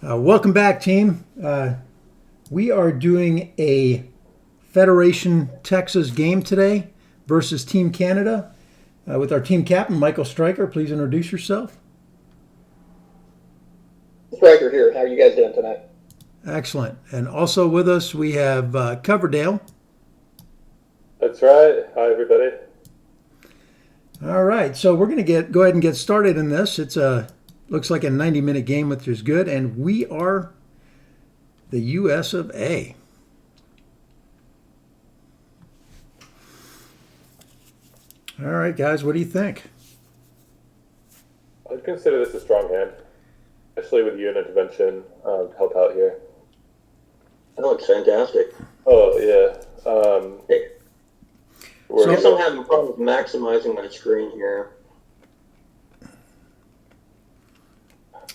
Welcome back, team. We are doing a Federation Texas game today versus Team Canada with our team captain, Michael Stryker. Please introduce yourself. Stryker here. How are you guys doing tonight? Excellent. And also with us, we have Coverdale. That's right. Hi, everybody. All right, so we're going to go ahead and get started in this. Looks like a 90-minute game, which is good, and we are the U.S. of A. All right, guys, what do you think? I'd consider this a strong hand, especially with you in intervention to help out here. That looks fantastic. Oh, yeah. I guess I'm having problems maximizing my screen here.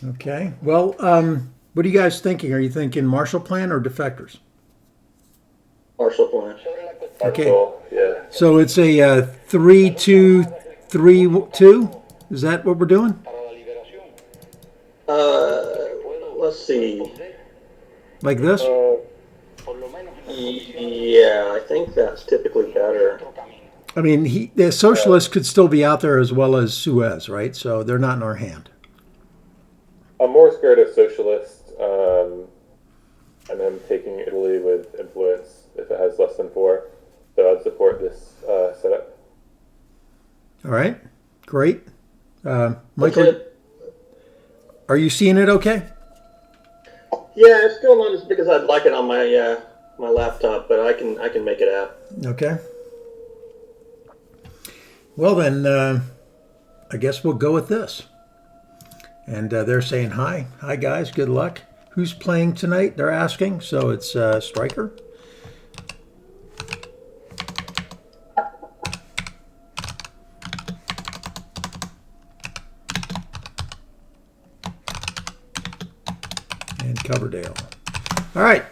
Okay. Well, what are you guys thinking? Are you thinking Marshall Plan or defectors? Marshall Plan. Okay. Cool. Yeah. So it's a 3-2-3-2. Is that what we're doing? Let's see. Like this? Yeah, I think that's typically better. I mean, the socialists could still be out there as well as Suez, right? So they're not in our hand. I'm more scared of socialists and them taking Italy with influence if it has less than 4. So I'd support this setup. All right. Great. Michael, are you seeing it okay? Yeah, it's still not as big as I'd like it on my my laptop, but I can make it out. Okay. Well, then, I guess we'll go with this. And they're saying hi. Hi, guys. Good luck. Who's playing tonight? They're asking. So it's Stryker. And Coverdale. All right.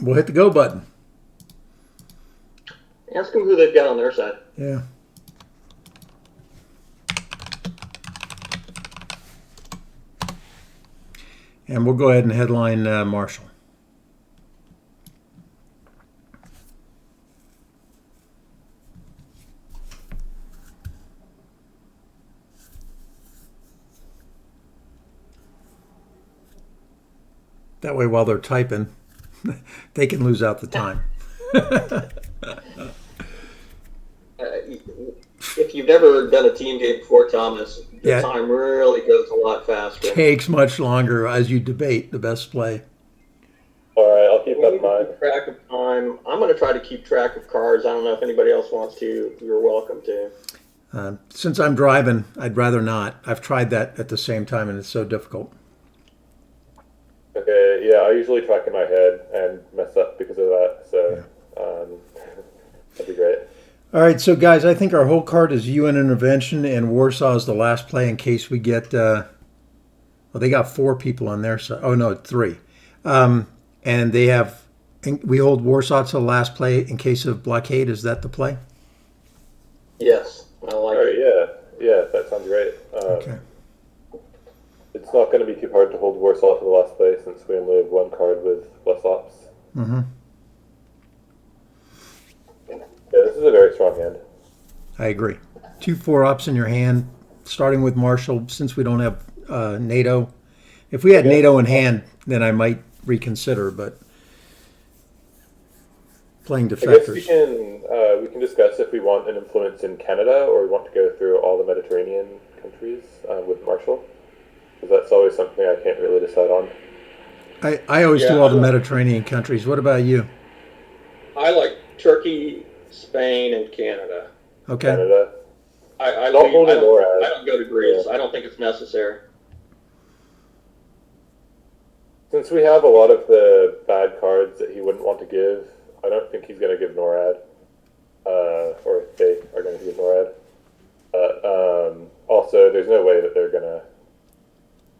We'll hit the go button. Ask them who they've got on their side. Yeah. And we'll go ahead and headline Marshall. That way, while they're typing, they can lose out the time. If you've never done a team game before, Thomas, the time really goes a lot faster. Takes much longer as you debate the best play. All right, I'll keep that in mind. Keep track of time. I'm going to try to keep track of cards. I don't know if anybody else wants to. You're welcome to. Since I'm driving, I'd rather not. I've tried that at the same time, and it's so difficult. Okay, yeah, I usually track in my head and mess up because of that, so that'd be great. All right, so guys, I think our whole card is UN intervention, and Warsaw is the last play in case we get. Well, they got 4 people on their side. Oh no, 3, and they have. We hold Warsaw to the last play in case of blockade. Is that the play? Yes, I like it. Yeah, that sounds great. Okay. It's not going to be too hard to hold Warsaw to the last play since we only have 1 card with less ops. Mm-hmm. Yeah, this is a very strong hand. I agree. 2 4-ups in your hand, starting with Marshall, since we don't have NATO. If we had NATO in hand, then I might reconsider, but playing defectors. I guess we can discuss if we want an influence in Canada or we want to go through all the Mediterranean countries with Marshall, because that's always something I can't really decide on. I always do all the Mediterranean countries. What about you? I like Turkey, Spain, and Canada. Okay. Canada. I don't go to Greece. Yeah. I don't think it's necessary. Since we have a lot of the bad cards that he wouldn't want to give, I don't think he's going to give NORAD, or they are going to give NORAD. Also, there's no way that they're going to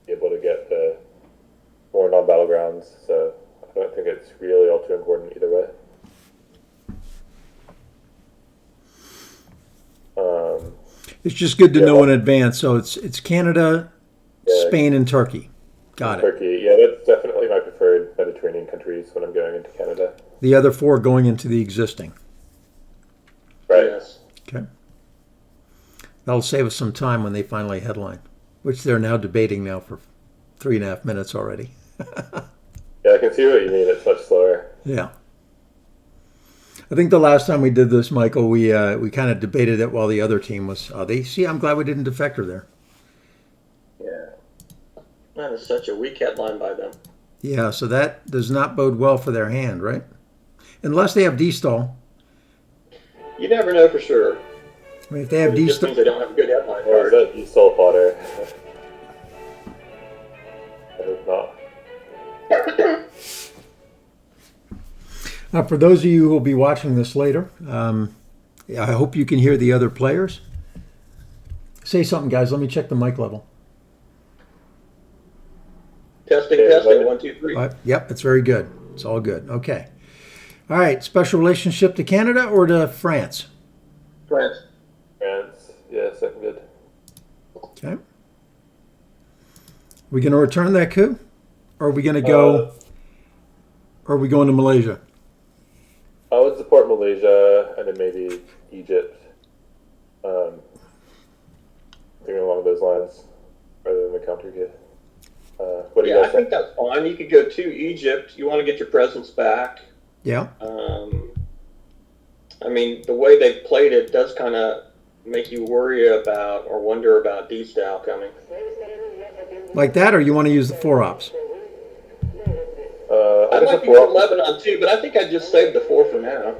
be able to get the more non-battlegrounds, so I don't think it's really all too important either way. It's just good to know in advance. So it's Canada, Spain, and Turkey. Got it. Turkey. Yeah, that's definitely my preferred Mediterranean countries when I'm going into Canada. The other 4 going into the existing. Right. Yes. Okay. That'll save us some time when they finally headline, which they're now debating now for 3.5 minutes already. Yeah, I can see what you mean. It's much slower. Yeah. I think the last time we did this, Michael, we kind of debated it while the other team was. See, I'm glad we didn't defect her there. Yeah. That is such a weak headline by them. Yeah, so that does not bode well for their hand, right? Unless they have D-stall. You never know for sure. I mean, if they have It just D-stall, means they don't have a good headline Or is card. that you stole fodder? I hope not. for those of you who will be watching this later, I hope you can hear the other players. Say something, guys. Let me check the mic level. Testing, Yeah, testing. right. 1, 2, 3. Yep, it's very good. It's all good. Okay. All right. Special relationship to Canada or to France? France. France. Yeah, seconded. Okay. We going to return that coup? Or are we going to go? Or are we going to Malaysia? I would support Malaysia and then maybe Egypt. Thinking along those lines rather than the counter kid. What do you Yeah, I guys think that's fine. You could go to Egypt. You want to get your presence back. Yeah. I mean, the way they played it does kind of make you worry about or wonder about D-Style coming. Like that, or you want to use the 4 ops? I guess might a be four- for Lebanon too, but I think I'd just save the 4 for now.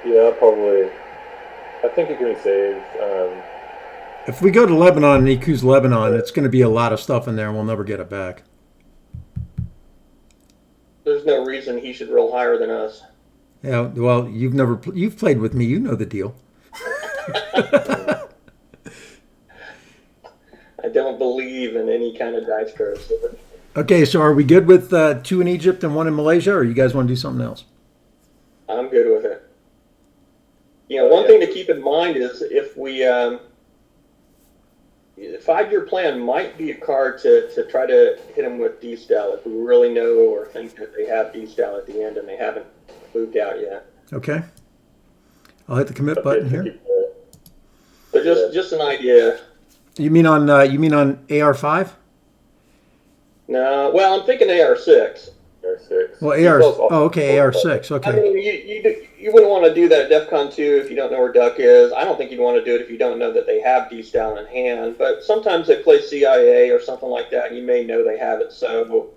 Yeah, probably. I think it can be saved. If we go to Lebanon and he coups Lebanon, it's going to be a lot of stuff in there and we'll never get it back. There's no reason he should roll higher than us. Yeah, well, you've played with me. You know the deal. I don't believe in any kind of dice curse. Okay, so are we good with 2 in Egypt and 1 in Malaysia, or you guys want to do something else? I'm good with it. You know, one thing to keep in mind is if we, the 5-year plan might be a card to try to hit them with D-Style if we really know or think that they have D-Style at the end and they haven't moved out yet. Okay. I'll hit the commit button here. So just an idea. You mean on AR5? No, well, I'm thinking AR6. AR6. Well, okay, AR6. I Okay. mean, you wouldn't want to do that at DEF CON 2 if you don't know where Duck is. I don't think you'd want to do it if you don't know that they have D-Style in hand. But sometimes they play CIA or something like that, and you may know they have it. So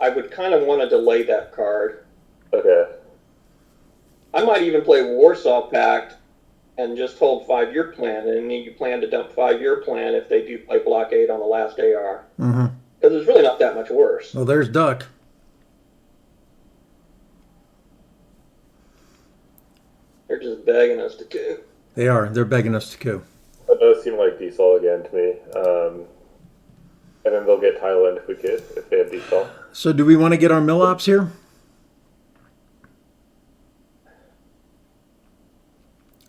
I would kind of want to delay that card. Okay. I might even play Warsaw Pact and just hold 5-year plan, and then you plan to dump 5-year plan if they do play blockade on the last AR. Mm-hmm. Because it's really not that much worse. Well, there's Duck. They're just begging us to coup. They are. They're begging us to coup. That does seem like D-Sol again to me. And then they'll get Thailand if they have D-Sol. So do we want to get our mill ops here?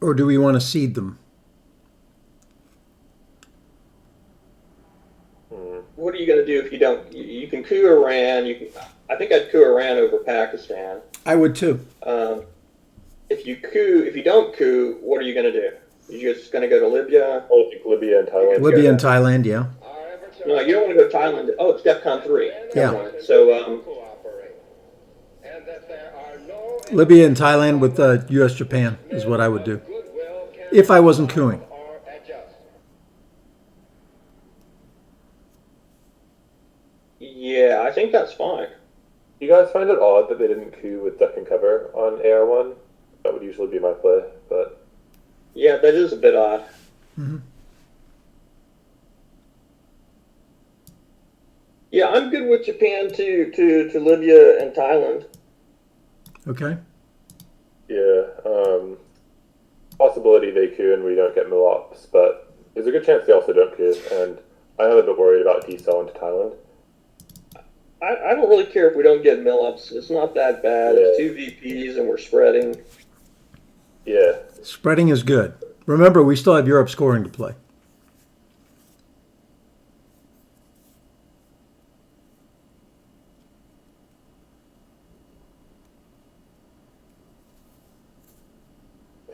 Or do we want to seed them? What are you going to do if you don't? You can coup Iran. I think I'd coup Iran over Pakistan. I would too. If you don't coup, what are you going to do? You're just going to go to Libya? I think Libya and Thailand. Libya and Thailand, yeah. No, you don't want to go to Thailand. Oh, it's DEF CON 3. Yeah. So, Libya and Thailand with U.S.-Japan is what I would do. If I wasn't cooing. yeah, I think that's fine. You guys find it odd that they didn't coup with Duck and Cover on AR1? That would usually be my play, but... Yeah, that is a bit odd. Mm-hmm. Yeah, I'm good with Japan to Libya and Thailand. Okay. Yeah, possibility they coup and we don't get Milops, but there's a good chance they also don't coup, and I am a bit worried about D-Cell into Thailand. I don't really care if we don't get mill-ups. It's not that bad. Yeah. It's 2 VPs and we're spreading. Yeah. Spreading is good. Remember, we still have Europe scoring to play.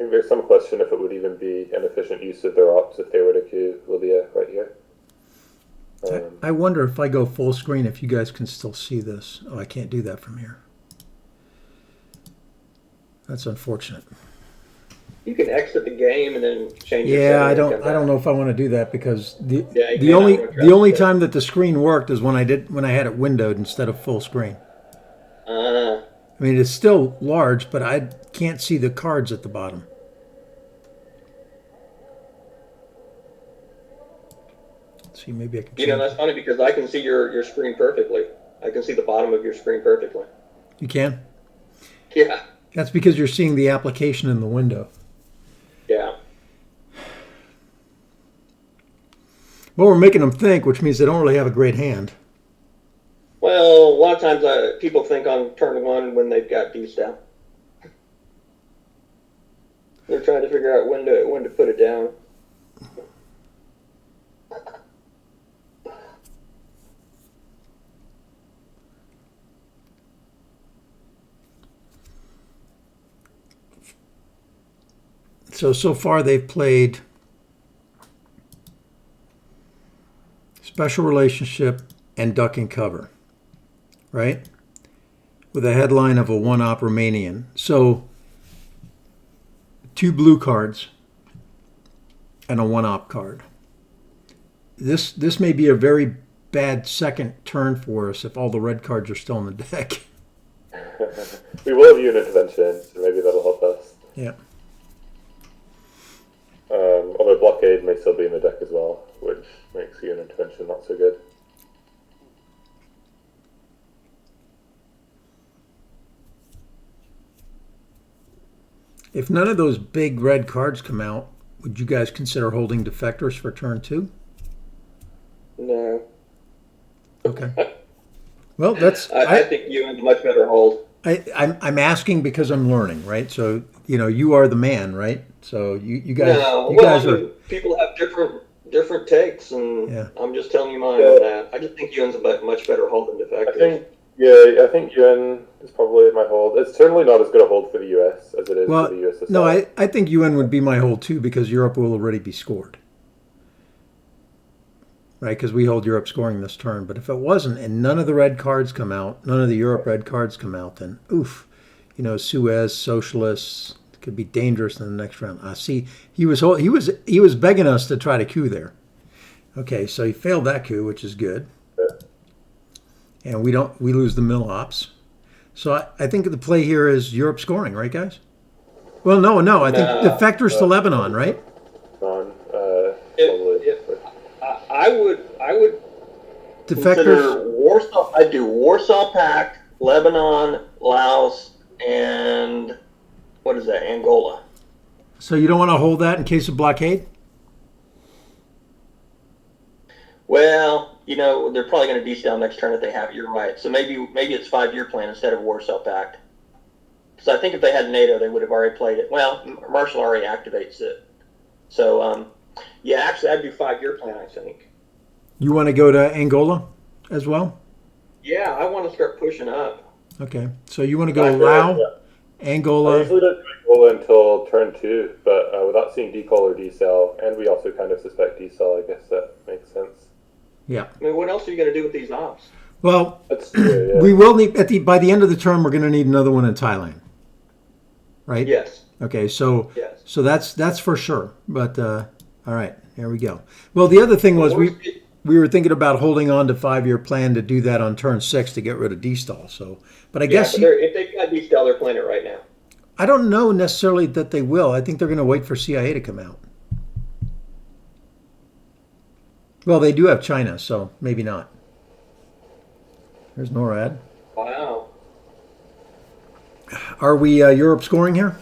think there's some question if it would even be an efficient use of their ops if they were to queue Libya right here. I wonder if I go full screen if you guys can still see this. Oh, I can't do that from here. That's unfortunate. You can exit the game and then change. Yeah, I don't know if I want to do that because you the may only not wanna the only trust it. time that the screen worked is when I had it windowed instead of full screen. I mean, it's still large, but I can't see the cards at the bottom. Let's see, maybe I can. You know, that's funny because I can see your screen perfectly. I can see the bottom of your screen perfectly. You can? Yeah. That's because you're seeing the application in the window. Yeah. Well, we're making them think, which means they don't really have a great hand. Well, a lot of times people think on turn one when they've got D's down. They're trying to figure out when to put it down. So far they've played Special Relationship and Duck and Cover, right? With a headline of a one-op Romanian. So 2 blue cards and a one-op card. This may be a very bad second turn for us if all the red cards are still in the deck. We will have unit intervention, so maybe that'll help us. Yeah. Although blockade may still be in the deck as well, which makes unit intervention not so good. If none of those big red cards come out, would you guys consider holding defectors for turn 2? No. Okay. Well, that's. I think you have a much better hold. I'm asking because I'm learning, right? So you are the man, right? So you guys, No, you well, guys I are. mean, people have different takes, and Yeah. I'm just telling you mine on that. I just think Yuan's a much better hold than defectors. I think Yuan is probably my hold. It's certainly not as good a hold for the US as it is Well, for the USSR. no, I think UN would be my hold too because Europe will already be scored, right? Because we hold Europe scoring this turn. But if it wasn't, and none of the red cards come out, none of the Europe red cards come out, then oof, Suez, socialists could be dangerous in the next round. I see. He was begging us to try to coup there. Okay, so he failed that coup, which is good. And we lose the mill ops. So I think the play here is Europe scoring, right, guys? Well, no. I think defectors to Lebanon, right? I would consider Defectors. Warsaw. I'd do Warsaw Pact, Lebanon, Laos, and what is that? Angola. So you don't want to hold that in case of blockade? Well, they're probably going to de-down next turn if they have it. You're right. So maybe it's 5-year plan instead of Warsaw Pact. So I think if they had NATO, they would have already played it. Well, Marshall already activates it. So, actually, I'd do 5-year plan, I think. You want to go to Angola as well? Yeah, I want to start pushing up. Okay. So you want to go Laos, Angola. I usually don't do Angola until turn 2, but without seeing decall or decel, and we also kind of suspect decel, I guess that makes sense. Yeah. I mean, what else are you going to do with these ops? Well, That's true, yeah. we will need by the end of the term. We're going to need another one in Thailand, right? Yes. Okay. So Yes. so that's for sure. But all right, there we go. Well, the other thing was we were thinking about holding on to 5-year plan to do that on turn 6 to get rid of D-stall. So, but I guess if they've got D-stall, they're playing it right now. I don't know necessarily that they will. I think they're going to wait for CIA to come out. Well, they do have China, so maybe not. There's NORAD. Wow. Are we Europe scoring here?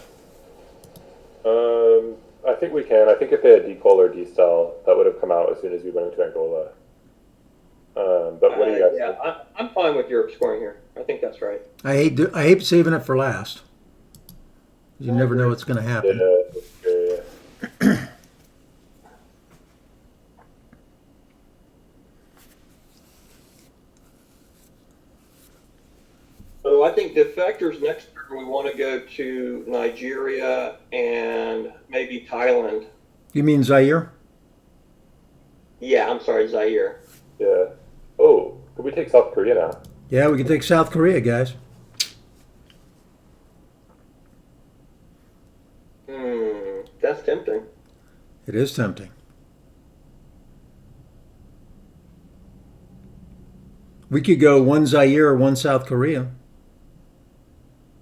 I think we can. I think if they had decall or decel, that would have come out as soon as we went into Angola. But what do you guys think? I'm fine with Europe scoring here. I think that's right. I hate saving it for last. You never know what's going to happen. Yeah. So So I think defectors next turn we want to go to Nigeria and maybe Thailand. You mean Zaire? Yeah, I'm sorry, Zaire. Yeah. Oh, could we take South Korea now? Yeah, we can take South Korea, guys. That's tempting. It is tempting. We could go one Zaire or one South Korea.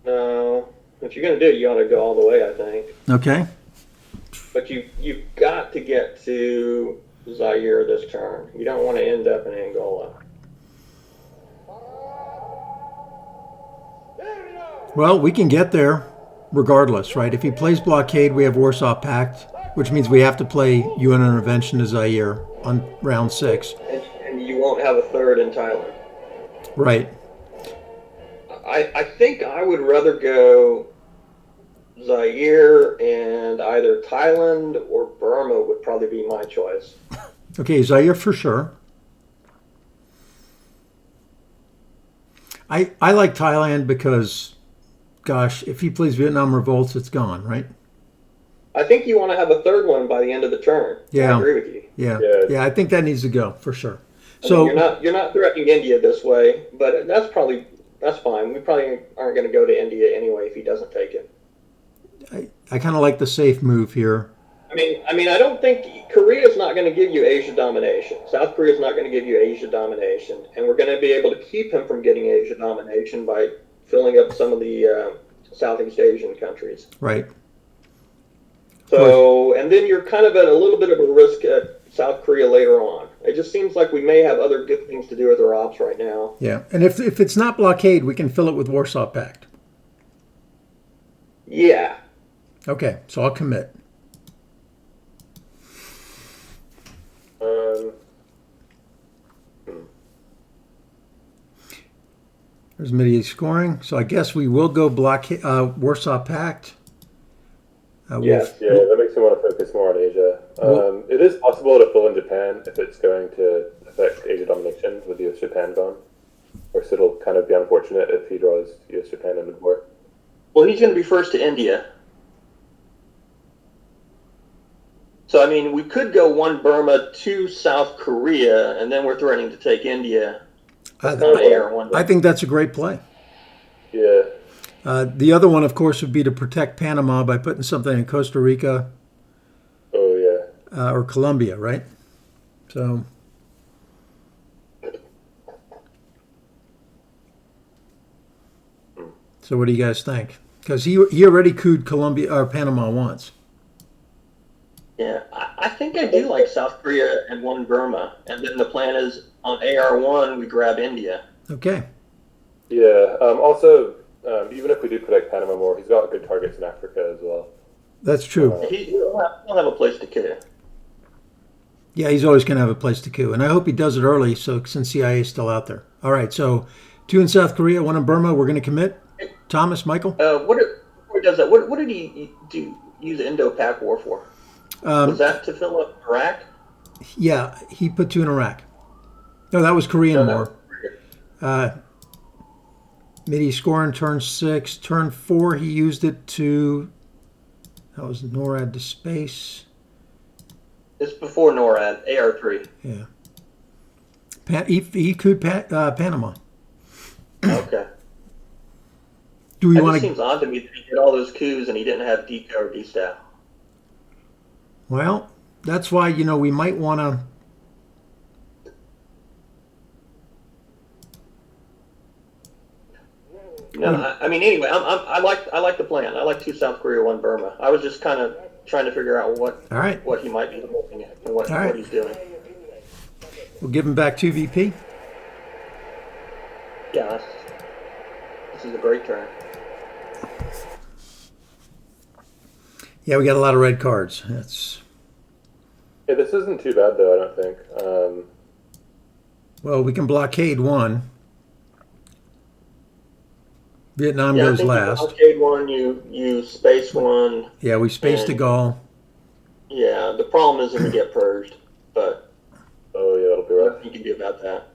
No, if you're going to do it, you ought to go all the way, I think. Okay. But you've got to get to Zaire this turn. You don't want to end up in Angola. Well, we can get there regardless, right? If he plays blockade, we have Warsaw Pact, which means we have to play UN intervention to Zaire on round 6. And you won't have a third in Thailand. Right. I think I would rather go Zaire, and either Thailand or Burma would probably be my choice. Okay, Zaire for sure. I like Thailand because, gosh, if he plays Vietnam Revolts, it's gone, right? I think you want to have a third one by the end of the turn. Yeah. I agree with you. Yeah, I think that needs to go for sure. I So mean, you're not threatening India this way, but that's fine. We probably aren't going to go to India anyway if he doesn't take it. I kind of like the safe move here. I mean, I don't think Korea's not going to give you Asia domination. South Korea's not going to give you Asia domination, and we're going to be able to keep him from getting Asia domination by filling up some of the Southeast Asian countries. Right. So, and then you're kind of at a little bit of a risk at South Korea later on. It just seems like we may have other good things to do with our ops right now. Yeah, and if it's not blockade, we can fill it with Warsaw Pact. Yeah. Okay, so I'll commit. There's midi scoring, so I guess we will go blockade Warsaw Pact. Yes. Yeah, that makes me want to focus more on Asia. It is possible to fill in Japan if it's going to affect Asia domination with US-Japan gone. Of course, it'll kind of be unfortunate if he draws US-Japan into war. Well, he's going to be first to India. So, I mean, we could go one Burma, two South Korea, and then we're threatening to take India. I think that's a great play. Yeah. The other one, of course, would be to protect Panama by putting something in Costa Rica. Oh, yeah. Or Colombia, right? So what do you guys think? Because he already cooed Colombia or Panama once. Yeah, I think I do like South Korea and one Burma. And then the plan is on AR1, we grab India. Okay. Yeah. Also, even if we do protect Panama more, he's got good targets in Africa as well. That's true. He'll have a place to coup. Yeah, he's always going to have a place to coup. And I hope he does it early since CIA is still out there. All right, so 2 in South Korea, 1 in Burma. We're going to commit. Thomas, Michael? What does that? What did he use Indo-Pak War for? Was that to fill up Iraq? Yeah, he put 2 in Iraq. No, that was Korean War. Midi scoring turn 6. Turn 4, he used it to... That was NORAD to space. It's before NORAD, AR3. Yeah. He could Panama. Okay. Do we It want just seems odd to me that he did all those coups and he didn't have DECA or DSTAF. Well, that's why, we might want to... No, I mean, anyway, I like the plan. I like 2 South Korea, 1 Burma. I was just kind of trying to figure out what he might be looking at and what he's doing. We'll give him back 2 VP. Yeah, this is a great turn. Yeah, we got a lot of red cards. Yeah, this isn't too bad, though, I don't think. Well, we can blockade 1. Vietnam goes last. You blockade 1, you space 1. Yeah, we spaced de Gaulle. Yeah, the problem is when we get purged, but... Oh, yeah, that'll be rough. Nothing you can do about that.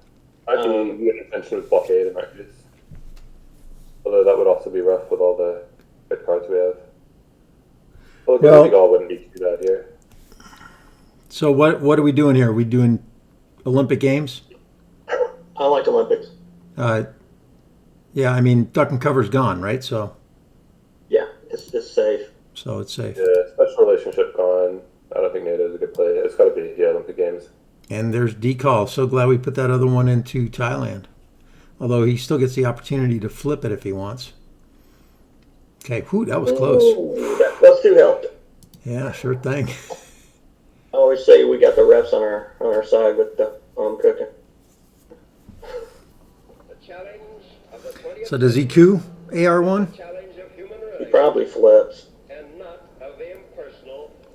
I'd be in intention with blockade in that case. Although that would also be rough with all the good cards we have. Well, Well- the Gaul wouldn't be too bad here. So what are we doing here? Are we doing Olympic Games? I like Olympics. Yeah, I mean, duck and cover's gone, right? So Yeah, it's safe. it's safe. Yeah, special relationship gone. I don't think NATO is a good play. It's got to be Olympic Games. And there's Decall. So glad we put that other one into Thailand. Although he still gets the opportunity to flip it if he wants. Okay, whew, that was close. Ooh, that +2 helped. Yeah, sure thing. I always say we got the refs on our side with the cooking. So does he coup AR1? He probably flips.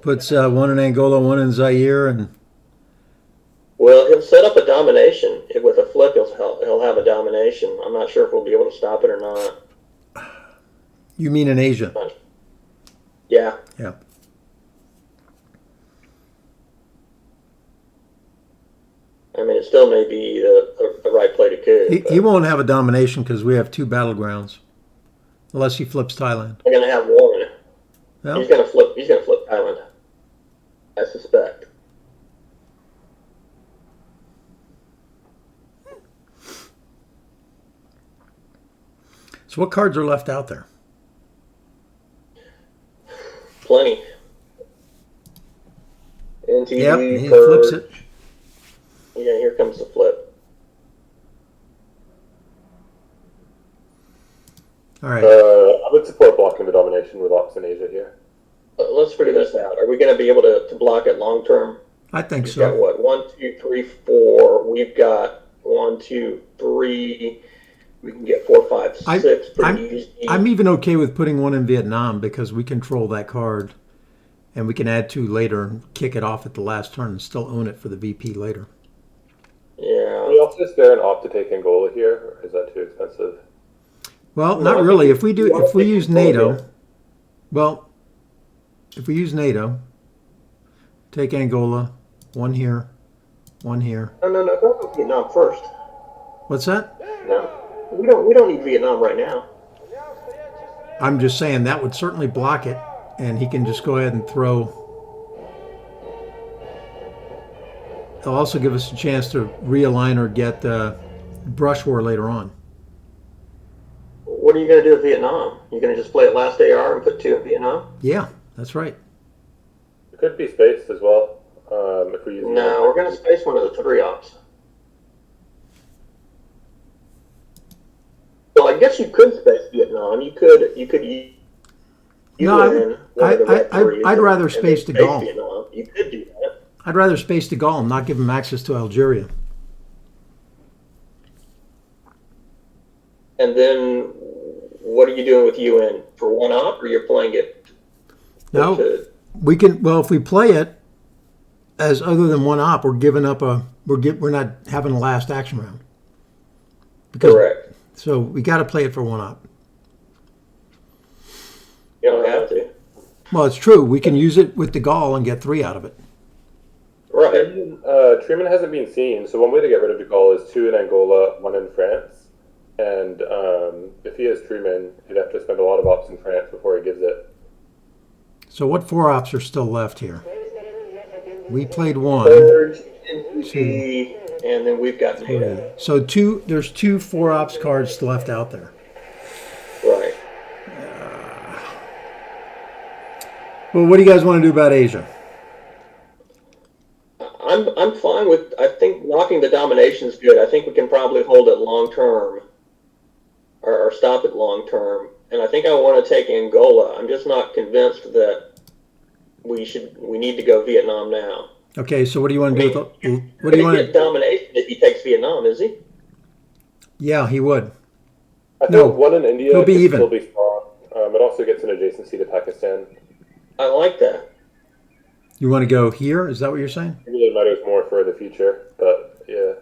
Puts one in Angola, one in Zaire, and Well, he'll set up a domination. With a flip, he'll have a domination. I'm not sure if we'll be able to stop it or not. you mean in Asia? Yeah. Yeah. I mean, it still may be the right play to coup. He won't have a domination because we have two battlegrounds, unless he flips Thailand. We're going to have one. Well, He's going to flip Thailand. I suspect. so what cards are left out there? Plenty. NTD, Yep, he Purge. flips it. Yeah, here comes the flip. All right. I would support blocking the domination with ops in Asia here. Let's figure this out. Are we going to be able to block it long term? I think We've got so. what? 1, 2, 3, 4. We've got 1, 2, 3. We can get 4, 5, 6 pretty easy. I'm even okay with putting one in Vietnam because we control that card, and we can add two later and kick it off at the last turn and still own it for the VP later. Yeah. Can we also spare an op to take Angola here, or is that too expensive? Well, No, not I really. think If we use NATO, well, if we use NATO, take Angola, one here, one here. No. Go to Vietnam first. What's that? No. We don't need Vietnam right now. I'm just saying that would certainly block it, and he can just go ahead and throw. It'll also give us a chance to realign or get brush war later on. What are you going to do with Vietnam? You're going to just play it last AR and put 2 in Vietnam? Yeah, that's right. It could be spaced as well. If we use No, we're going to space one of the 3 ops. Well, I guess you could space Vietnam. You could No, I'd rather space the Gaul. Vietnam. You could do that. I'd rather space the Gaul and not give him access to Algeria. And then, what are you doing with UN for 1 op, or you're playing it? No, we can. Well, if we play it as other than 1 op, we're giving up we're not having a last action round. Correct. So we got to play it for 1 op. You don't have to. Well, it's true. We can use it with the Gaul and get 3 out of it. Right. Truman hasn't been seen, so one way to get rid of de Gaulle is 2 in Angola, 1 in France. And if he has Truman, he'd have to spend a lot of ops in France before he gives it. So what 4 ops are still left here? We played 1. Purge, NPC, and then we've got NATO. So there's 2 4 ops cards left out there. Right. Well, what do you guys want to do about Asia? I'm fine with. I think blocking the domination is good. I think we can probably hold it long term, or stop it long term. And I think I want to take Angola. I'm just not convinced that we need to go Vietnam now. Okay, so what do you want to do? What What do you want to? domination if he takes Vietnam? Is he? Yeah, he would. I think No, 1 in India he'll be could even. still be strong. It also gets an adjacency to Pakistan. I like that. You want to go here? Is that what you're saying? It really matters more for the future, but yeah.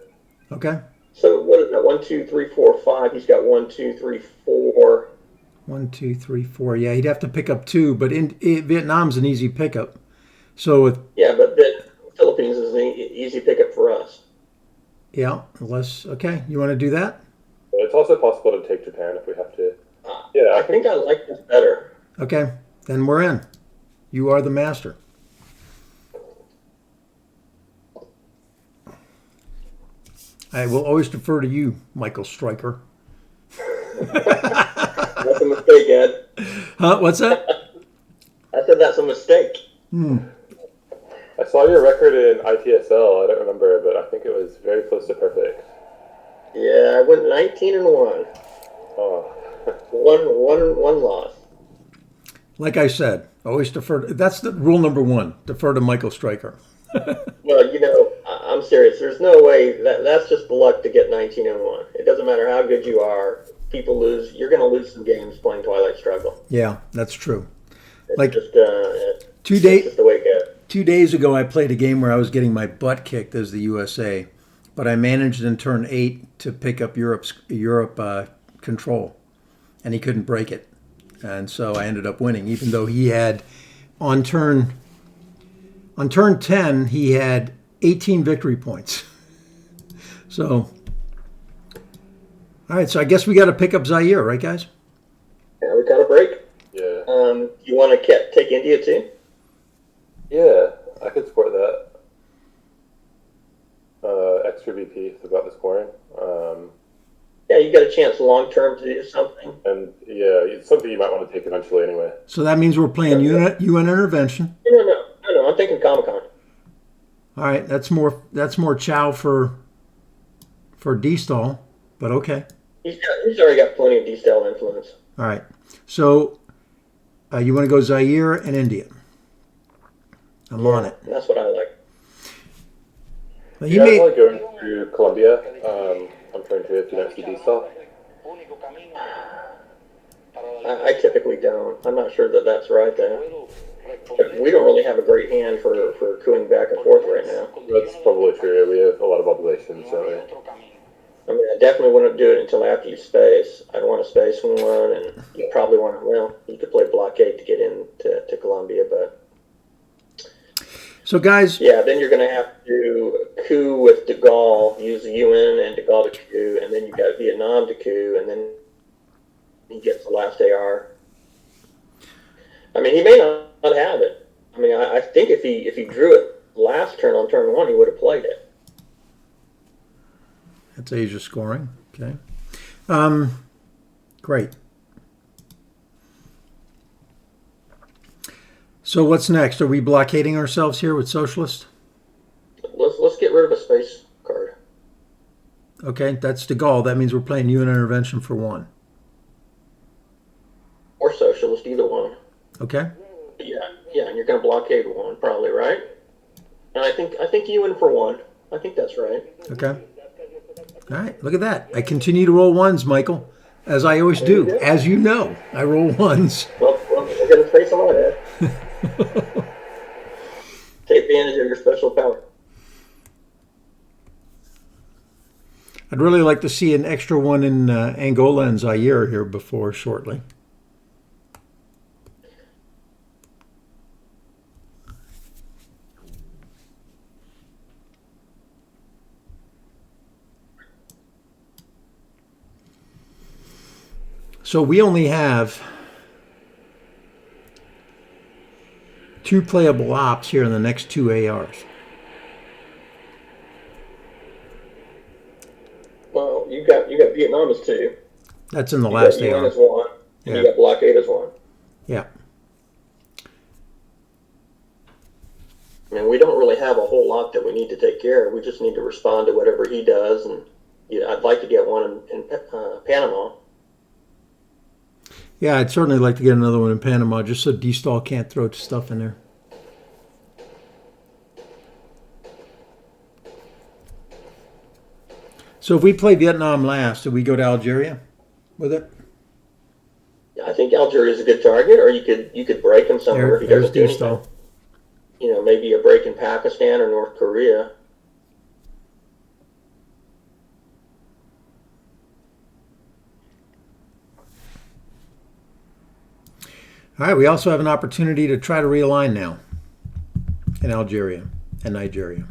Okay. So what is that? 1, 2, 3, 4, 5. He's got 1, 2, 3, 4. 1, 2, 3, 4. Yeah, he'd have to pick up 2, but Vietnam's an easy pickup. So with Yeah, but the Philippines is an easy pickup for us. unless you want to do that? It's also possible to take Japan if we have to. Yeah, I think I like this better. Okay, then we're in. You are the master. I will always defer to you, Michael Stryker. That's a mistake, Ed. Huh? What's that? I said that's a mistake. I saw your record in ITSL. I don't remember, but I think it was very close to perfect. Yeah, I went 19-1. Oh, One loss. Like I said, always defer. That's the rule number one. Defer to Michael Stryker. Well, I'm serious. There's no way that's just the luck to get 19-1. It doesn't matter how good you are. People lose. You're going to lose some games playing Twilight Struggle. Yeah, that's true. It's Like just, it's just the way it goes. 2 days ago, I played a game where I was getting my butt kicked as the USA, but I managed in turn 8 to pick up Europe control, and he couldn't break it, and so I ended up winning. Even though he had on turn 10, he had 18 victory points. So, all right. So I guess we got to pick up Zaire, right, guys? Yeah, we got a break. yeah. You want to take India too? Yeah, I could support that. Extra VP is about the scoring. Yeah, you got a chance long term to do something. And yeah, it's something you might want to take eventually anyway. So that means we're playing UN intervention. No. I'm thinking Comic Con. All right, that's more chow for D-Stall, but okay. He's already got plenty of D-style influence. All right, so you want to go Zaire and India? I'm on it. That's what I like. Well, You guys like going through Colombia on turn 2 if you don't see D-Stall? I typically don't. I'm not sure that that's right there. We don't really have a great hand for cooing back and forth right now. That's probably true. We have a lot of oblations, don't we? I mean, I definitely wouldn't do it until after you space. I'd want to space one, and you probably want to, well, you could play blockade to get into Colombia, but... So, guys... Yeah, then you're going to have to coup with de Gaulle, use the UN and de Gaulle to coup, and then you've got Vietnam to coup, and then he gets the last AR. I mean, he may not have it. I mean, I think if he drew it last turn on turn 1, he would have played it. That's Asia scoring. Okay. Great. So what's next? Are we blockading ourselves here with socialist? Let's get rid of a space card. Okay, that's de Gaulle. That means we're playing UN intervention for 1. Or socialist, either one. Okay. Yeah, and you're going to blockade 1, probably, right? And I think UN for 1. I think that's right. Okay. All right, look at that. I continue to roll 1s, Michael, as I always do. As you know, I roll 1s. Well we're going to face a lot, Ed. Take advantage of your special power. I'd really like to see an extra one in Angola and Zaire here before shortly. So we only have 2 playable ops here in the next 2 ARs. Well, you got Vietnam as 2. That's in the last UN AR. as 1. And you got blockade as 1. Yeah. I mean, we don't really have a whole lot that we need to take care of. We just need to respond to whatever he does. And I'd like to get one in Panama. Yeah, I'd certainly like to get another one in Panama just so D-Stall can't throw stuff in there. So if we play Vietnam last, do we go to Algeria with it? I think Algeria is a good target, or you could break him somewhere if he There's doesn't do anything. D-Stall. Maybe a break in Pakistan or North Korea. All right, we also have an opportunity to try to realign now in Algeria and Nigeria.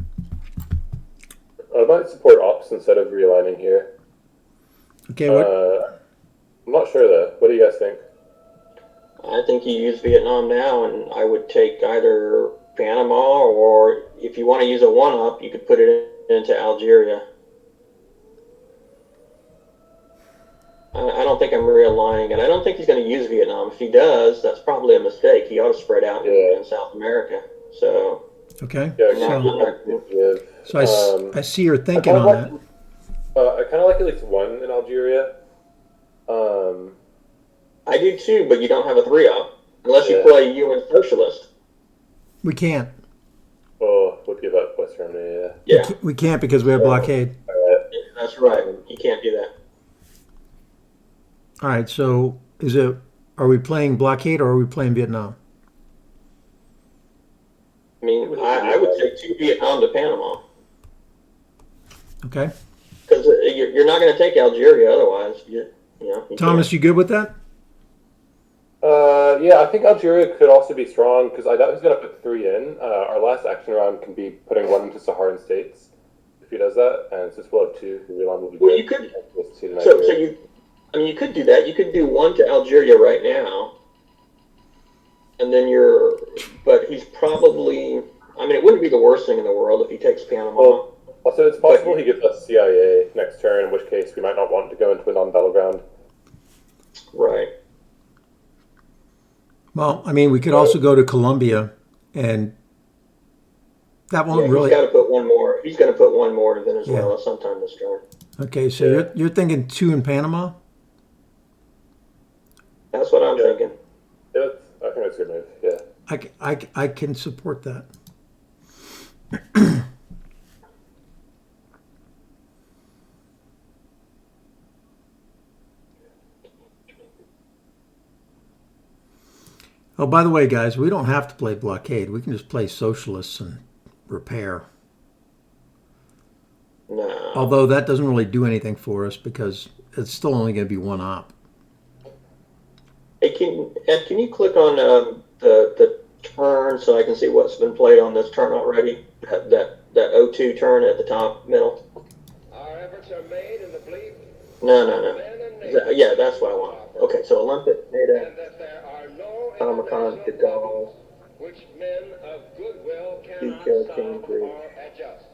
I might support ops instead of realigning here. Okay, what? I'm not sure though. What do you guys think? I think you use Vietnam now, and I would take either Panama, or if you want to use a one-up, you could put it into Algeria. I don't think I'm realigning it. I don't think he's going to use Vietnam. If he does, that's probably a mistake. He ought to spread out in South America. So, Okay. Yeah, I see your thinking on that. I kind of like at least one in Algeria. I do too, but you don't have a 3-up unless you play UN Socialist. We can't. Oh, we'll give up West Germany. Yeah, we can't because we have blockade. that's right. You can't do that. All right. So are we playing blockade or are we playing Vietnam? I mean, I would say 2 Vietnam to Panama. Okay. Because you're not going to take Algeria otherwise. Thomas, you good with that? Yeah, I think Algeria could also be strong because I doubt he's going to put 3 in. Our last action round can be putting 1 into Saharan states if he does that, and since we'll have 2, Iran will be well, good. you could. You could do that. You could do 1 to Algeria right now, and then but he's probably. I mean, it wouldn't be the worst thing in the world if he takes Panama. Well, also, it's possible he gives us CIA next turn, in which case we might not want to go into a non-battleground. Right. Well, I mean, we could also go to Colombia, and that won't really. He's got to put 1 more. He's going to put 1 more to Venezuela sometime this turn. Okay, so you're thinking 2 in Panama? That's what I'm thinking. Yeah, I think that's a good move. Yeah. I can support that. Oh, by the way, guys, we don't have to play blockade. We can just play socialists and repair. No. Although that doesn't really do anything for us because it's still only going to be 1 op. Hey, can you click on the turn so I can see what's been played on this turn already? That 0-2 turn at the top middle. Our efforts are made in the belief. No. Yeah, that's what I want. Okay, so Olympic, NATO, And that there are no Comic-Con, De Gaulle, which men of goodwill cannot King solve Group, or adjust.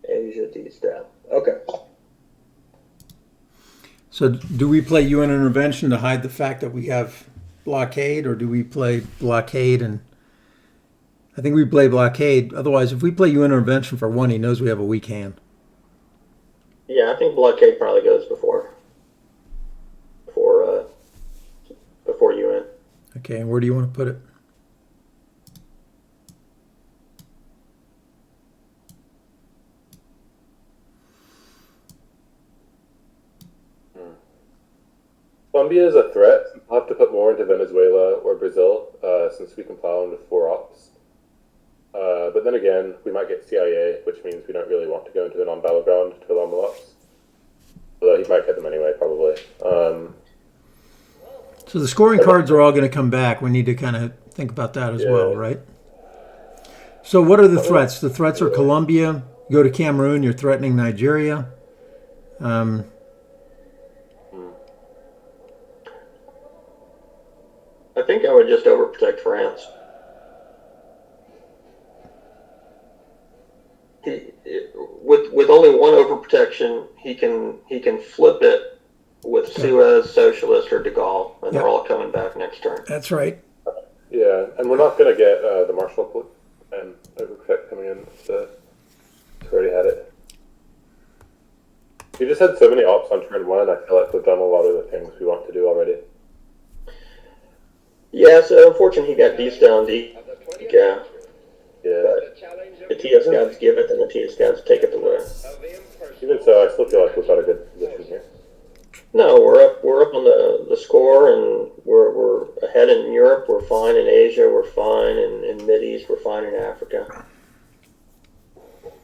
Asia, D-Step. Okay. So do we play UN intervention to hide the fact that we have blockade, or do we play blockade? And I think we play blockade. Otherwise, if we play UN intervention for 1, he knows we have a weak hand. Yeah, I think blockade probably goes before UN. Okay, and where do you want to put it? Colombia is a threat. We'll have to put more into Venezuela or Brazil since we can plow in with 4 ops. But then again, we might get CIA, which means we don't really want to go into a non-battleground to alarm the ops. Although he might get them anyway, probably. So the scoring cards are all going to come back. We need to kind of think about that as well, right? So what are the threats? The threats are Colombia. You go to Cameroon, you're threatening Nigeria. I think I would just overprotect France. With only 1 overprotection, he can flip it with Suez, Socialist, or De Gaulle, and they're all coming back next turn. That's right. Yeah, and we're not going to get the Marshall and overprotect coming in. So we already had it. We just had so many ops on turn 1. I feel like we've done a lot of the things we want to do already. Yeah, so unfortunately he got D-Stone, yeah. But the TS gods give it, and the TS gods take it to win. Even so, I still feel like we've got a good position here. No, we're up on the score, and we're ahead in Europe. We're fine in Asia. We're fine in Mideast. We're fine in Africa.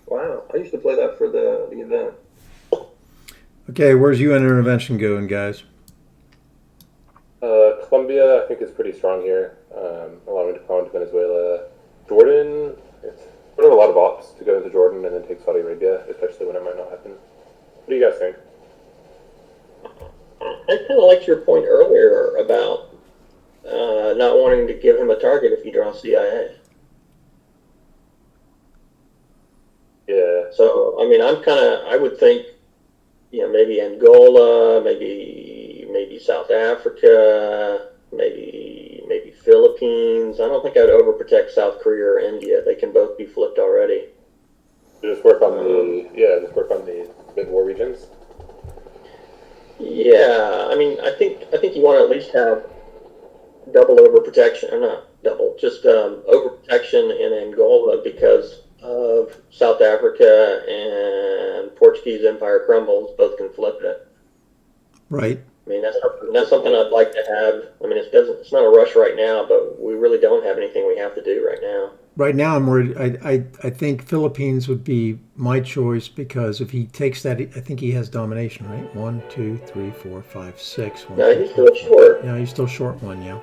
Wow, I used to play that for the event. Okay, where's UN intervention going, guys? Colombia, I think, is pretty strong here, allowing to plow into Venezuela. Jordan, it's sort of a lot of ops to go into Jordan and then take Saudi Arabia, especially when it might not happen. What do you guys think? I kind of of liked your point earlier about not wanting to give him a target if you draw CIA. Yeah. So, I mean, I would think, maybe Angola, maybe South Africa, maybe Philippines. I don't think I'd overprotect South Korea or India. They can both be flipped already. Just work on the mid-war regions. Yeah, I mean, I think you want to at least have double overprotection, or not double, just overprotection in Angola because of South Africa and Portuguese Empire crumbles. Both can flip it. Right. I mean, that's something I'd like to have. I mean, it's not a rush right now, but we really don't have anything we have to do right now. Right now, I'm worried. I think Philippines would be my choice because if he takes that, I think he has domination, right? 1, 2, 3, 4, 5, 6. No, he's still short. Yeah, he's still short one, yeah.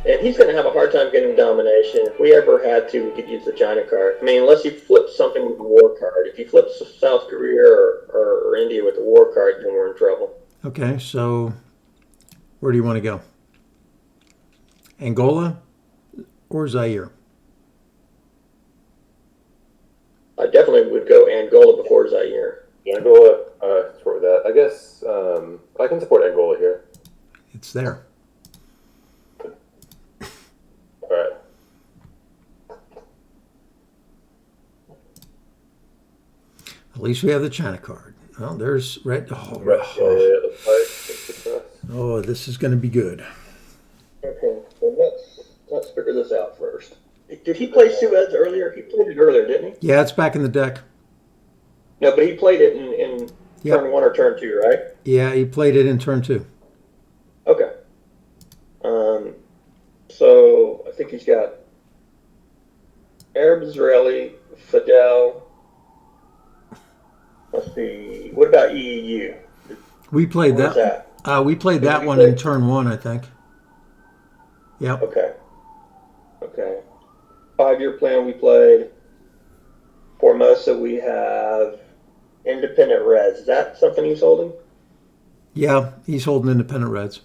And he's going to have a hard time getting domination. If we ever had to, we could use the China card. I mean, unless he flips something with the war card. If he flips South Korea or India with the war card, then we're in trouble. Okay, so where do you want to go? Angola or Zaire? I definitely would go Angola before Zaire. Angola, support that. I guess I can support Angola here. It's there. All right. At least we have the China card. Well, there's red. Oh, Right. Yeah, it looks like success. oh, this is going to be good. Okay, well let's figure this out first. Did he play Suez earlier? He played it earlier, didn't he? Yeah, it's back in the deck. No, but he played it in Yep. turn 1 or turn 2, right? Yeah, he played it in turn 2. Okay. So I think he's got Arab Israeli, Fidel. Let's see. What about EEU? We played Where's that. that? We played that we one play? in turn 1, I think. Yep. Okay. 5-year plan we played. Formosa we have independent reds. Is that something he's holding? Yeah, he's holding independent reds.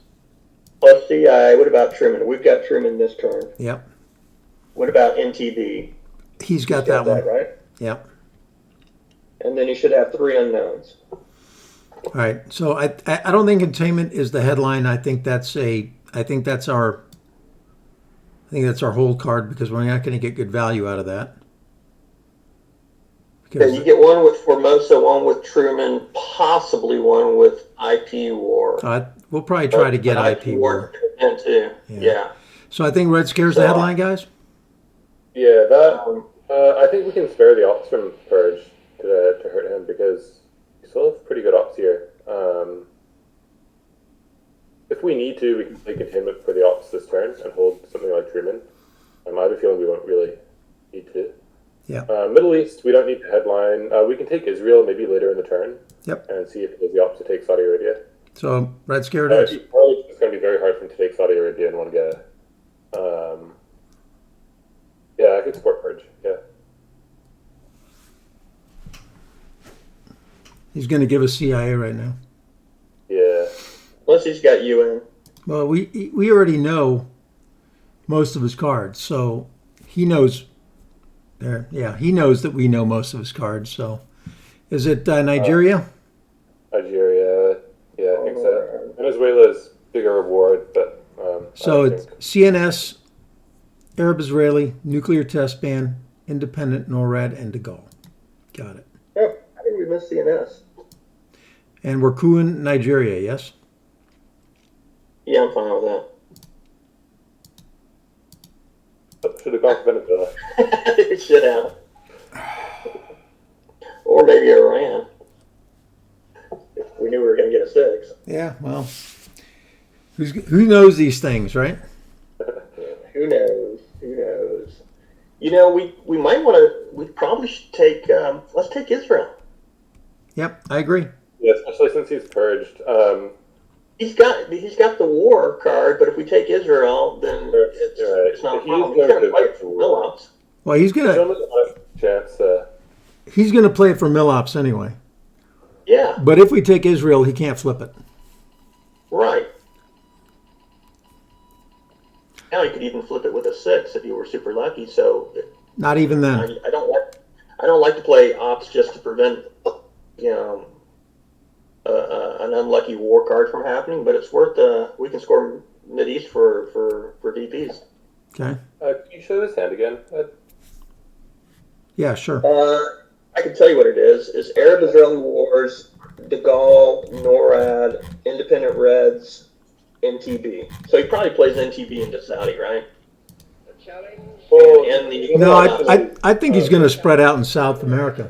Plus CI. What about Truman? We've got Truman this turn. Yep. What about NTB? He's got that one. right? Yep. And then you should have 3 unknowns. All right. So I don't think containment is the headline. I think that's our hold card because we're not going to get good value out of that. Okay, you get one with Formosa, one with Truman, possibly one with IP War. We'll probably try to get IP war. Too. Yeah. So I think red scares the headline, guys. Yeah, that. I think we can spare the ops from Purge to hurt him because we still have pretty good ops here. If we need to, we can play containment for the ops this turn and hold something like Truman. I have a feeling we won't really need to. Yeah. Middle East, we don't need to headline. We can take Israel maybe later in the turn. Yep. And see if it is the ops to take Saudi Arabia. So red scare it is. It's going to be very hard for him to take Saudi Arabia in one go. Yeah, I could support Purge. Yeah. He's going to give us CIA right now. Yeah. Unless he's got UN. Well, we already know most of his cards, so he knows. There, yeah, he knows that we know most of his cards. So, is it Nigeria? Nigeria, yeah, I think so. Venezuela's bigger reward, but So it's CNS, Arab Israeli, nuclear test ban, independent NORAD, and De Gaulle. Got it. Yeah, I think we missed CNS. And we're cooing Nigeria, yes? Yeah, I'm fine with that. should have gone for Venezuela. It should have. Or maybe Iran. If we knew we were going to get a 6. Yeah, well, who knows these things, right? Who knows? Who knows? You know, we might want to. We probably should take. Let's take Israel. Yep, I agree. Yeah, especially since he's purged. He's got the war card, but if we take Israel, then it's not a problem. He's going to fight for Milops. Well, he's gonna Chance. he's gonna play it for Milops anyway. Yeah. But if we take Israel, he can't flip it. Right. Now you could even flip it with a 6 if you were super lucky. So Not even then. I don't like to play ops just to prevent you know an unlucky war card from happening. But it's worth we can score mid east for DPS. Okay. Can you show this hand again? Yeah, sure. I can tell you what it is. It's Arab-Israeli Wars, De Gaulle, NORAD, Independent Reds, NTB. So he probably plays NTB into Saudi, right? The challenge And the No, I think he's going to spread out in South America.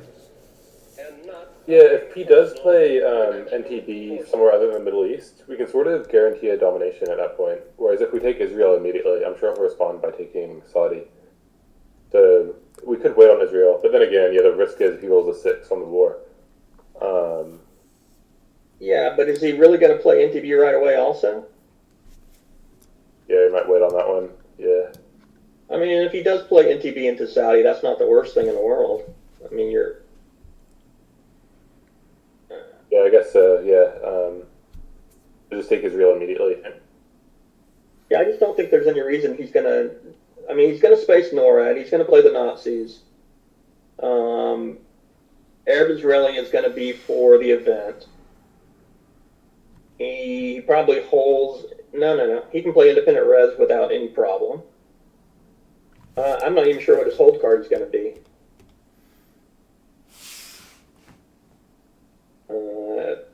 and not Yeah, if he does play NTB somewhere other than the Middle East, we can sort of guarantee a domination at that point. Whereas if we take Israel immediately, I'm sure he'll respond by taking Saudi. So we could wait on Israel, but then again, yeah, the risk is he rolls a 6 on the war. yeah, but is he really going to play NTB right away also? Yeah, he might wait on that one. Yeah. I mean, if he does play NTB into Saudi, that's not the worst thing in the world. I mean, you're... Yeah, I guess so, yeah. Just take Israel immediately. Yeah, I just don't think there's any reason he's going to... I mean, he's going to space NORAD. He's going to play the Nazis. Arab-Israeli is going to be for the event. He probably holds... No. He can play Independent Res without any problem. I'm not even sure what his hold card is going to be.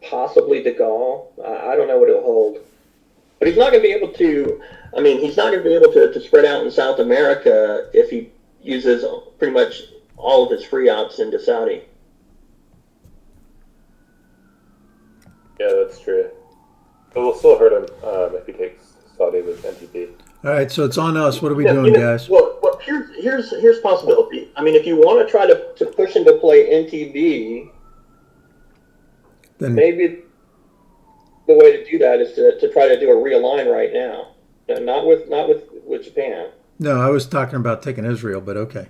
Possibly De Gaulle. I don't know what he'll hold. But he's not going to be able to... I mean, he's not going to be able to spread out in South America if he uses pretty much all of his free ops into Saudi. Yeah, that's true. But we'll still hurt him if he takes Saudi with NTP. All right, so it's on us. What are we Yeah, doing, guys? Well, here's possibility. I mean, if you want to try to push him to play NTB, Then maybe the way to do that is to try to do a realign right now. No, not with Japan. no, I was talking about taking Israel, but okay.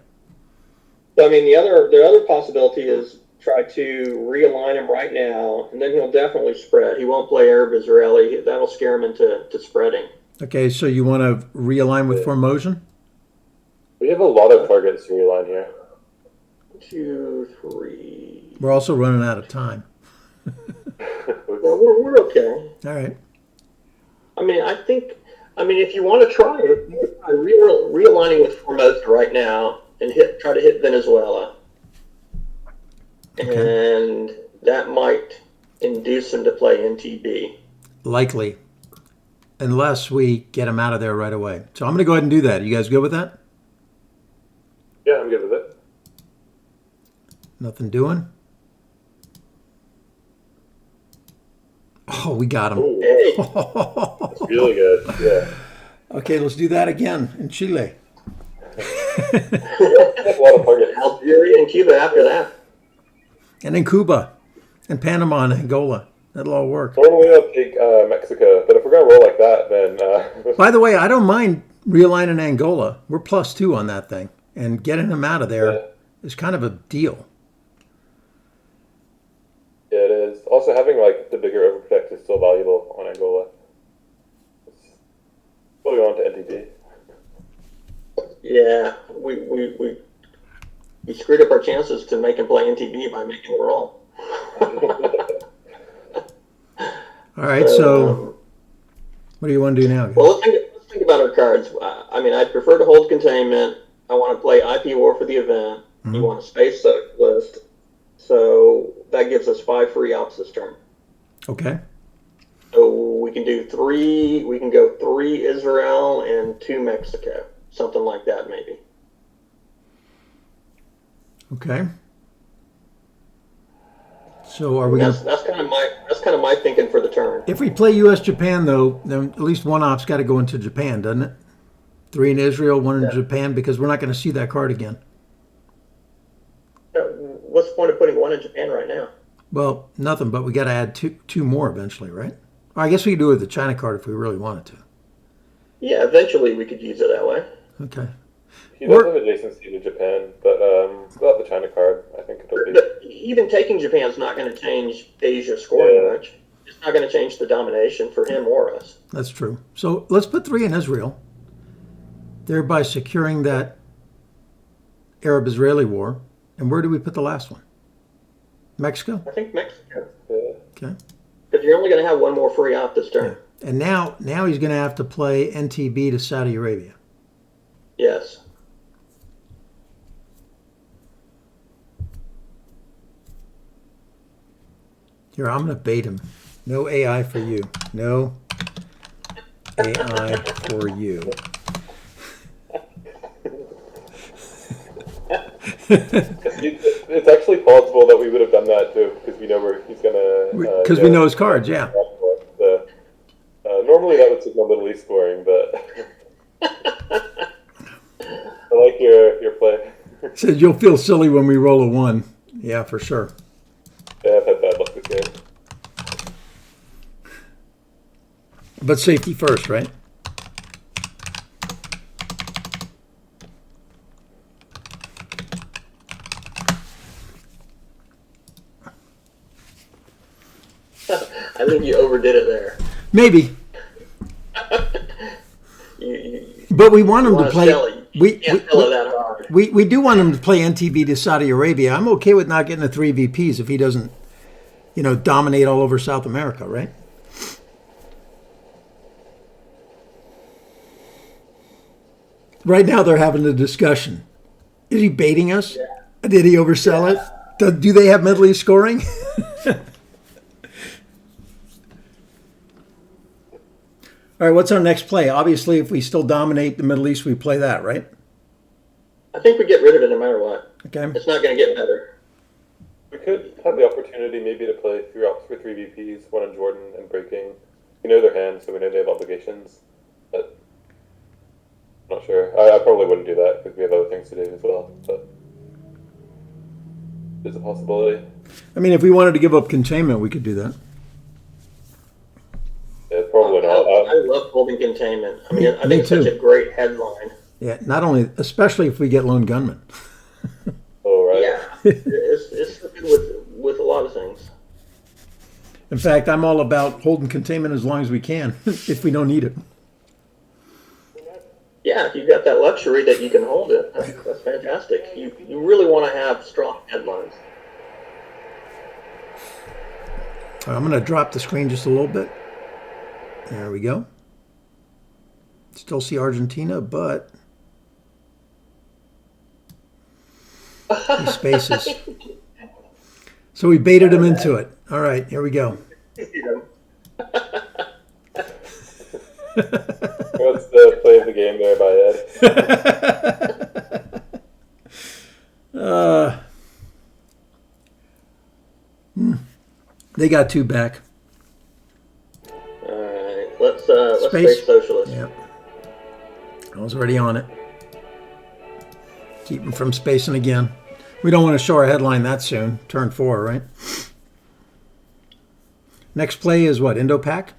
So I mean, the other possibility is try to realign him right now, and then he'll definitely spread. He won't play Arab Israeli. That'll scare him into spreading. Okay, so you want to realign with Formosan? We have a lot of targets to realign here. 2, 3. We're also running out of time. Well, we're okay. All right. I mean, if you want to try it, you can try realigning with Formosa right now and try to hit Venezuela. And that might induce him to play NTB. Likely. Unless we get him out of there right away. So I'm going to go ahead and do that. You guys good with that? Yeah, I'm good with it. Nothing doing? Oh, we got him. Ooh, Hey, that's really good. Yeah. Okay, let's do that again in Chile. That's a lot of targets. Algeria and Cuba after that. And then Cuba and Panama and Angola. That'll all work. Normally I'll take Mexico, but if we're going to roll like that, then... By the way, I don't mind realigning Angola. We're +2 on that thing. And getting them out of there is kind of a deal. Yeah, it is. Also, having like the bigger overprotect is still valuable on Angola. We'll go on to NTD. Yeah, we screwed up our chances to make him play NTB by making a roll. All right, so what do you want to do now, guys? Well, let's think about our cards. I mean, I'd prefer to hold containment. I want to play IP War for the event. Mm-hmm. You want a space list. So that gives us 5 free ops this turn. Okay. So we can do 3. We can go 3 Israel and 2 Mexico, something like that, maybe. Okay. So are we going to... That's kind of my thinking for the turn. If we play U.S. Japan, though, then at least one op's got to go into Japan, doesn't it? 3 in Israel, 1 in Japan, because we're not going to see that card again. What's the point of putting 1 in Japan right now? Well, nothing, but we got to add two more eventually, right? Or I guess we could do it with the China card if we really wanted to. Yeah, eventually we could use it that way. Okay. He does have adjacency to Japan, but without the China card, I think it'll be... But even taking Japan's not going to change Asia scoring much. It's not going to change the domination for him or us. That's true. So let's put 3 in Israel, thereby securing that Arab-Israeli war. And where do we put the last one? Mexico? I think Mexico. Okay. Because you're only going to have one more free op this turn. And now he's going to have to play NTB to Saudi Arabia. Yes. Here, I'm going to bait him. No AI for you. No AI for you. It's actually possible that we would have done that too, because we know where he's gonna. Because we know his cards, yeah. Normally that would signal Middle East scoring, but I like your play. Says you'll feel silly when we roll a 1. Yeah, for sure. Yeah, I've had bad luck this game. But safety first, right? I think you overdid it there. Maybe. But we want him to play. We can't sell it that hard. We do want him to play NTB to Saudi Arabia. I'm okay with not getting the 3 VPs if he doesn't, dominate all over South America, right? Right now they're having a discussion. Is he baiting us? Yeah. Did he oversell it? Do they have Middle East scoring? All right, what's our next play? Obviously, if we still dominate the Middle East, we play that, right? I think we get rid of it no matter what. Okay. It's not going to get better. We could have the opportunity maybe to play 3 ops for 3 VPs, 1 in Jordan and breaking. We know their hand, so we know they have obligations. But I'm not sure. I probably wouldn't do that because we have other things to do as well. But there's a possibility. I mean, if we wanted to give up containment, we could do that. Yeah, probably not. I love holding containment. I mean, I think it's such a great headline. Yeah, not only, especially if we get lone gunmen. Oh, right. Yeah, it's good with a lot of things. In fact, I'm all about holding containment as long as we can, if we don't need it. Yeah, if you've got that luxury that you can hold it, that's fantastic. You really want to have strong headlines. All right, I'm going to drop the screen just a little bit. There we go. Still see Argentina, but he spaces. So we baited him into it. All right, here we go. What's the play of the game there by Ed? They got 2 back. All right, let's space socialist. Yeah, I was already on it. Keep him from spacing again. We don't want to show our headline that soon. Turn 4, right? Next play is what? Indo-Pac? I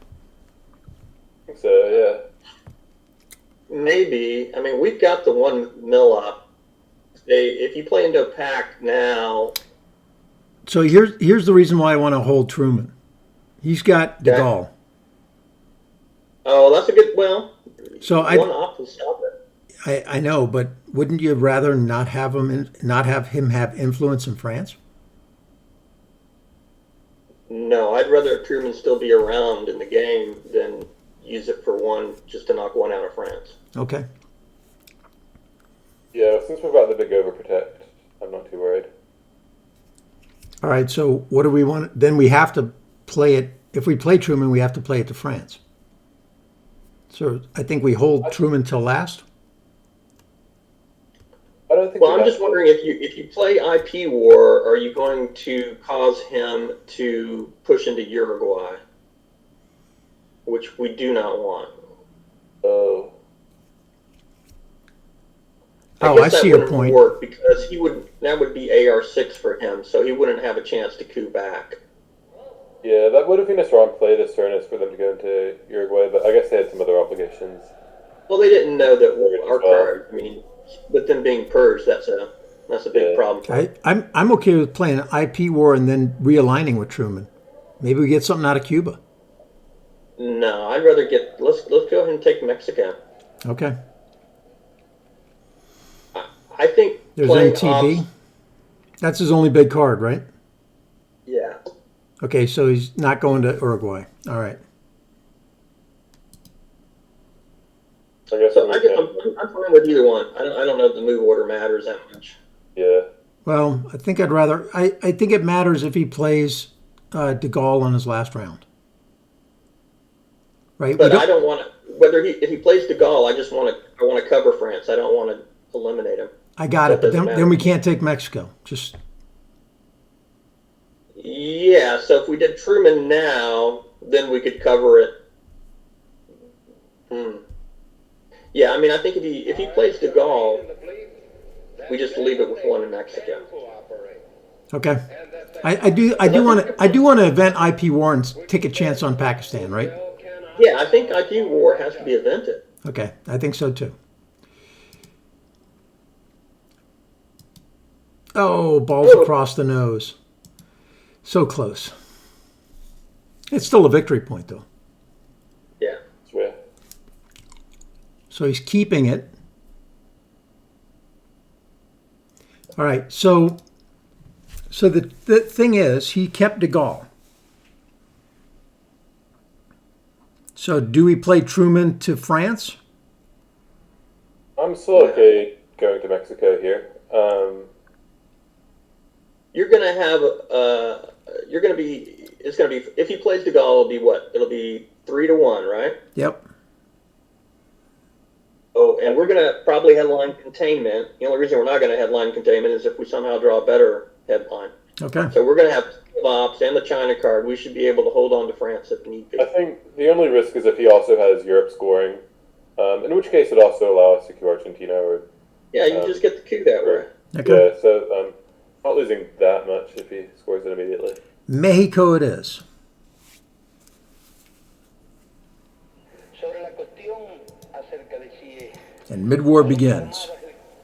think so, yeah. Maybe. I mean, we've got the 1 mil up. If you play into Pac now. So here's the reason why I want to hold Truman. He's got De Gaulle. Oh, that's a good. Well, so one op will stop it. I know, but wouldn't you rather not have him have influence in France? No, I'd rather Truman still be around in the game than use it for 1 just to knock 1 out of France. Okay. Yeah, since we've got the big overprotect, I'm not too worried. All right, so what do we want? Then we have to play it. If we play Truman, we have to play it to France. So I think we hold Truman till last. I don't think. Well, I'm just wondering if you play IP war, are you going to cause him to push into Uruguay, which we do not want. Oh. I see your point. Work because that would be AR6 for him, so he wouldn't have a chance to coup back. Yeah, that would have been a strong play this turn is for them to go into Uruguay, but I guess they had some other obligations. Well, they didn't know that our card. I mean, with them being purged, that's a big problem. I'm okay with playing IP war and then realigning with Truman. Maybe we get something out of Cuba. No, I'd rather get. Let's go ahead and take Mexico. Okay. I think There's playing MTB. ops. That's his only big card, right? Yeah. Okay, so he's not going to Uruguay. All right. I guess So I'm fine with either one. I don't know if the move order matters that much. yeah. Well, I think I'd rather. I think it matters if he plays De Gaulle on his last round. Right? But I don't want to. If he plays De Gaulle, I want to cover France. I don't want to eliminate him. I got So it, but doesn't then matter. we can't take Mexico. Just Yeah. So if we did Truman now, then we could cover it. Yeah. I mean, I think if he plays De Gaulle, we just leave it with one in Mexico. okay. I do want to event IP war and take a chance on Pakistan, right? Yeah, I think IP war has to be evented. Okay, I think so too. Oh, balls across the nose. So close. It's still a victory point, though. Yeah. Yeah. So he's keeping it. All right, so the thing is, he kept De Gaulle. So do we play Truman to France? I'm still okay going to Mexico here. You're gonna have it's gonna be if he plays De Gaulle, it'll be what? It'll be 3-1, right? Yep. Oh, and we're gonna probably headline containment. The only reason we're not gonna headline containment is if we somehow draw a better headline. Okay. So we're gonna have ops and the China card. We should be able to hold on to France if need be. I think the only risk is if he also has Europe scoring, in which case it also allow us to queue Argentina. Or Yeah, you just get the coup that way. Okay. yeah, so not losing that much if he scores it immediately. Mexico it is. Sobre la cuestión acerca de si And mid-war begins.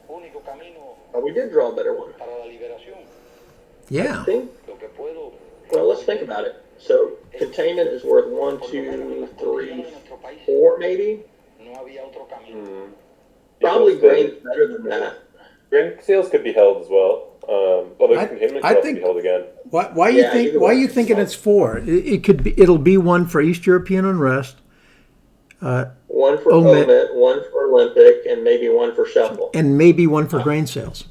único camino Oh, we did draw a better one. para la liberación. Yeah. Think? Lo que puedo Well, let's think about it. So containment is worth 1, 2, 3, 4, maybe. no había otro camino. Probably Because grain's better than that. grain sales could be held as well. Although I- containment I could also think- be held again. Why Yeah, either are way. you thinking it's 4? It could be. It'll be 1 for East European unrest. 1 for Omit. Omit, 1 for Olympic, and maybe 1 for Shuffle. And maybe 1 for grain sales.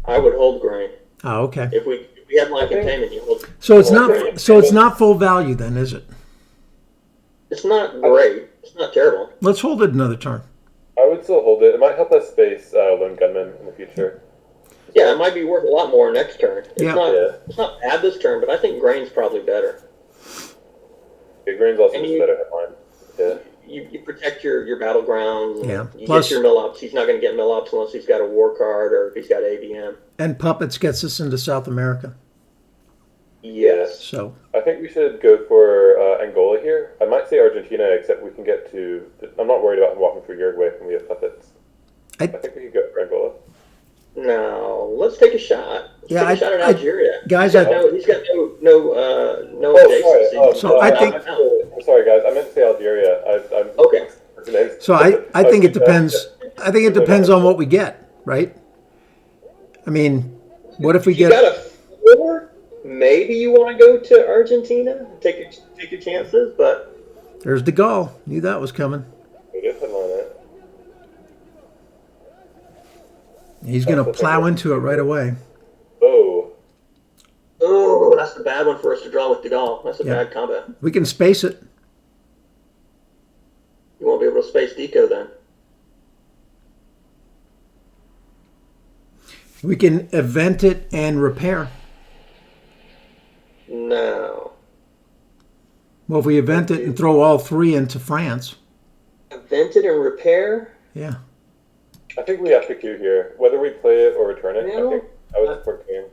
I would hold grain. Oh, okay. If we headline containment, you hold. So it's hold not. grain. So it's not full value then, is it? It's not great. It's not terrible. Let's hold it another turn. I would still hold it. It might help us space lone gunmen in the future. Yeah, it might be worth a lot more next turn. It's Yeah. not. Yeah. It's not bad this turn, but I think grain's probably better. Okay, grain's also And just you- better headline. Yeah. You protect your battlegrounds. Yeah. You Plus- get your mill ups. He's not going to get mill ups unless he's got a war card or if he's got ABM. And puppets gets us into South America. Yes. So I think we should go for Angola here. I might say Argentina, except we can get to. I'm not worried about walking through Uruguay when we have puppets. I- I think we could go for Angola. No, let's take a shot. Let's Yeah, take a shot at Algeria. guys, he's got no adjacency. Oh, So I think- I'm sorry, guys. I meant to say Algeria. I'm Okay. so I think it depends. I think it depends on what we get, right? I mean, what if we You get? got a 4. Maybe you want to go to Argentina. Take your chances, but There's De Gaulle. Knew that was coming. We did headline it. He's going to plow into it right away. Oh, oh, that's the bad one for us to draw with De Gaulle. That's a Yeah. bad combo. We can space it. You won't be able to space Deco then. We can event it and repair. No. Well, if we event it and throw all 3 into France, Vented and repair? yeah. I think we have to queue here. Whether we play it or return it, No. I think I would support queuing.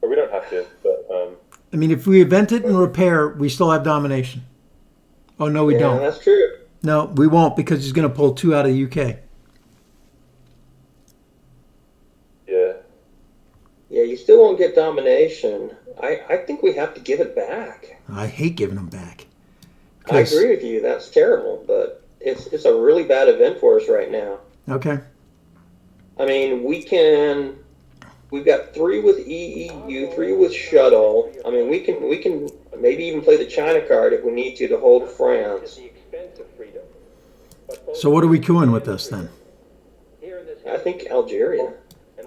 Or we don't have to, but I mean, if we event it and repair, we still have domination. Oh no, we Yeah, don't. that's true. No, we won't because he's going to pull 2 out of the UK. yeah. Yeah, you still won't get domination. I think we have to give it back. I hate giving them back. I agree with you. That's terrible, but it's a really bad event for us right now. Okay. I mean, we've got 3 with EEU, 3 with shuttle. I mean, we can maybe even play the China card if we need to hold France. So what are we doing with this then? I think Algeria.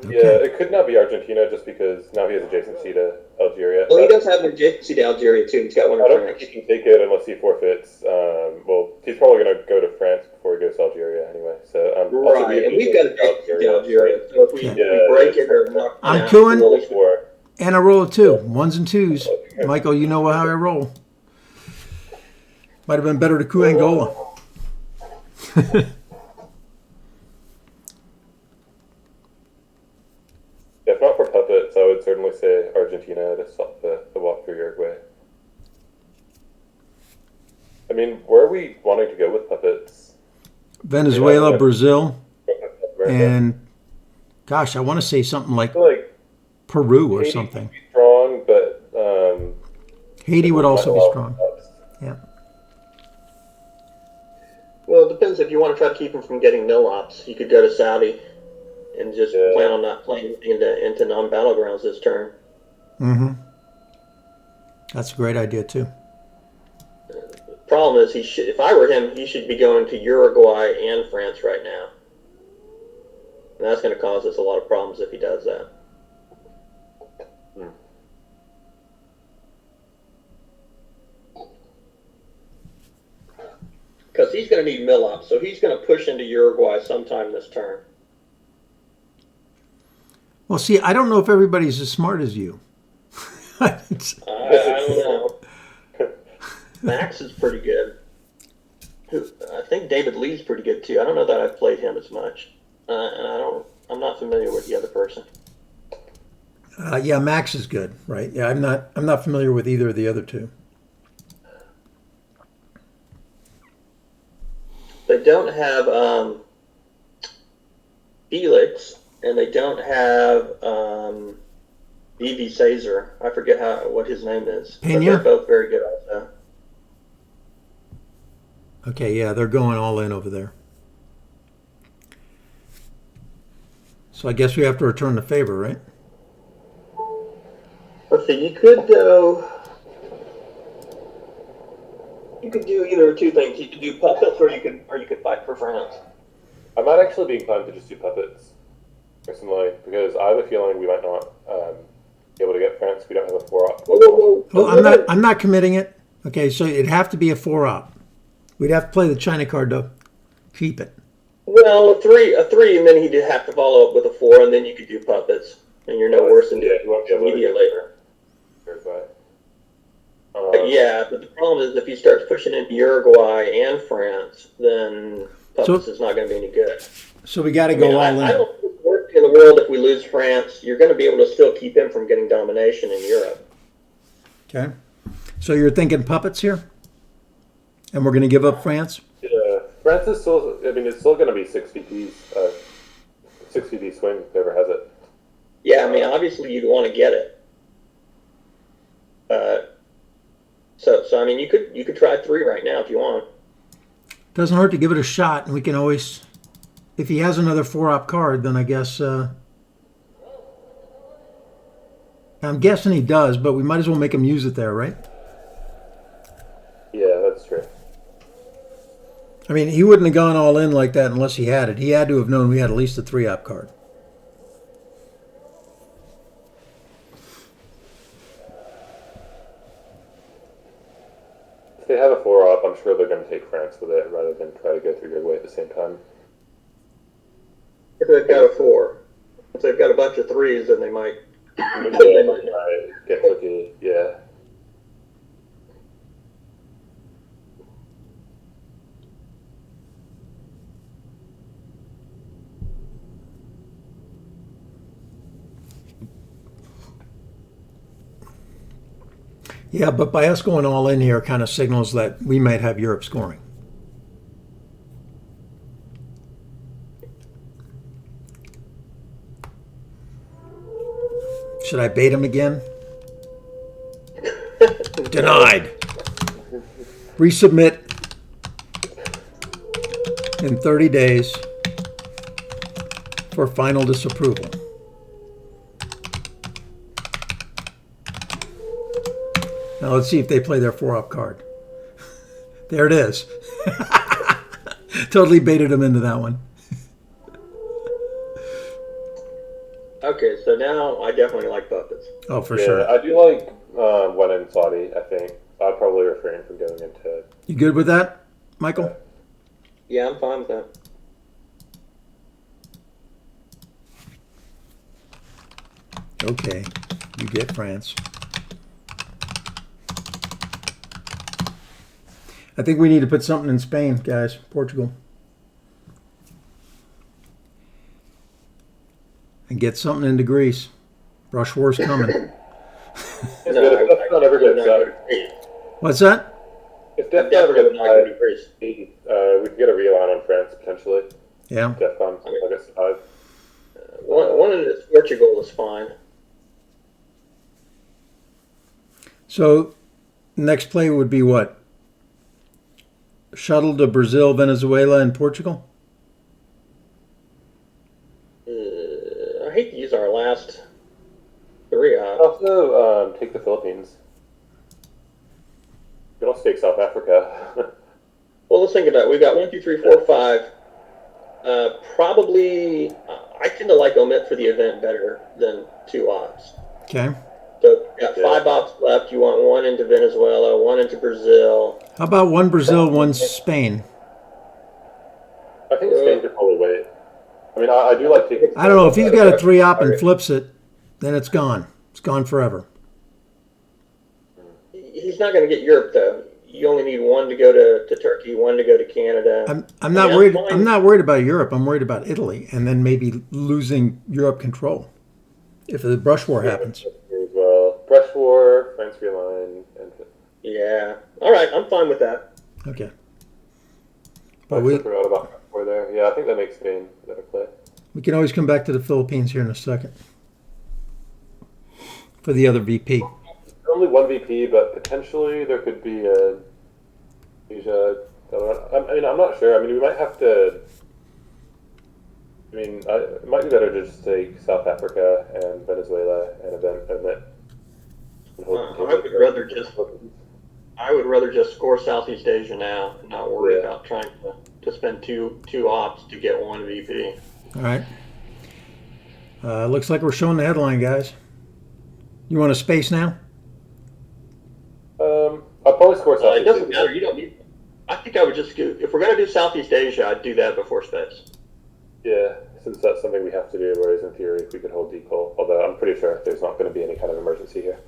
Yeah, it could not be Argentina just because now he has adjacency to Algeria. Well, he does have an adjacency to Algeria too. He's got one I in don't France. think he can take it unless he forfeits. Well, he's probably going to go to France before he goes to Algeria anyway. So Right, and we've got adjacency to Algeria. So if we break it or knock I'm it out, cooing. we'll- And I roll a 2, 1s and 2s. Michael, you know how I roll. Might have been better to coup Angola. If not for puppets, I would certainly say Argentina to stop the walk through Uruguay. I mean, where are we wanting to go with puppets? Venezuela, Brazil, America? and gosh, I want to say something like I feel like Peru or Haiti something. would be strong, but Haiti would also be strong. Yeah. Well, it depends. If you want to try to keep him from getting no ops, you could go to Saudi and just plan on not playing into non-battlegrounds this turn. Mm-hmm. That's a great idea too. Problem is, if I were him, he should be going to Uruguay and France right now. And that's going to cause us a lot of problems if he does that. Because he's going to need mill ops, so he's going to push into Uruguay sometime this turn. Well, see, I don't know if everybody's as smart as you. I don't know. Max is pretty good. I think David Lee's pretty good too. I don't know that I've played him as much, and I'm not familiar with the other person. Yeah, Max is good, right? Yeah, I'm not familiar with either of the other two. They don't have Felix, and they don't have Evie Caesar. I forget what his name is. But Pena? they're both very good also. Okay, yeah, they're going all in over there. So I guess we have to return the favor, right? Let's see. You could go. You could do either of two things. You could do puppets, or you could fight for France. I might actually be inclined to just do puppets, personally, because I have a feeling we might not be able to get France if we don't have a 4-op. Well, I'm not committing it. Okay, so it'd have to be a 4-op. We'd have to play the China card to keep it. Well, a three, and then he'd have to follow up with a 4, and then you could do puppets, and you're no worse than you won't be able to immediately. Yeah, but the problem is if he starts pushing into Uruguay and France, then puppets is not going to be any good. So we got to go all in. I don't think it's worst in the world if we lose France. You're going to be able to still keep him from getting domination in Europe. Okay. So you're thinking puppets here? And we're going to give up France? Yeah, France is still, I mean, it's still going to be 6 VPs, 6 VP swing, whoever has it. Yeah, I mean, obviously you'd want to get it. So I mean, you could try 3 right now if you want. Doesn't hurt to give it a shot, and we can always, if he has another 4-op card, then I guess, I'm guessing he does, but we might as well make him use it there, right? Yeah, that's true. I mean, he wouldn't have gone all in like that unless he had it. He had to have known we had at least a 3-op card. If they have a 4-op, I'm sure they're going to take France with it rather than try to go through Uruguay at the same time. If they've got a 4, if they've got a bunch of 3s, then they might. They might get tricky, yeah. Yeah, but by us going all in here kind of signals that we might have Europe scoring. Should I bait him again? Denied. Resubmit in 30 days for final disapproval. Now let's see if they play their 4-up card. There it is. Totally baited them into that one. Okay, so now I definitely like puppets. Oh, for Yeah, sure. I do like one in Saudi, I think. I'd probably refrain from going into... You good with that, Michael? Yeah, I'm fine with that. Okay, you get France. I think we need to put something in Spain, guys. Portugal. And get something into Greece. Rush war's coming. It's good if that's not ever gets What's that? If DEF Never CON gonna knock gets into Greece. we could get a reline on France, potentially. Yeah. DEF CON, I guess, 5. One in Portugal is fine. So, next play would be what? Shuttle to Brazil, Venezuela, and Portugal? I hate to use our last 3 odds. Also, take the Philippines. You don't stake South Africa. Well, let's think about it. We've got 1, 2, 3, 4, 5. Probably, I tend to like omit for the event better than 2 odds. Okay. So we've got 5 odds left. You want 1 into Venezuela, 1 into Brazil. How about one Brazil, one Spain? I think Spain could probably wait. I mean, I do like taking... I don't know. If he's got a 3-op and flips it, then it's gone. It's gone forever. He's not going to get Europe, though. You only need 1 to go to Turkey, 1 to go to Canada. I'm not worried. I'm not worried about Europe. I'm worried about Italy, and then maybe losing Europe control if the brush war happens. As well. Brush war, France reline, and... Yeah. All right. I'm fine with that. Okay. But But we forgot about brush war there. Yeah, I think that makes Spain a better play. we can always come back to the Philippines here in a second for the other VP. Only one VP, but potentially there could be a Asia. I mean, I'm not sure. I mean, we might have to. I mean, it might be better to just take South Africa and Venezuela and event. I would rather just score Southeast Asia now and not worry about trying to spend two ops to get 1 VP. All right. Looks like we're showing the headline, guys. You want a space now? I'll probably score It Southeast doesn't Asia. matter. You don't need. I think I would just do. If we're going to do Southeast Asia, I'd do that before space. Yeah, since that's something we have to do, whereas in theory we could hold decol, although I'm pretty sure there's not going to be any kind of emergency here.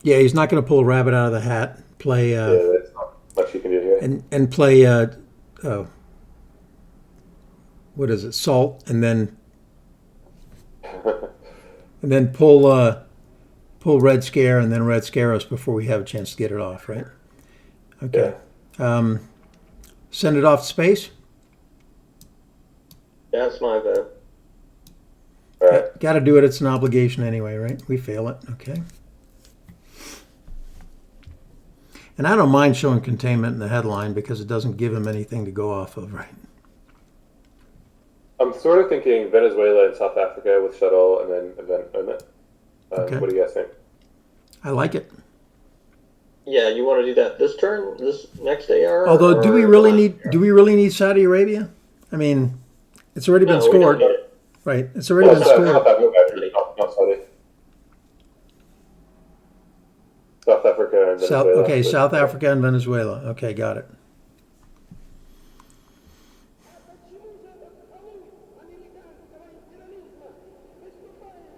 Yeah, he's not going to pull a rabbit out of the hat. Play Yeah, there's not much you can do here. and play. What is it? Salt, and then pull Red Scare, and then Red Scare us before we have a chance to get it off. Right? Okay. Yeah. Send it off to space. That's my vote. All right. Got to do it. It's an obligation anyway, right? We fail it. Okay. And I don't mind showing containment in the headline because it doesn't give him anything to go off of, right? I'm sort of thinking Venezuela and South Africa with shuttle, and then event omit. Okay. What do you guys think? I like it. Yeah, you want to do that this turn, this next AR? Although, do we or really last need? Do we really need Saudi Arabia? I mean, it's already turn? been No, we don't scored, need it. right? It's already been South scored. Africa, not Saudi. South Africa and Venezuela. Okay, South Africa and Venezuela. Okay, got it.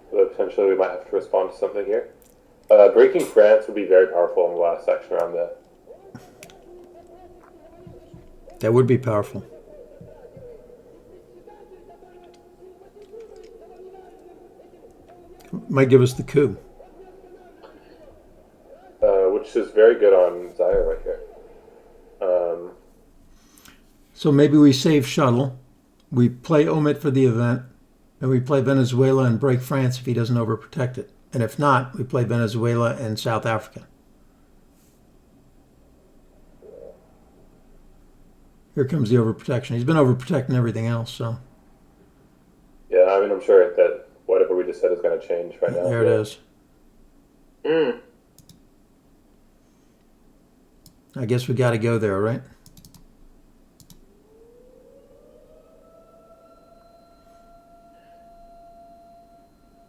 So potentially we might have to respond to something here. Breaking France would be very powerful in the last section around there. That would be powerful. Might give us the coup. Which is very good on Zaire right here. So maybe we save shuttle, we play omit for the event, and we play Venezuela and break France if he doesn't overprotect it. And if not, we play Venezuela and South Africa. Here comes the overprotection. He's been overprotecting everything else, so. Yeah, I mean, I'm sure that whatever we just said is going to change right now. There it is. I guess we got to go there, right?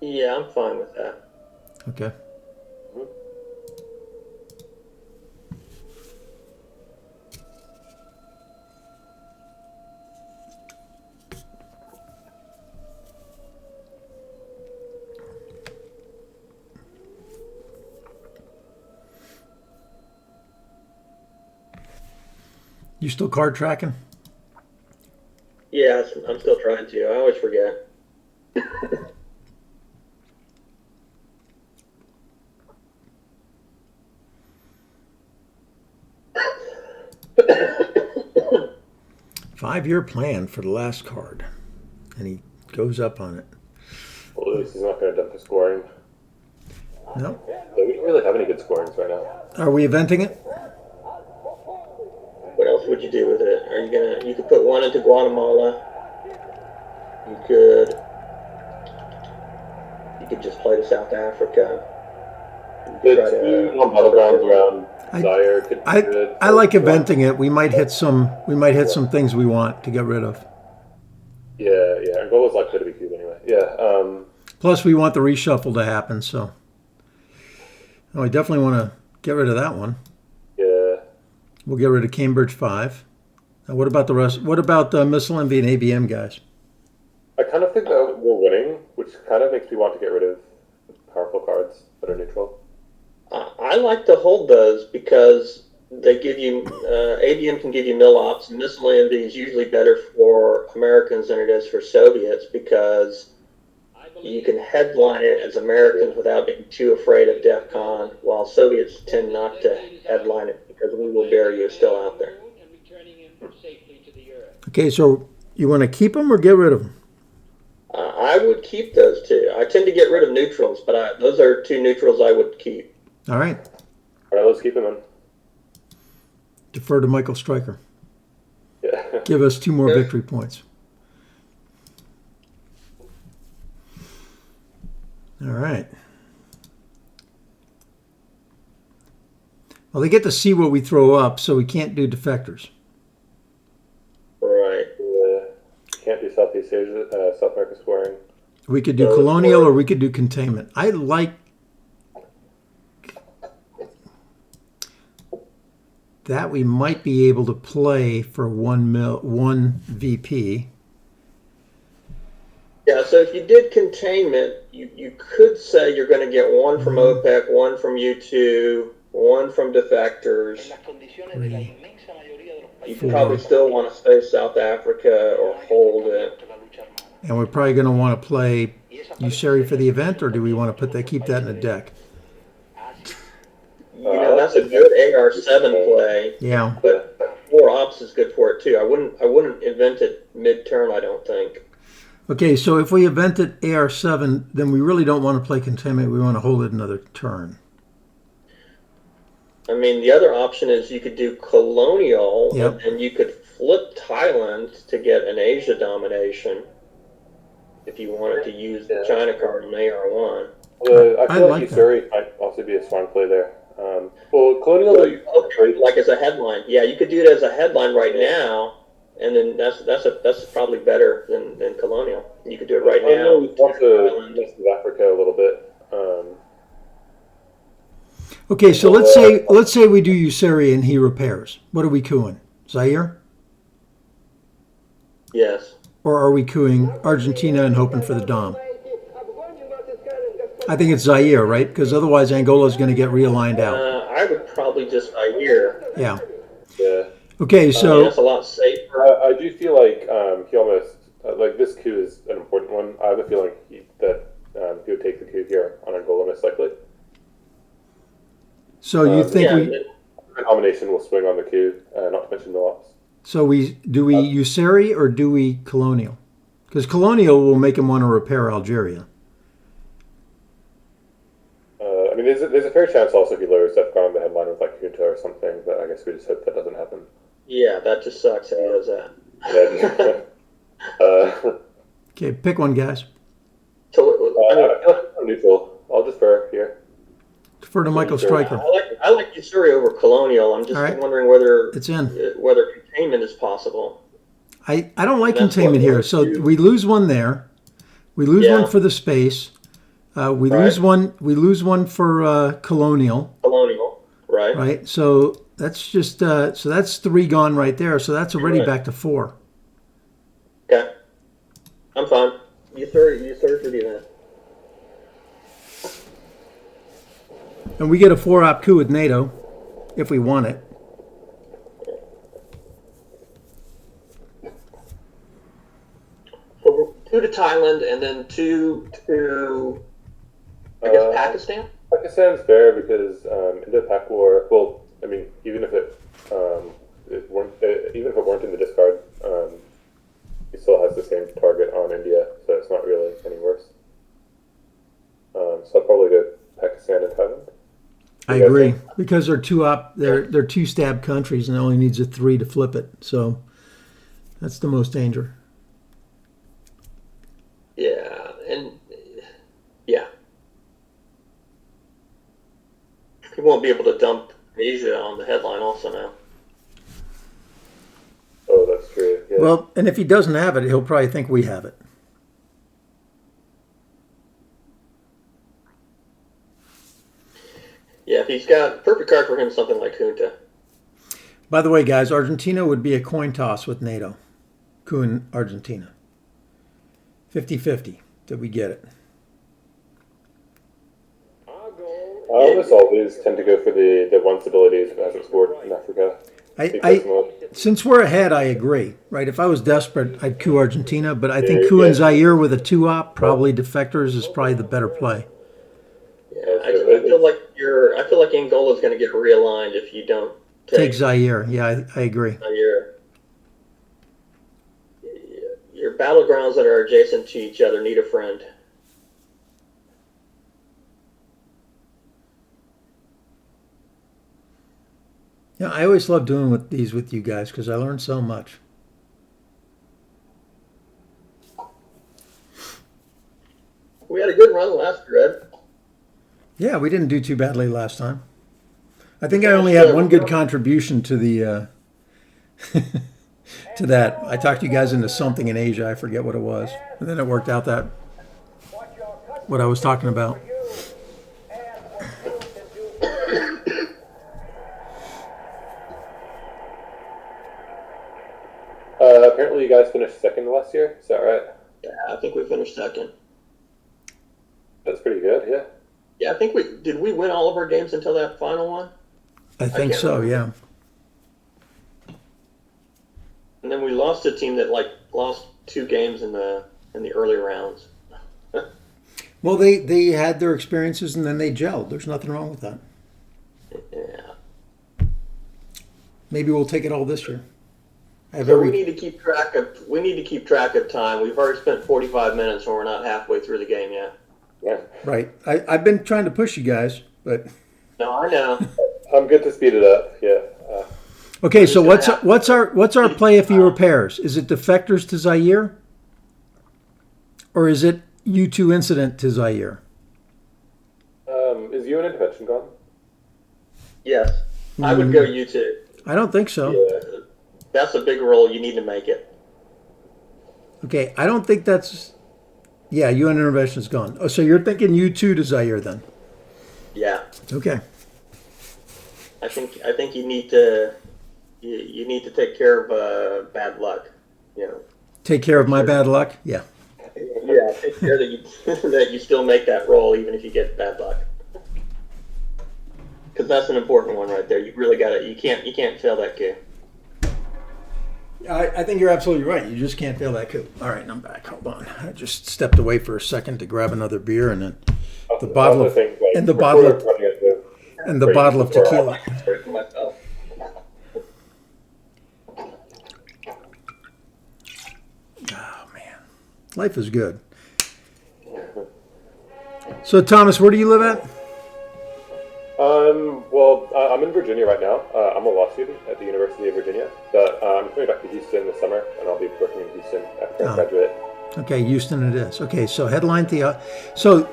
Yeah, I'm fine with that. Okay. You still card tracking? Yeah, I'm still trying to. I always forget. Five-year plan for the last card. And he goes up on it. Well, at least he's not going to dump his scoring. No. So we don't really have any good scorings right now. Are we eventing it? What else would you do with it? Are you gonna? You could put one into Guatemala. You could just play to South Africa. The two battlegrounds around Zaire could be good. I like eventing it. We might hit some things we want to get rid of. Yeah. Angola's likely to be Cuba anyway. Yeah. Plus, we want the reshuffle to happen, so. Oh, I definitely want to get rid of that one. Yeah. We'll get rid of Cambridge 5. Now, what about the rest? What about the Missile Envy and ABM guys? I kind of think that we're winning, which kind of makes me want to get rid of powerful cards that are neutral. I like to hold those because they give you ABM can give you mill ops. Missile envy is usually better for Americans than it is for Soviets because you can headline it as Americans without being too afraid of DEF CON, while Soviets tend not to headline it because we will bury you still out there. Okay, so you want to keep them or get rid of them? I would keep those two. I tend to get rid of neutrals, but those are two neutrals I would keep. All right. All right, let's keep them in. Defer to Michael Stryker. Yeah. Give us 2 more victory points. All right. Well, they get to see what we throw up, so we can't do defectors. Right. Can't do Southeast Asia, South America scoring. We could do colonial or we could do containment. I like that we might be able to play for one VP. Yeah, so if you did containment, you could say you're going to get one from OPEC, one from U2, one from defectors. You probably still want to stay South Africa or hold it. And we're probably going to want to play Usuri for the event, or do we want to keep that in the deck? You know, that's a good AR7 play. Yeah. But 4 ops is good for it too. I wouldn't invent it mid-turn, I don't think. Okay, so if we invented AR7, then we really don't want to play containment. We want to hold it another turn. I mean, the other option is you could do colonial, Yep. and you could flip Thailand to get an Asia domination if you wanted to use the China card on AR1. I feel like Usuri might also be a strong play there. Well, colonial, like as a headline. Yeah, you could do it as a headline right now. And then that's probably better than colonial. You could do it right now. We want to mess with Africa a little bit. Okay, so let's say we do Usuri and he repairs. What are we cooing? Zaire? Yes. Or are we cooing Argentina and hoping for the Dom? I think it's Zaire, right? Because otherwise Angola is going to get realigned out. I would probably just Zaire. Yeah. Yeah. Okay, so that's a lot safer. I do feel like he almost like this coup is an important one. I have a feeling that he would take the coup here on Angola most likely. So you think the combination will swing on the coup, not to mention the loss. So we Usuri or do we colonial? Because colonial will make him want to repair Algeria. there's a fair chance also he lowers DEFCON on the headline with like Junta or something, but I guess we just hope that doesn't happen. Yeah, that just sucks if he does that. Okay, pick one, guys. So, I'm neutral. I'll defer here. Defer to Michael Stryker. I like Usuri over Colonial. I'm just wondering whether It's in. Whether containment is possible. I don't like containment here. So we lose one there. We lose one for the space. We lose one. We lose one for Colonial. Colonial, right? Right. So that's just so that's 3 gone right there. So that's already back to 4. Okay, I'm fine. Usuri for the event. And we get a 4-op coup with NATO if we want it. So 2 to Thailand and then 2 to I guess Pakistan. Pakistan's fair because Indo-Pak War. Well, I mean, even if it weren't in the discard, he still has the same target on India, so it's not really any worse. So I'll probably go Pakistan and Thailand. I agree because they're 2-op. They're 2-stab countries, and it only needs a 3 to flip it. So that's the most danger. Yeah, and yeah, he won't be able to dump Asia on the headline also now. Oh, that's true. Yeah. Well, and if he doesn't have it, he'll probably think we have it. Yeah, if he's got perfect card for him, something like Junta. By the way, guys, Argentina would be a coin toss with NATO. Coup in Argentina. 50-50 that we get it. I almost always tend to go for the one stability as it scored in Africa. Since we're ahead, I agree. Right? If I was desperate, I'd coup Argentina, but I think coup in Zaire with a 2-op, probably defectors, is probably the better play. Yeah, I feel like Angola's going to get realigned if you don't take Zaire. Yeah, I agree. Your battlegrounds that are adjacent to each other need a friend. Yeah, I always love doing these with you guys because I learn so much. We had a good run last year, Ed. Yeah, we didn't do too badly last time. I think I only had one good contribution to the to that. I talked you guys into something in Asia. I forget what it was, and then it worked out that what I was talking about. Apparently, you guys finished second last year. Is that right? Yeah, I think we finished second. That's pretty good. Yeah. Yeah, I think did we win all of our games until that final one? I think so. Yeah. And then we lost a team that lost 2 games in the early rounds. Well, they had their experiences and then they gelled. There's nothing wrong with that. Yeah. Maybe we'll take it all this year. We need to keep track of time. We've already spent 45 minutes and we're not halfway through the game yet. Yeah. Right. I've been trying to push you guys, but no, I know. I'm good to speed it up. Yeah. Okay, so what's our play if he repairs? Is it defectors to Zaire, or is it U2 incident to Zaire? Is UN intervention gone? Yes, I would go U2. I don't think so. Yeah. That's a big role. You need to make it. Okay, I don't think that's. Yeah, UN intervention is gone. Oh, so you're thinking U2 to Zaire then? Yeah. Okay. I think you need to take care of bad luck. You know. Take care of my bad luck. Yeah. Yeah. Take care that you still make that roll even if you get bad luck. Because that's an important one right there. You really got it. You can't fail that coup. I think you're absolutely right. You just can't fail that coup. All right, I'm back. Hold on. I just stepped away for a second to grab another beer, and then the bottle of tequila. Oh man, life is good. So Thomas, where do you live at? Well, I'm in Virginia right now. I'm a law student at the University of Virginia, but I'm coming back to Houston this summer, and I'll be working in Houston after I graduate. Okay, Houston it is. Okay, so headline so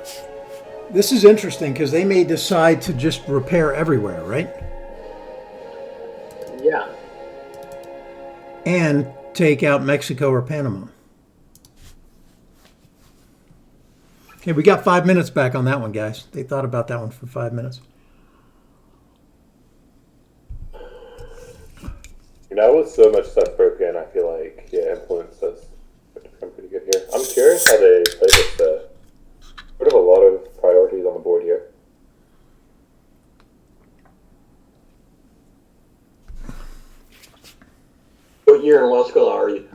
this is interesting because they may decide to just repair everywhere, right? Yeah. And take out Mexico or Panama. Okay, we got 5 minutes back on that one, guys. They thought about that one for 5 minutes. Now with so much stuff broken, I feel like influence does become pretty good here. I'm curious how they play this. Sort of a lot of priorities on the board here. What year in law school are you?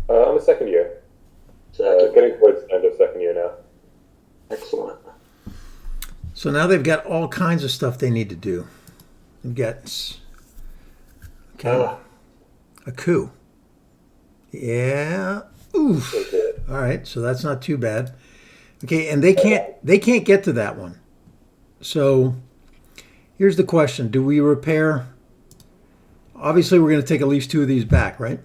I'm a second year. Getting towards the end of second year now. Excellent. So now they've got all kinds of stuff they need to do. They've got a coup. Yeah. Oof. Okay. All right, so that's not too bad. Okay, and they can't get to that one. So here's the question: do we repair? Obviously, we're going to take at least 2 of these back, right?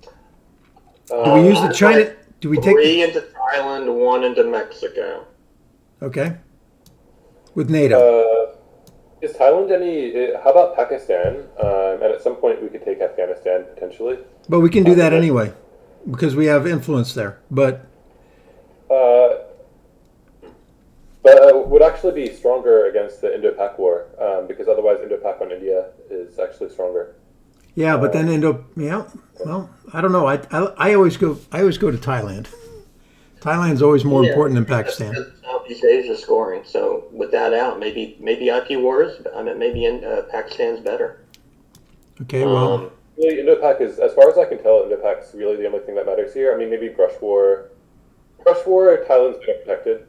Do we use the China? Do we take 3 into Thailand, 1 into Mexico? Okay. With NATO. Is Thailand any? How about Pakistan? And at some point, we could take Afghanistan potentially. But we can do that anyway because we have influence there. But would actually be stronger against the Indo-Pak war because otherwise Indo-Pak on India is actually stronger. yeah, but then well, I don't know. I always go to Thailand. Thailand's always more important than Pakistan. Southeast Asia scoring. So with that out, maybe IP wars. I mean, maybe Pakistan's better. Okay, well, Really, Indo-Pak is, as far as I can tell, Indo-Pak's really the only thing that matters here. I mean, maybe brush war. Brush war, Thailand's better protected.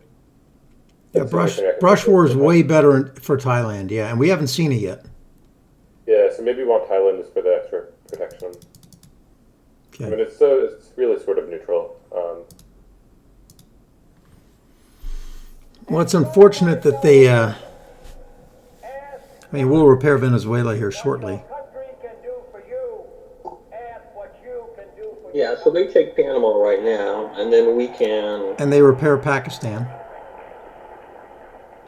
yeah, brush war is way better for Thailand. Yeah, and we haven't seen it yet. Yeah, so maybe we want Thailand just for the extra protection. Okay. I mean, it's really sort of neutral. Well, it's unfortunate that they. I mean, we'll repair Venezuela here shortly. Yeah, so they take Panama right now, and then we can. And they repair Pakistan.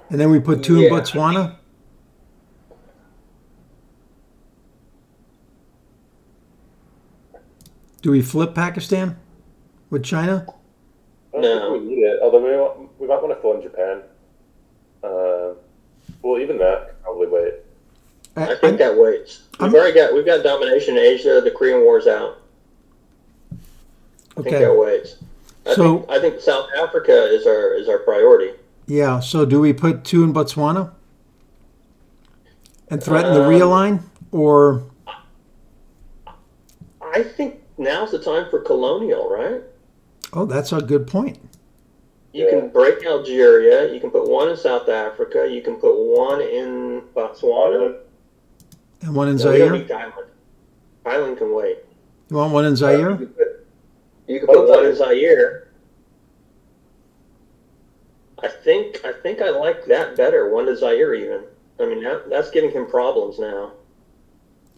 And then we put 2 in Botswana. Do we flip Pakistan with China? I don't think we need it, although we might want to fill in Japan. Well, even that could probably wait. I think that waits. We've got domination in Asia. The Korean War's out. I think that waits. I think South Africa is our priority. Yeah. So do we put 2 in Botswana and threaten the realign, or? I think now's the time for colonial, right? Oh, that's a good point. You can break Algeria. You can put 1 in South Africa. You can put 1 in Botswana. And 1 in No, we don't Zaire? need Thailand. Thailand can wait. You want 1 in Zaire? You can put 1 in Zaire. I think I like that better. 1 to Zaire even. I mean that's giving him problems now.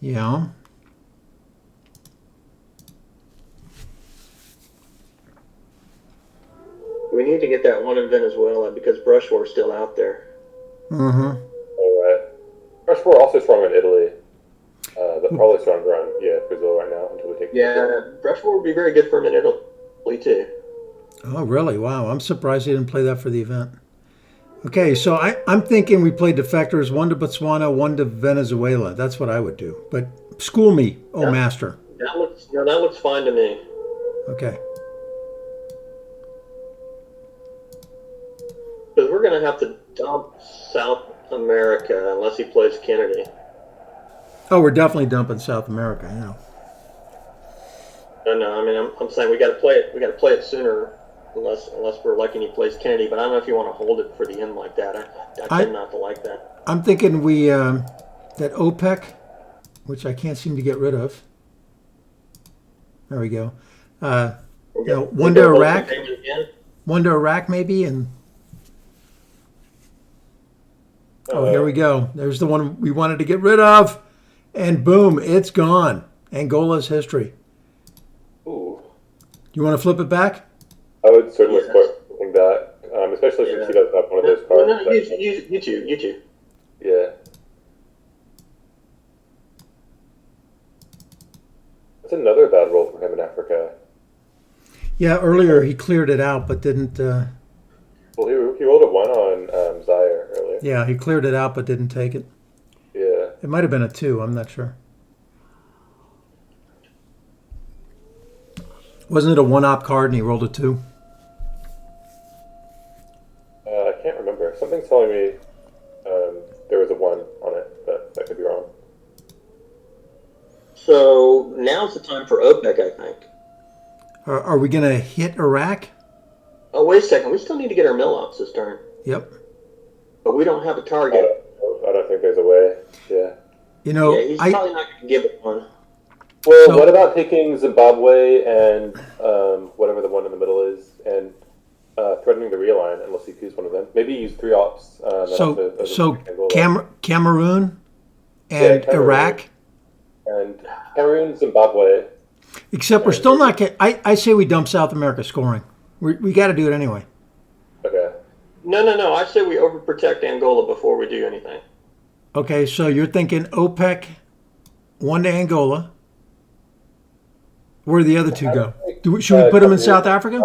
Yeah. We need to get that 1 in Venezuela because brush war's still out there. Mm-hmm. All right. Brush war also strong in Italy. But probably stronger on Brazil right now until we take. Yeah, brush war would be very good for him in Italy too. Oh, really? Wow. I'm surprised they didn't play that for the event. Okay, so I'm thinking we play defectors, 1 to Botswana, 1 to Venezuela. That's what I would do. But school me, master. That looks fine to me. Okay. Because we're going to have to dump South America unless he plays Kennedy. Oh, we're definitely dumping South America, yeah. No. I mean, I'm saying we got to play it. We got to play it sooner, unless we're lucky he plays Kennedy. But I don't know if you want to hold it for the end like that. I tend not to like that. I'm thinking we that OPEC, which I can't seem to get rid of. There we go. 1 to Iraq. 1 to Iraq maybe, and Oh, here we go. There's the one we wanted to get rid of. And boom, it's gone. Angola's history. Ooh. You want to flip it back? I would certainly Yes. support something back, especially since he doesn't have one of those Well, cards. no, you two. Yeah. That's another bad roll for him in Africa. Yeah, earlier he cleared it out, but didn't. Well, he rolled a 1 on Zaire earlier. Yeah, he cleared it out, but didn't take it. Yeah. It might have been a 2. I'm not sure. Wasn't it a 1-op card and he rolled a 2? I can't remember. Something's telling me there was a 1 on it, but that could be wrong. So now's the time for OPEC, I think. Are we going to hit Iraq? Oh, wait a second. We still need to get our mill ops this turn, Yep. but we don't have a I target. don't think there's a way. Yeah. You know, Yeah, he's probably not going to give it one. Well, So- what about taking Zimbabwe and whatever the one in the middle is, and threatening to realign unless he choose one of them? Maybe use 3 ops. Cameroon and Cameroon. Iraq. And Cameroon, Zimbabwe. Except we're still not getting. I say we dump South America scoring. We got to do it anyway. Okay. No. I say we overprotect Angola before we do anything. Okay, so you're thinking OPEC, 1 to Angola. Where do the other 2 go? Should we put them in South Africa?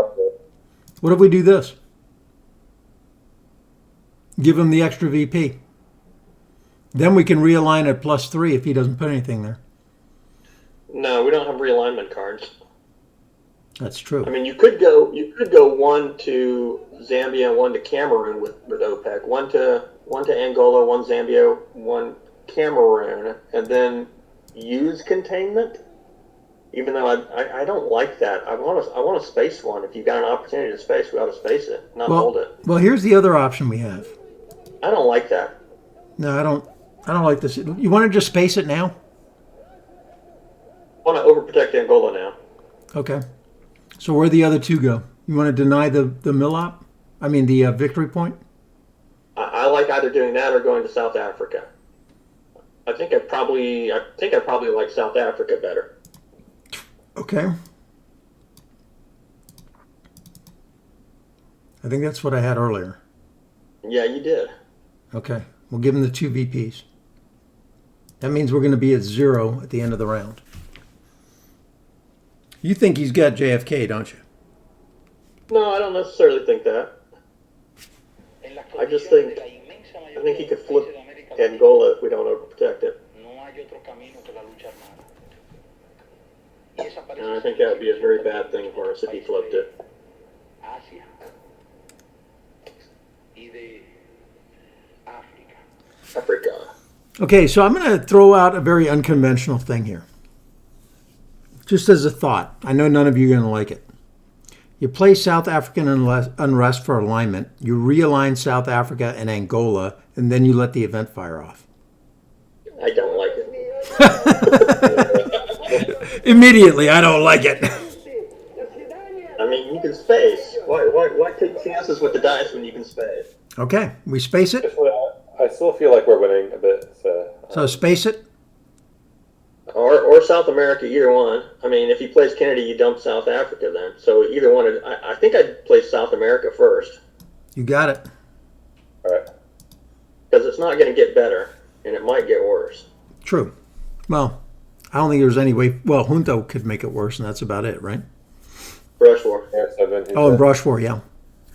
What if we do this? Give him the extra VP. Then we can realign at +3 if he doesn't put anything there. No, we don't have realignment cards. That's true. I mean, you could go 1 to Zambia and 1 to Cameroon with OPEC. One to Angola, 1 Zambia, 1 Cameroon, and then use containment. Even though I don't like that. I want to space one. If you've got an opportunity to space, we ought to space it, not hold it. Well, here's the other option we have. I don't like that. No, I don't like this. You want to just space it now? I want to overprotect Angola now. Okay. So where the other 2 go? You want to deny the mill-op? I mean the victory point? I like either doing that or going to South Africa. I think I probably like South Africa better. Okay. I think that's what I had earlier. Yeah, you did. Okay. We'll give him the 2 VPs. That means we're going to be at 0 at the end of the round. You think he's got JFK, don't you? No, I don't necessarily think that. I just think he could flip Angola if we don't overprotect it. And I think that would be a very bad thing for us if he flipped it. Africa. Okay, so I'm going to throw out a very unconventional thing here. Just as a thought. I know none of you are going to like it. You play South African unrest for alignment. You realign South Africa and Angola, and then you let the event fire off. I don't like it. Immediately, I don't like it. I mean, you can space. Why take chances with the dice when you can space? Okay, we space it. I still feel like we're winning a bit. So space it. Or South America, either one. I mean, if he plays Kennedy, you dump South Africa then. So either one. I think I'd play South America first. You got it. All right. Because it's not going to get better, and it might get worse. True. Well, I don't think there's any way. Well, Junto could make it worse, and that's about it, right? Brush war. Yeah, 7. Oh, and Brush War, yeah.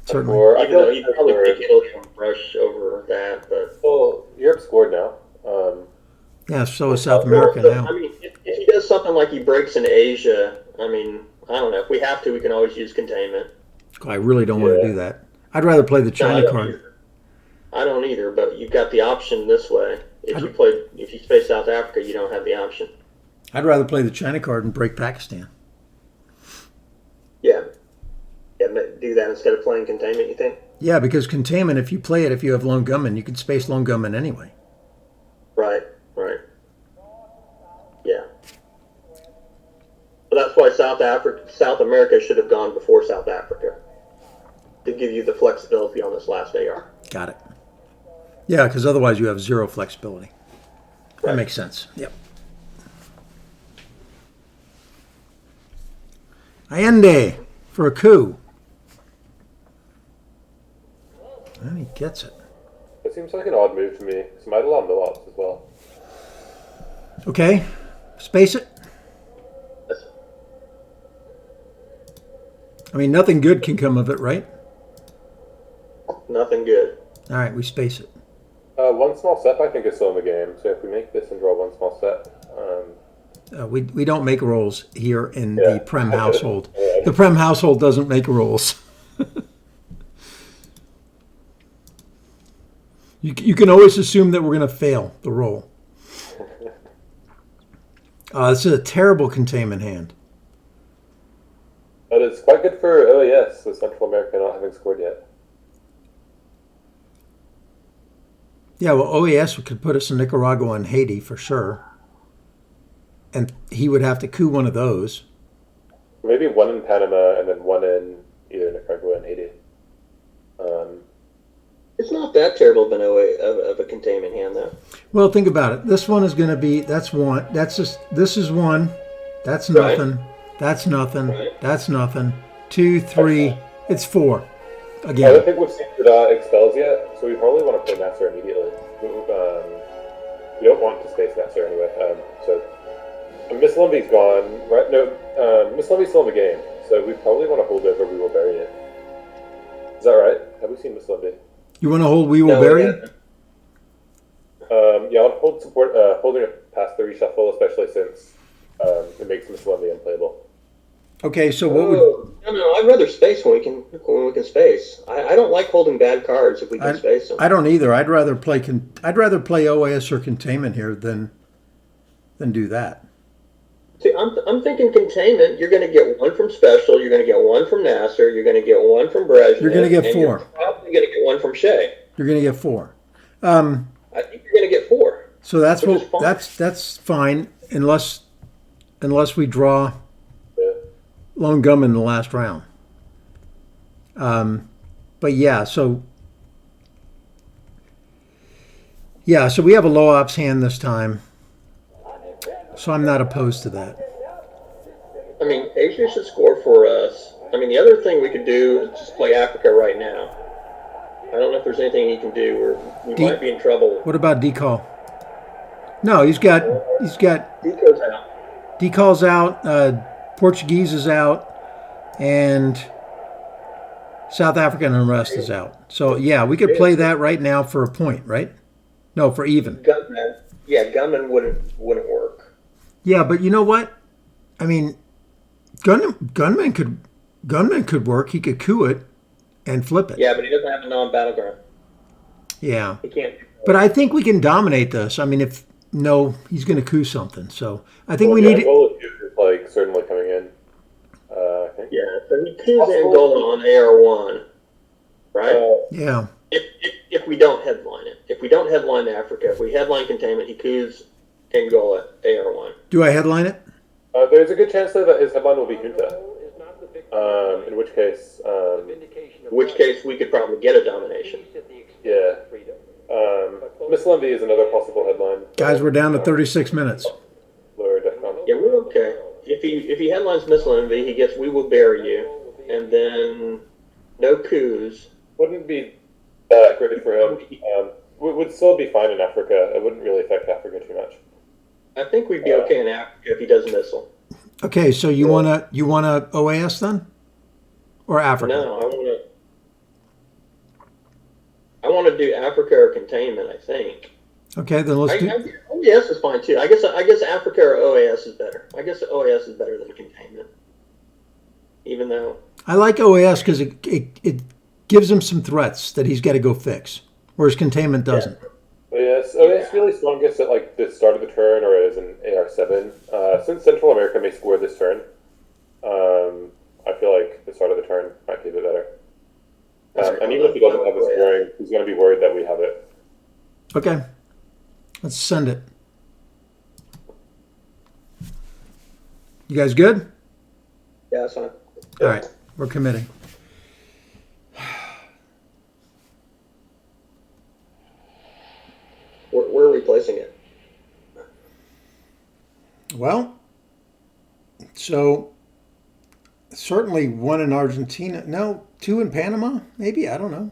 Certainly. 4. I Even feel though like he'd probably take Italy and Brush over that, but... Well, Europe scored now. Yeah, so is South America now. I mean, if he does something like he breaks into Asia, I mean, I don't know. If we have to, we can always use containment. I really don't want to do that. I'd rather play the No, I China don't card. either. I don't either, but you've got the option this way. If you space South Africa, you don't have the option. I'd rather play the China card and break Pakistan. Yeah. Yeah, do that instead of playing containment, you think? Yeah, because containment, if you play it, if you have lone gunman, you can space lone gunman anyway. Right. Yeah. Well, that's why South America should have gone before South Africa to give you the flexibility on this last AR. Got it. Yeah, because otherwise you have zero flexibility. That Right. makes sense. Yep. Allende for a coup. And he gets it. It seems like an odd move to me. So might allow mill-ops as well. Okay. Space it. I mean, nothing good can come of it, right? Nothing good. All right, we space it. One small step I think is still in the game. So if we make this and draw one small step, We don't make rolls here in Yeah. the Prem household. Yeah. The Prem household doesn't make rolls. You can always assume that we're going to fail the roll. This is a terrible containment hand. but it's quite good for OAS with Central America not having scored yet. Yeah, well, OAS could put us in Nicaragua and Haiti for sure. And he would have to coup one of those. Maybe one in Panama and then one in either Nicaragua and Haiti. It's not that terrible of an OA of a containment hand, though. Well, think about it. This one is going to be, that's one. That's just, this is one. That's Right. nothing. That's nothing. Right. That's nothing. 2, 3. It's 4. I don't Again. think we've seen expels yet, so we probably want to play Master immediately. We don't want to space Master anyway. So Miss Lumby's gone, right? No, Miss Lumby's still in the game, so we probably want to hold over. We will bury it. Is that right? Have we seen Miss Lumby? You want to hold We Will No, Bury? yeah. Yeah, I'll hold support, holding it past the reshuffle, especially since it makes Miss Lumby unplayable. Okay, so what would... No, I'd rather space when we can space. I don't like holding bad cards if we can space them. I don't either. I'd rather play OAS or containment here than do that. See, I'm thinking containment. You're going to get one from special. You're going to get one from Nasser. You're going to get one from Brezhnev. You're gonna get and 4. You're probably going to get one from Shea. You're going to get 4. I think you're going to get 4. So that's Which is what fine. that's fine unless we draw Yeah. Lone Gunman in the last round. But yeah, so we have a low ops hand this time, so I'm not opposed to that. I mean, Asia should score for us. I mean, the other thing we could do is just play Africa right now. I don't know if there's anything he can do, or we might be in trouble. What about decall? No, he's got Deco's out. decal's out, Portuguese is out, and South African unrest is out. So yeah, we could play that right now for a point, right? No, for even. Gunman wouldn't work. Yeah, but you know what? I mean, gunman could work. He could coup it and flip it. Yeah, but he doesn't have a non-battleground. Yeah. He can't. But I think we can dominate this. I mean, he's going to coup something. So I think we Yeah, need it. Angola is like certainly coming in. I think. Yeah, so he coups Angola on AR1, right? Yeah. If we don't headline it. If we don't headline Africa, if we headline containment, he coups Angola AR1. Do I headline it? There's a good chance though that his headline will be Junta. In which case we could probably get a domination. Yeah. Miss Lumby is another possible headline. Guys, we're down to 36 minutes. Lower DEFCON. Yeah, we're okay. If he headlines Missile Envy, he gets We Will Bury You, and then no coups. Wouldn't be that great for him. Would still be fine in Africa. It wouldn't really affect Africa too much. I think we'd be okay in Africa if he does Missile. Okay, so you wanna OAS then, or Africa? No, I want to do Africa or containment. I think. Okay, then let's do. OAS is fine too. I guess Africa or OAS is better. I guess OAS is better than containment. Even though I like OAS because it gives him some threats that he's got to go fix, whereas containment doesn't. Yes, it's really strongest at like the start of the turn or as an AR7. Since Central America may score this turn, I feel like the start of the turn might be a bit better. And even if he doesn't have the scoring, he's going to be worried that we have it. Okay, let's send it. You guys good? yeah, that's fine. All right, we're committing. Well, so certainly one in Argentina. No, two in Panama, maybe. I don't know.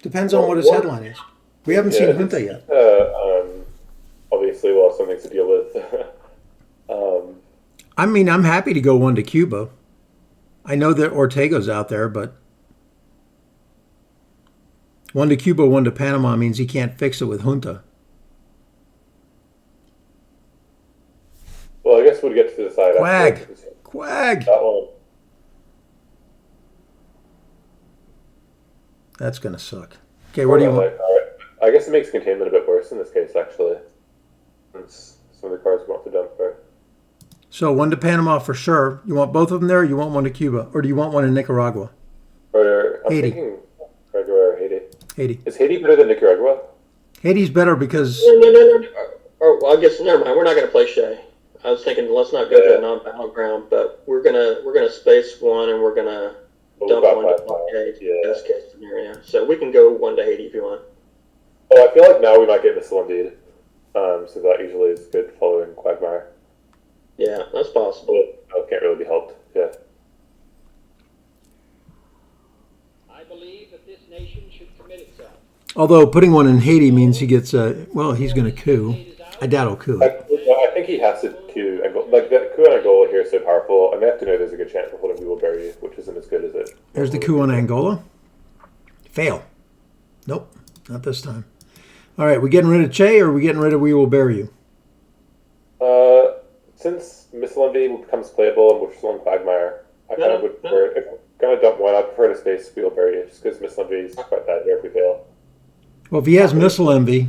Depends on what his headline is. We haven't seen Junta yet. Obviously, we'll have some things to deal with. I mean, I'm happy to go one to Cuba. I know that Ortega's out there, but one to Cuba, one to Panama means he can't fix it with Junta. Well, I guess we'll get to decide. Quag. Quag. That one. That's going to suck. Okay, what do you want? All right. I guess it makes containment a bit worse in this case, actually. Since some of the cards we want to dump for. So one to Panama for sure. You want both of them there, or you want one to Cuba? Or do you want one in Nicaragua? Or I'm Haiti. thinking Nicaragua or Haiti. Haiti. Is Haiti better than Nicaragua? Haiti's better because... No. Oh, well, I guess never mind. We're not going to play Shea. I was thinking let's not go to a non-battleground, but we're gonna space one and we're gonna dump one to Haiti. Best case scenario. So we can go one to Haiti if you want. Oh, I feel like now we might get Missile Indeed. So that usually is good following Quagmire. Yeah, that's possible. Oh, can't really be helped. Yeah. I believe that this nation should commit itself. Although putting one in Haiti means he gets well, he's going to coup. I doubt he'll coup. I think he has to coup. Like that coup on Angola here is so powerful. I may have to know there's a good chance of holding We Will Bury You, which isn't as good as it. There's the coup on Angola. Fail. Nope, not this time. All right, we getting rid of Che or are we getting rid of We Will Bury You? Since Missile Envy becomes playable and we're still on Quagmire, I kind of would prefer, if I'm going to dump one, I'd prefer to space We Will Bury You, just because Missile Envy is quite bad here if we fail. Well, if he has missile envy,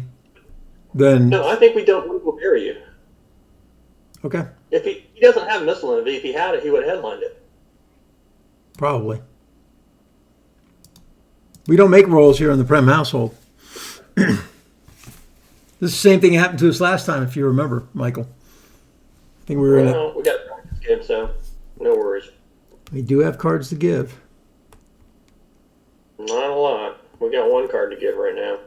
then... No, I think we don't. We will bury you. Okay, If he doesn't have missile envy, if he had it, he would have headlined it. probably. We don't make rolls here in the Prem household. This is the same thing happened to us last time, if you remember, Michael. I think we were in it. Well, we got a practice game, so no worries. We do have cards to give. Not a lot. We got one card to give right now.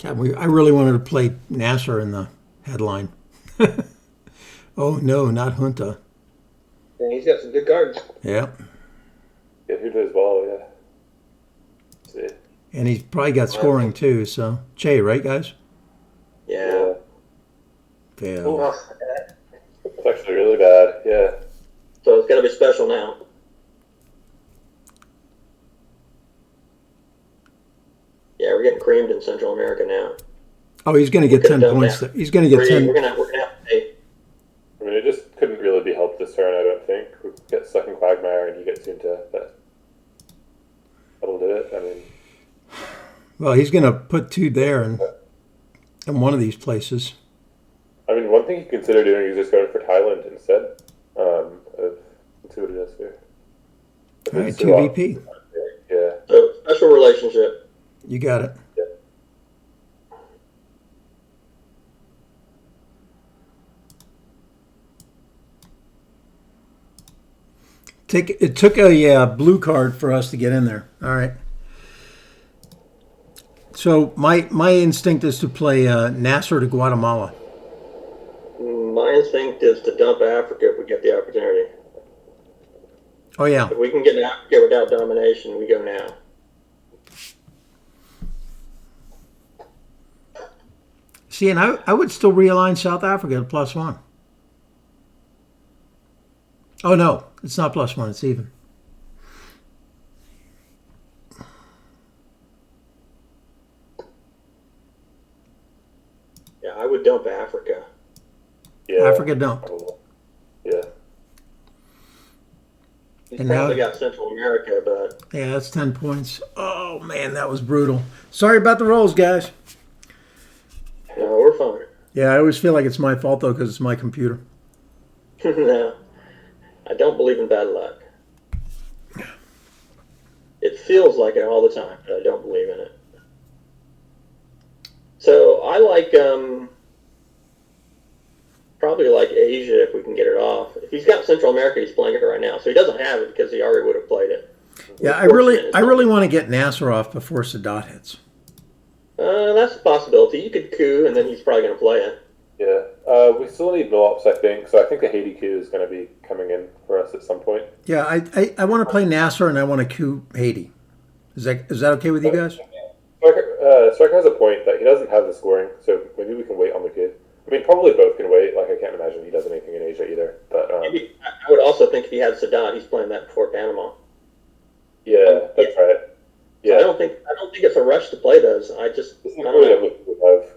God, I really wanted to play Nasser in the headline. Oh, no, not Junta. And he's got some good cards. Yeah. Yeah, who does well, yeah. Let's see. And he's probably got scoring, too, so... Che, right, guys? Yeah. Fail. Oh, It's actually really bad, yeah. so it's got to be special now. Yeah, we're getting creamed in Central America now. Oh, he's going to get 10 points. He's going to get 10. We're gonna have to pay. I mean, it just couldn't really be helped this turn, I don't think. We get stuck in Quagmire and he gets into that. That'll do it, I mean... Well, he's going to put 2 there in one of these places. I mean, one thing you consider doing is just going for Thailand instead. Let's see what it is here. All right, 2 VP. Yeah. So special relationship. You got it. Yeah. It took a blue card for us to get in there. All right. So my instinct is to play Nasser to Guatemala. My instinct is to dump Africa if we get the opportunity. Oh, yeah. If we can get Africa without domination, we go now. See, and I would still realign South Africa to +1. Oh, no. It's not +1. It's even. Yeah, I would dump Africa. Yeah. Africa don't. Yeah. He's And probably now- got Central America, but Yeah, that's 10 points. Oh, man, that was brutal. Sorry about the rolls, guys. no, we're fine. Yeah, I always feel like it's my fault, though, because it's my computer. No, I don't believe in bad luck. It feels like it all the time, but I don't believe in it. So I like probably like Asia if we can get it off. If he's got Central America, he's playing it right now, so he doesn't have it because he already would have played it. Yeah, I really want to get Nasser off before Sadat hits. That's a possibility. You could coup, and then he's probably going to play it. Yeah, we still need mill-ups, I think. So I think a Haiti coup is going to be coming in for us at some point. Yeah, I want to play Nasser and I want to coup Haiti. Is that okay with you guys? Striker has a point that he doesn't have the scoring, so maybe we can wait on the coup. I mean, probably both can wait. Like, I can't imagine he does anything in Asia either. But Maybe, I would also think if he had Sadat, he's playing that before Panama. yeah, that's right. Yeah, I don't think it's a rush to play those. I don't know.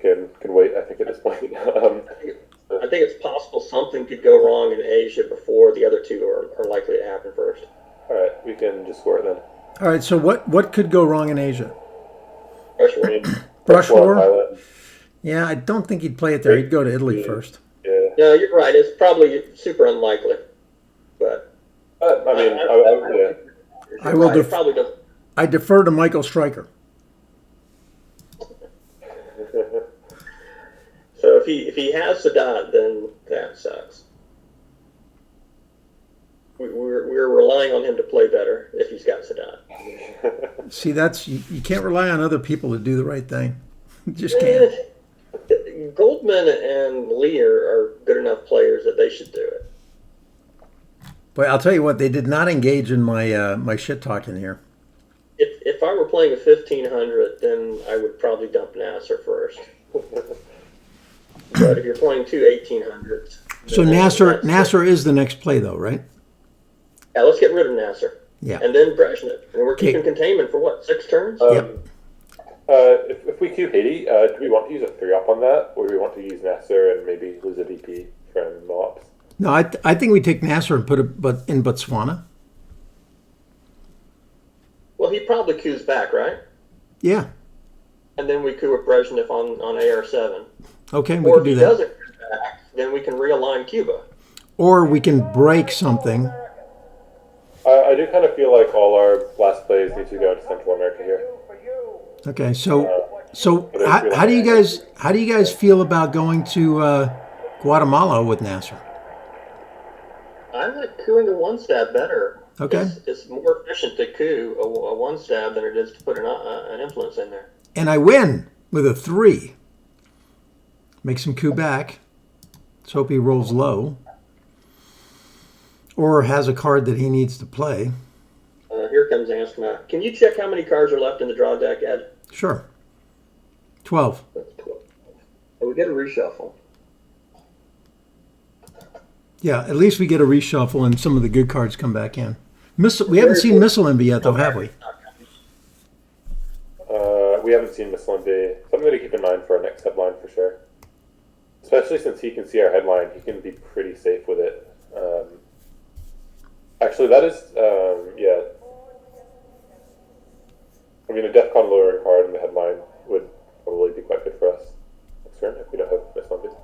Can wait. I think at this point. I think it's possible something could go wrong in Asia before the other two are likely to happen first. All right, we can just score it then. All right, so what could go wrong in Asia? Rush war. Brush war? Thailand. Yeah, I don't think he'd play it there. He'd go to Italy first. Yeah. No, you're right. It's probably super unlikely. But I mean, I will right. Probably doesn't. I defer to Michael Stryker. So if he has Sadat, then that sucks. We're relying on him to play better if he's got Sadat. See, that's you can't rely on other people to do the right thing. You just can't. Goldman and Lee are good enough players that they should do it. But I'll tell you what, they did not engage in my my shit talking here. If I were playing a 1500, then I would probably dump Nasser first. But if you're playing two 1800s, So Nasser is the next play, though, right? yeah, let's get rid of Nasser. Yeah. And then Brezhnev. And we're keeping containment for what, 6 turns? Yep. If we queue Haiti, do we want to use a 3-up on that, or do we want to use Nasser and maybe lose a VP from Mops? No, I think we take Nasser and put it in Botswana. Well, he probably queues back, right? Yeah. And then we coup with Brezhnev on AR7. Okay, we Or can if do he that. doesn't coup back, then we can realign Cuba. Or we can break something. I do kind of feel like all our last plays need to go into Central America here. Okay, so how do you guys feel about going to Guatemala with Nasser? I like cooing a one stab better. Okay. It's more efficient to coup a one stab than it is to put an influence in there. And I win with a 3. Makes him coup back. Let's hope he rolls low. Or has a card that he needs to play. Here comes Ansma. Can you check how many cards are left in the draw deck, Ed? Sure. 12. That's 12. And we get a reshuffle. Yeah, at least we get a reshuffle and some of the good cards come back in. We haven't seen Missile Envy yet, though, have we? We haven't seen Missile Envy. Something to keep in mind for our next headline for sure. Especially since he can see our headline, he can be pretty safe with it. Actually, that is, yeah. I mean, a DEFCON lowering card in the headline would probably be quite good for us next turn if we don't have Missile Envy.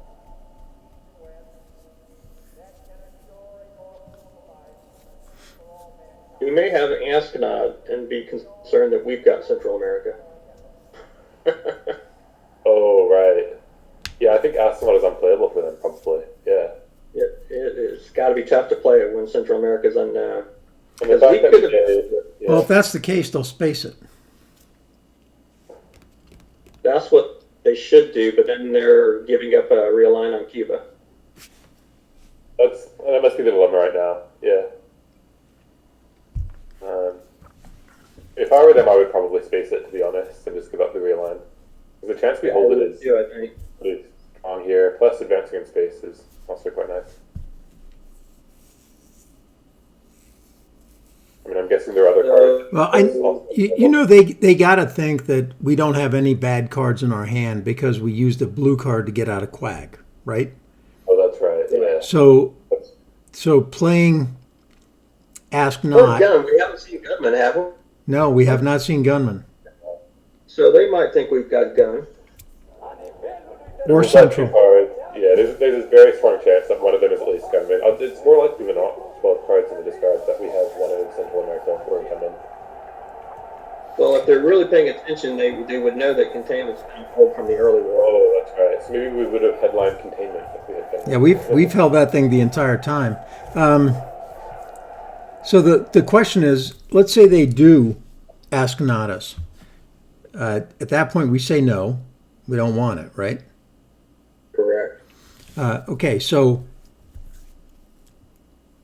We may have Astronaut and be concerned that we've got Central America. Oh, right. Yeah, I think Astronaut is unplayable for them, probably. Yeah. It's got to be tough to play it when Central America's unknown. And the fact that Well, if that's the case, they'll space it. That's what they should do, but then they're giving up a realign on Cuba. That must be the dilemma right now. Yeah. If I were them, I would probably space it, to be honest, and just give up the realign. Because the chance we hold it is I think. pretty strong here. Plus, advancing in space is also quite nice. I mean, I'm guessing there are other cards. Well, you know they got to think that we don't have any bad cards in our hand because we used a blue card to get out of Quag, right? Oh, that's right. Yeah. So playing Ask Oh, Not. Gun. We haven't seen Gunman, have we? No, we have not seen Gunman So they might think we've got Gun. or We've got Central. two cards. Yeah, there's a very strong chance that one of them is at least Gunman. It's more likely than not 12 cards in the discard that we have one in Central America or Gunman. Well, if they're really paying attention, they would know that containment's being pulled from the early war. Oh, that's right. So maybe we would have headlined containment if we had been. Yeah, we've held that thing the entire time. So the question is, let's say they do ask not us. At that point, we say no. We don't want it, right? Correct. Okay, so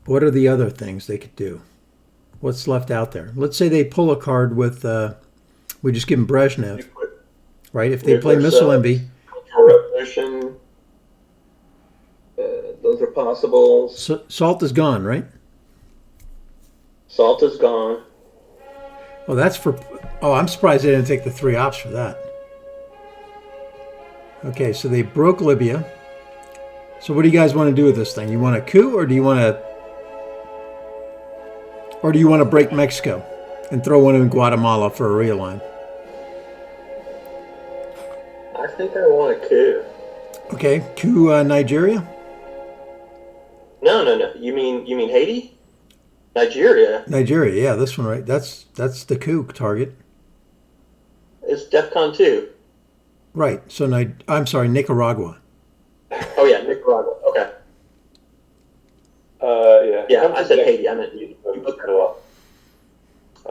what are the other things they could do? What's left out there? Let's say they pull a card with, we just give them Brezhnev, right? If they play Missile Envy. Revolution. Those are possible. Salt is gone, right? Salt is gone. Oh, that's for. Oh, I'm surprised they didn't take the 3 ops for that. Okay, so they broke Libya. So what do you guys want to do with this thing? You want a coup, or do you want to break Mexico and throw one in Guatemala for a realign? I think I want a coup. Okay, coup Nigeria. No. You mean Haiti? Nigeria Nigeria, yeah, this one, right? That's the coup target. is DEFCON 2. Right. So I'm sorry, Nicaragua. Oh yeah, Nicaragua. Okay. Yeah. Yeah, I said Haiti. I meant you.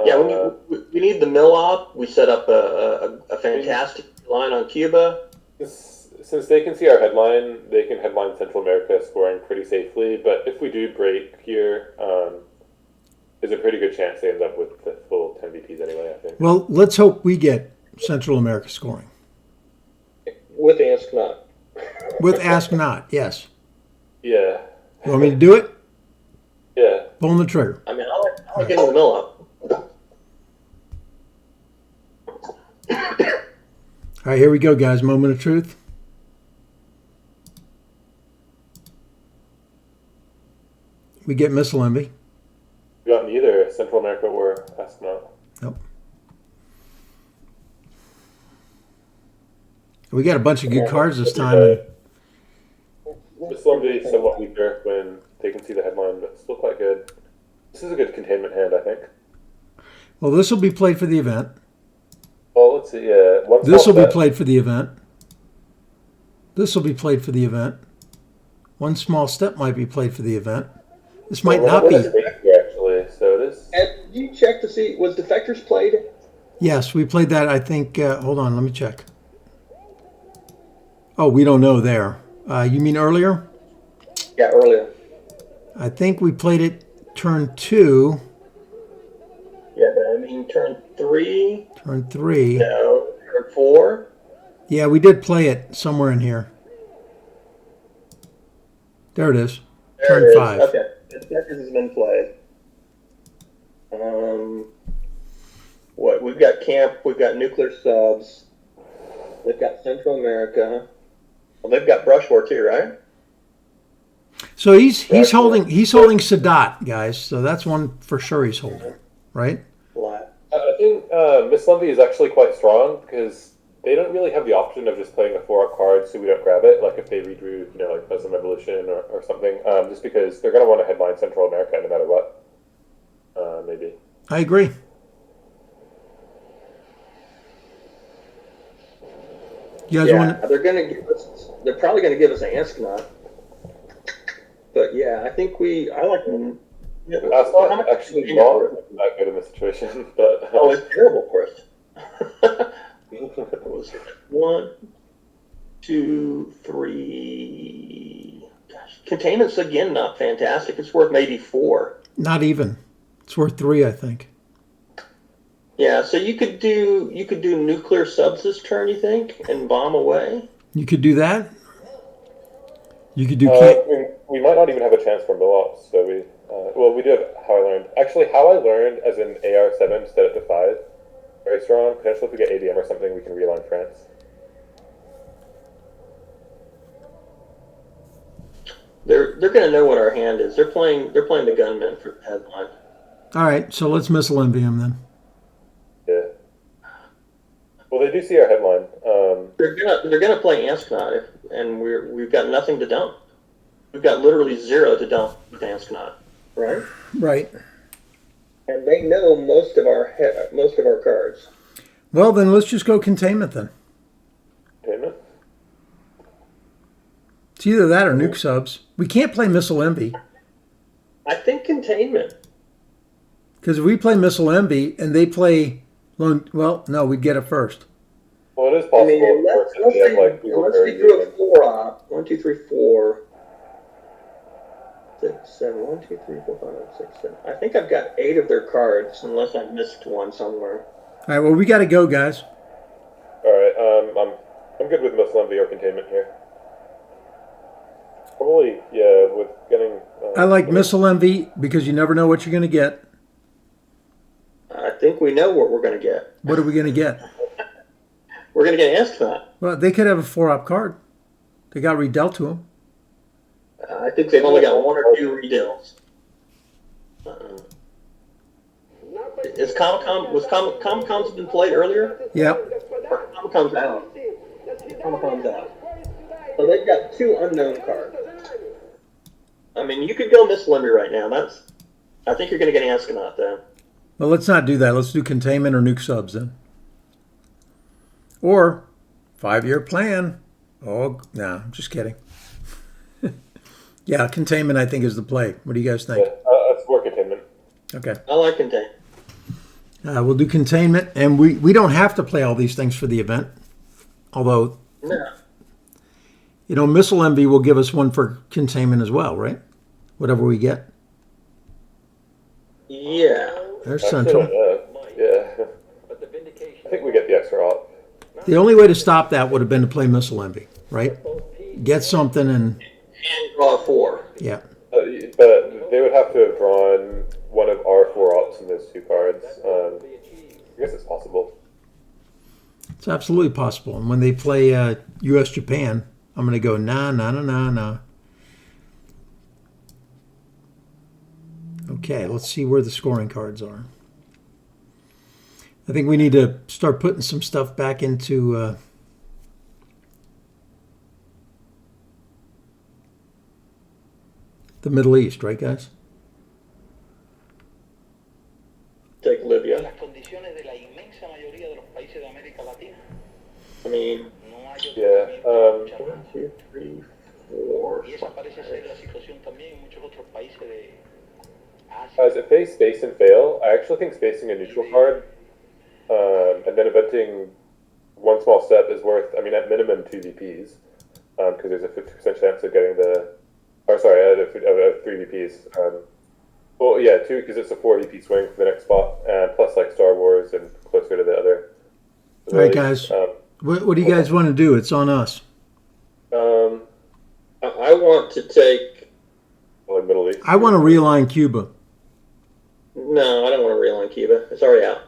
Yeah, we need the mill-op. We set up a fantastic line on Cuba. Since they can see our headline, they can headline Central America scoring pretty safely. But if we do break here, there's a pretty good chance they end up with the full 10 VPs anyway, I think. Well, let's hope we get Central America scoring. With Ask Not. With Ask Not, yes. Yeah. You want me to do it? Yeah. Pulling the trigger. I mean, I like getting the mill-op. All right, here we go, guys. Moment of truth. We get Missile Envy. We got neither Central America or Ask Not. Nope. We got a bunch of good cards this time. This one is somewhat weaker when they can see the headline, but still quite good. This is a good containment hand, I think. Well, this will be played for the event. Well, let's see. Yeah, This will be played for the event. This will be played for the event. One small step might be played for the event. This might not be. Actually, so it is. And you check to see, was Defectors played? Yes, we played that, I think. Hold on, let me check. Oh, we don't know there. You mean earlier? Yeah, earlier. I think we played it turn 2. Yeah, but I mean turn 3. Turn 3. No, turn 4. Yeah, we did play it somewhere in here. There it is. There Turn it is. 5. Okay, Defectors has been played. What we've got camp, we've got nuclear subs, they've got Central America. Well, they've got Brush War too, right? So he's holding Sadat, guys. So that's one for sure he's holding, right? I think Miss Lumpy is actually quite strong because they don't really have the option of just playing a 4-up card so we don't grab it. Like if they redrew, like Muslim Revolution or something, just because they're going to want to headline Central America no matter what. Maybe. I agree. You guys want? They're probably going to give us an Asknot. But yeah, I think I like them. Yeah, That's not actually not that good in this situation, but it's terrible for us. It was 1, 2, 3. Gosh, containment's again not fantastic. It's worth maybe 4. Not even. It's worth 3, I think. Yeah, so you could do nuclear subs this turn, you think, and bomb away. You could do that. You could do. We might not even have a chance for mill-ops, so we do have How I Learned. Actually, How I Learned as an AR7 instead of 5. Very strong. Potentially, if we get ADM or something, we can realign France. They're going to know what our hand is. They're playing the gunman for the headline. All right, so let's Missile Envy him then. Yeah. Well, they do see our headline. They're gonna play Asknot, and we've got nothing to dump. We've got literally 0 to dump with Asknot, right? Right. And they know most of our cards. Well, then let's just go containment then. Containment? It's either that or nuke subs. We can't play Missile Envy. I think containment. Because if we play Missile Envy and they play Lone, well, no, we'd get it first. Well, it is I possible, mean, of course, if they have like evil unless fairy we threw a demon. 4-op. 1, 2, 3, 4. 6, 7. 1, 2, 3, 4, 5, 6, 7. I think I've got 8 of their cards, unless I missed one somewhere. All right, well, we got to go, guys. All right, I'm good with Missile Envy or Containment here. Probably, yeah, with getting. I like Missile Envy because you never know what you're going to get. I think we know what we're going to get. What are we going to get? We're going to get an astronaut. Well, they could have a 4-op card. They got redealt to them. I think they've only got 1 or 2 redeals. Is Comic-Con's been played earlier? Yep. Or Comic-Con's out? Comic-Con's out. So they've got 2 unknown cards. I mean, you could go Missile Envy right now. I think you're going to get an astronaut then. Well, let's not do that. Let's do Containment or Nuke Subs then. Or 5-year plan. Oh, no, I'm just kidding. Yeah, Containment I think is the play. What do you guys think? Yeah, that's more Containment. Okay. I like Contain. We'll do Containment, and we don't have to play all these things for the event. Although, No. you know, Missile Envy will give us one for Containment as well, right? Whatever we get. Yeah. There's Actually, Central. yeah. I think we get the extra op. The only way to stop that would have been to play Missile Envy, right? Get something and, And draw 4. yeah. But they would have to have drawn one of our 4 ops in those 2 cards. I guess it's possible. It's absolutely possible. And when they play U.S. Japan, I'm going to go nah. Okay, let's see where the scoring cards are. I think we need to start putting some stuff back into the Middle East, right, guys? Take Libya. Las condiciones de la inmensa mayoría de los países de América Latina. I mean, No hay otro Yeah, movimiento de 1, 2, 3, 4, Y esa parece ser la situación también en muchos otros países de Asia. Guys, if they space and fail, I actually think spacing a neutral card and then eventing one small step is worth, I mean, at minimum 2 VPs, because there's a 50% chance of getting of 3 VPs. Well, yeah, 2, because it's a 4 VP swing for the next spot, and plus like Star Wars and closer to the other. All right, guys. What do you guys want to do? It's on us. I want to take. Like Middle East. I want to realign Cuba. No, I don't want to realign Cuba. It's already out.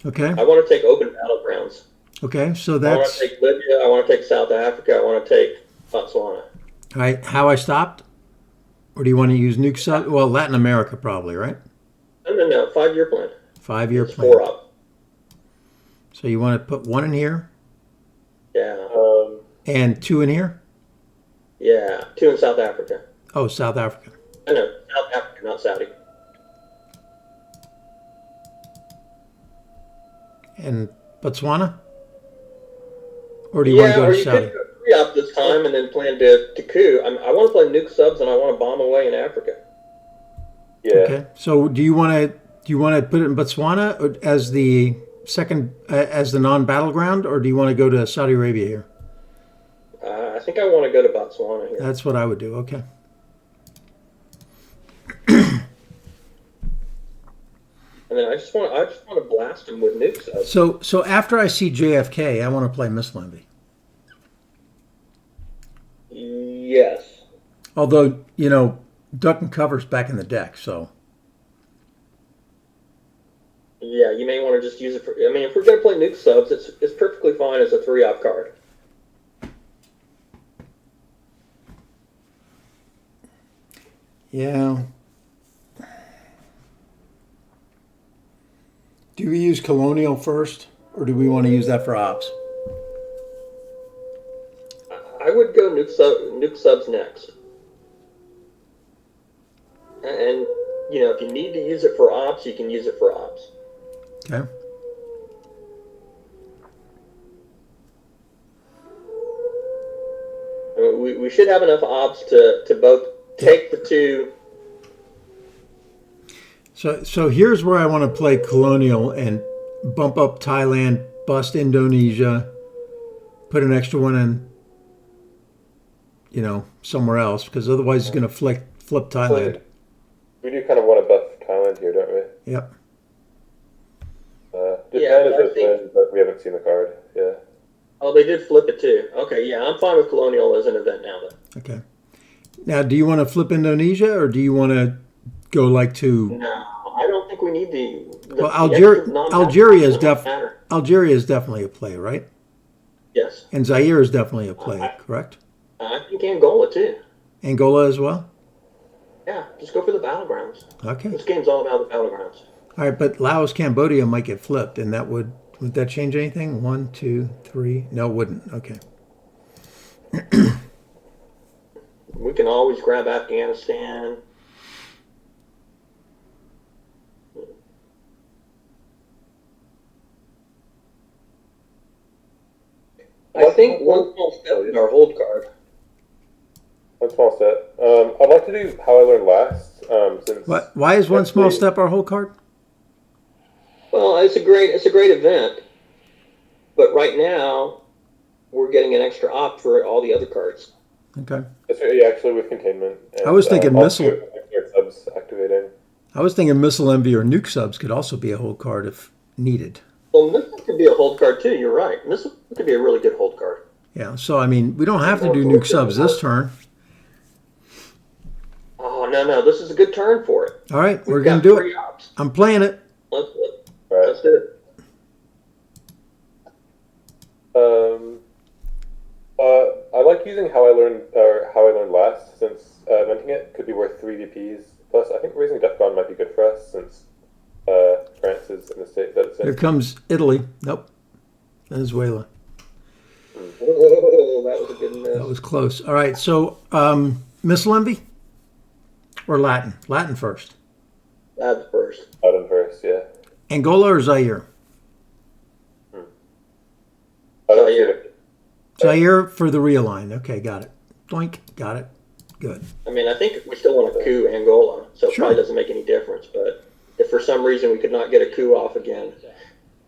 Okay. I want to take open battlegrounds. Okay, so I want that's to take Libya. I want to take South Africa. I want to take Botswana. all right. How I stopped? Or do you want to use Nuke Sub? Well, Latin America probably, right? No. 5-year plan. 5-year It's plan. 4-up. So you want to put 1 in here Yeah. and 2 in here? Yeah. 2 in South Africa. Oh, South Africa. I know. South Africa, not Saudi. And Botswana? Or do you want to go or to you Saudi? could go 3-up this time and then plan to coup. I want to play Nuke Subs and I want to bomb away in Africa. Yeah. Okay. So do you want to put it in Botswana as the second as the non-battleground, or do you want to go to Saudi Arabia here? I think I want to go to Botswana here. That's what I would do. Okay. And then I just want to blast him with Nuke Subs. So after I see JFK, I want to play Missile Envy. Yes. Although, you know, Duck and Cover's back in the deck, so. Yeah, you may want to just use it for. I mean, if we're going to play Nuke Subs, it's perfectly fine as a 3-op card. Yeah. Do we use Colonial first, or do we want to use that for ops? I would go Nuke Subs next. And, you know, if you need to use it for ops, you can use it for ops. Okay. I mean, we should have enough ops to both take the 2. So here's where I want to play Colonial and bump up Thailand, bust Indonesia, put an extra one in, somewhere else, because otherwise it's going to flip Thailand. We do kind of want to buff Thailand here, don't we? Yep. Japan is I open, think- but we haven't seen the card. Yeah. Oh, they did flip it too. Okay, yeah, I'm fine with Colonial as an event now. Then. Okay. Now, do you want to flip Indonesia, or do you want to go like to? No, I don't think we need the Well, the extra non-matter Algeria is matter. Algeria is definitely a play, right? Yes, And Zaire is definitely a play, correct? I think Angola too. Angola as well. Yeah, just go for the battlegrounds. Okay. This game's all about the battlegrounds. All right, but Laos, Cambodia might get flipped, and that would that change anything? 1, 2, 3? No, it wouldn't. Okay. We can always grab Afghanistan. I think one small step is our hold card. One small step. I'd like to do How I Learned Last. Since Why is one small actually- step our whole card? Well, it's a great event, but right now we're getting an extra op for all the other cards. Okay. Yeah, actually with containment. And, I was thinking also missile. nuclear subs activating. I was thinking missile envy or nuke subs could also be a whole card if needed. Well, Missile could be a hold card too. You're right. Missile could be a really good hold card. Yeah. So I mean, we don't have to do nuke subs this turn. Oh no, this is a good turn for it. All right, we're We've gonna got do three it. ops. I'm playing it. Right. Let's do it. I like using How I Learned Last, since inventing it could be worth 3 DPs. Plus, I think raising DEFCON might be good for us, since France is in the state that it's in. Here comes Italy. Nope. Venezuela. Whoa, that was a good miss. That was close. All right. So missile envy or Latin? Latin first. That's first. Out in first, yeah. Angola or Zaire? I don't see Zaire. it. Zaire for the realign. Okay, got it. Doink. Got it. Good. I mean, I think we still want to coup Angola, so it Sure. probably doesn't make any difference. But if for some reason we could not get a coup off again,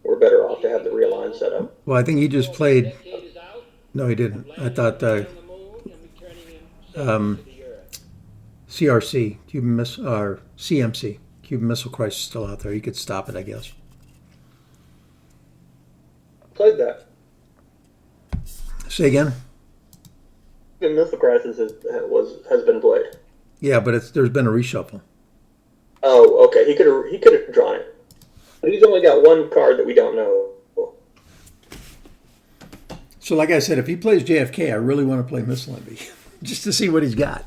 we're better off to have the realign set up. Well, I think he just played. Decade is out. No, he didn't. I thought On the moon and returning him um, safely to the Earth. CRC, Cuban Missile, or CMC, Cuban Missile Crisis, is still out there. You could stop it, I guess. Played that. Say again. The Missile Crisis has been played. Yeah, but there's been a reshuffle. Oh, okay. He could have drawn it. But he's only got one card that we don't know. So, like I said, if he plays JFK, I really want to play Missile Envy, just to see what he's got.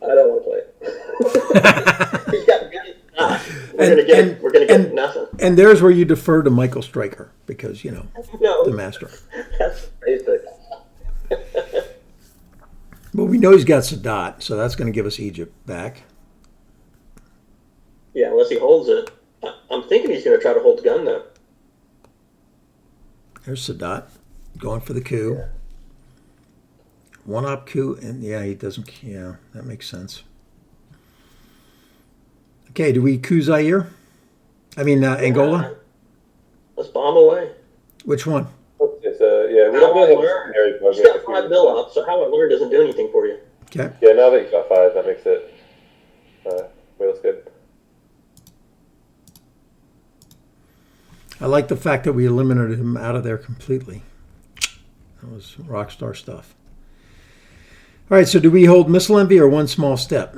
I don't want to play it. He's got we're gonna get nothing. And there's where you defer to Michael Stryker because No, the master. that's basic. But we know he's got Sadat, so that's going to give us Egypt back. Yeah, unless he holds it. I'm thinking he's going to try to hold the gun though. There's Sadat going for the coup. One up coup, and he doesn't. Yeah, that makes sense. Okay, do we coup Zaire? I mean Angola. Let's bomb away. Which one? Okay, so, yeah, we don't really have a secondary He's budget. got 5 mil up, so how I learned doesn't do anything for you. Okay. Yeah, now that he's got 5, that makes it way less good. I like the fact that we eliminated him out of there completely. That was rock star stuff. All right, so do we hold Missile Envy or one small step?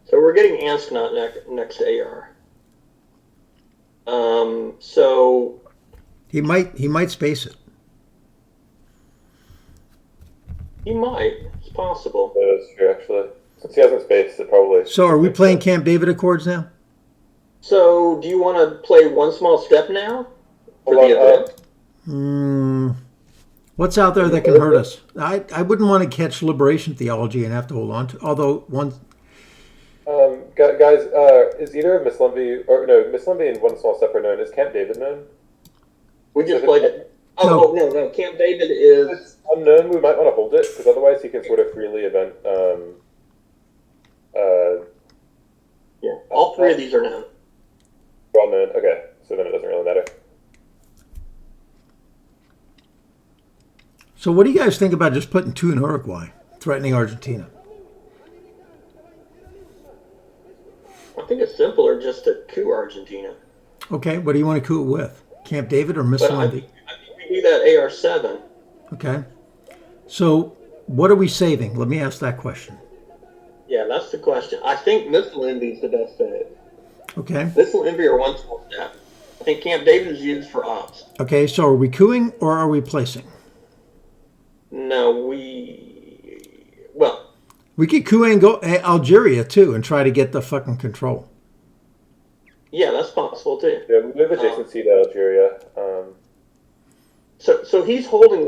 So we're getting Ansknot next to AR. So He might space it. he might. It's possible. Yeah, that's true, actually. Since he hasn't spaced, it probably... So are we playing Camp David Accords now? So do you want to play one small step now for Hold the on, event? What's out there that can hurt us? I wouldn't want to catch liberation theology and have to hold on to. Although one, Guys, is either Miss Lumbie and One Small Step are known? Is Camp David known? We just played it. No. Camp David is. It's unknown. We might want to hold it because otherwise he can sort of freely event. Yeah, all three of these are known. Well known. Okay, so then it doesn't really matter. So what do you guys think about just putting 2 in Uruguay, threatening Argentina? I think it's simpler just to coup Argentina. Okay, what do you want to coup it with? Camp David or But Missile I Envy? think we do that AR-7. Okay. So what are we saving? Let me ask that question. Yeah, that's the question. I think Missile Envy is the best save. Okay. Missile Envy or one small step. I think Camp David is used for ops. Okay, so are we cooing or are we placing? No, well, We could coup Algeria too and try to get the fucking control. yeah, that's possible too. Yeah, we have adjacency to Algeria. So he's holding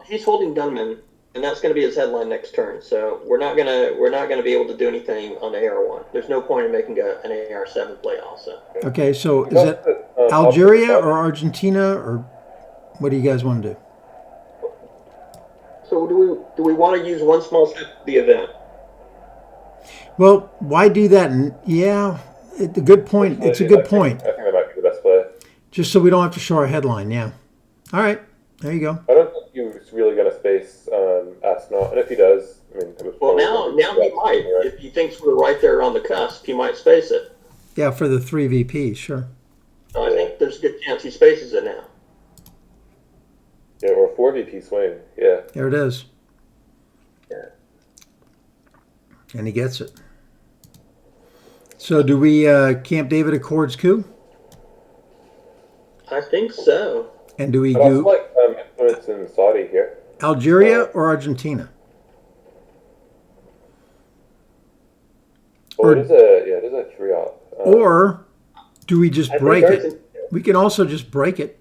he's holding gunman, and that's going to be his headline next turn. So we're not gonna be able to do anything on the AR-1. There's no point in making an AR-7 play also. Okay, so is it Algeria or Argentina or what do you guys want to do? So do we want to use one small step the event? Well, why do that? Yeah, it's a good point. It's a good point. I think that might be the best play. Just so we don't have to show our headline. Yeah. All right. There you go. I don't think he's really going to space Astronaut, and if he does, I mean, it was Well, probably now he might. If he thinks we're right there on the cusp, he might space it. Yeah, for the 3 VPs, sure. I think there's a good chance he spaces it now. Yeah, or a 4 VP swing. Yeah. There it is. Yeah. And he gets it. So do we Camp David Accords coup? I think so. And do we But also do like influence in Saudi here. Algeria or Argentina? Well, Or- it is a 3-op. Or do we just I think break it? Argentina- We can also just break it.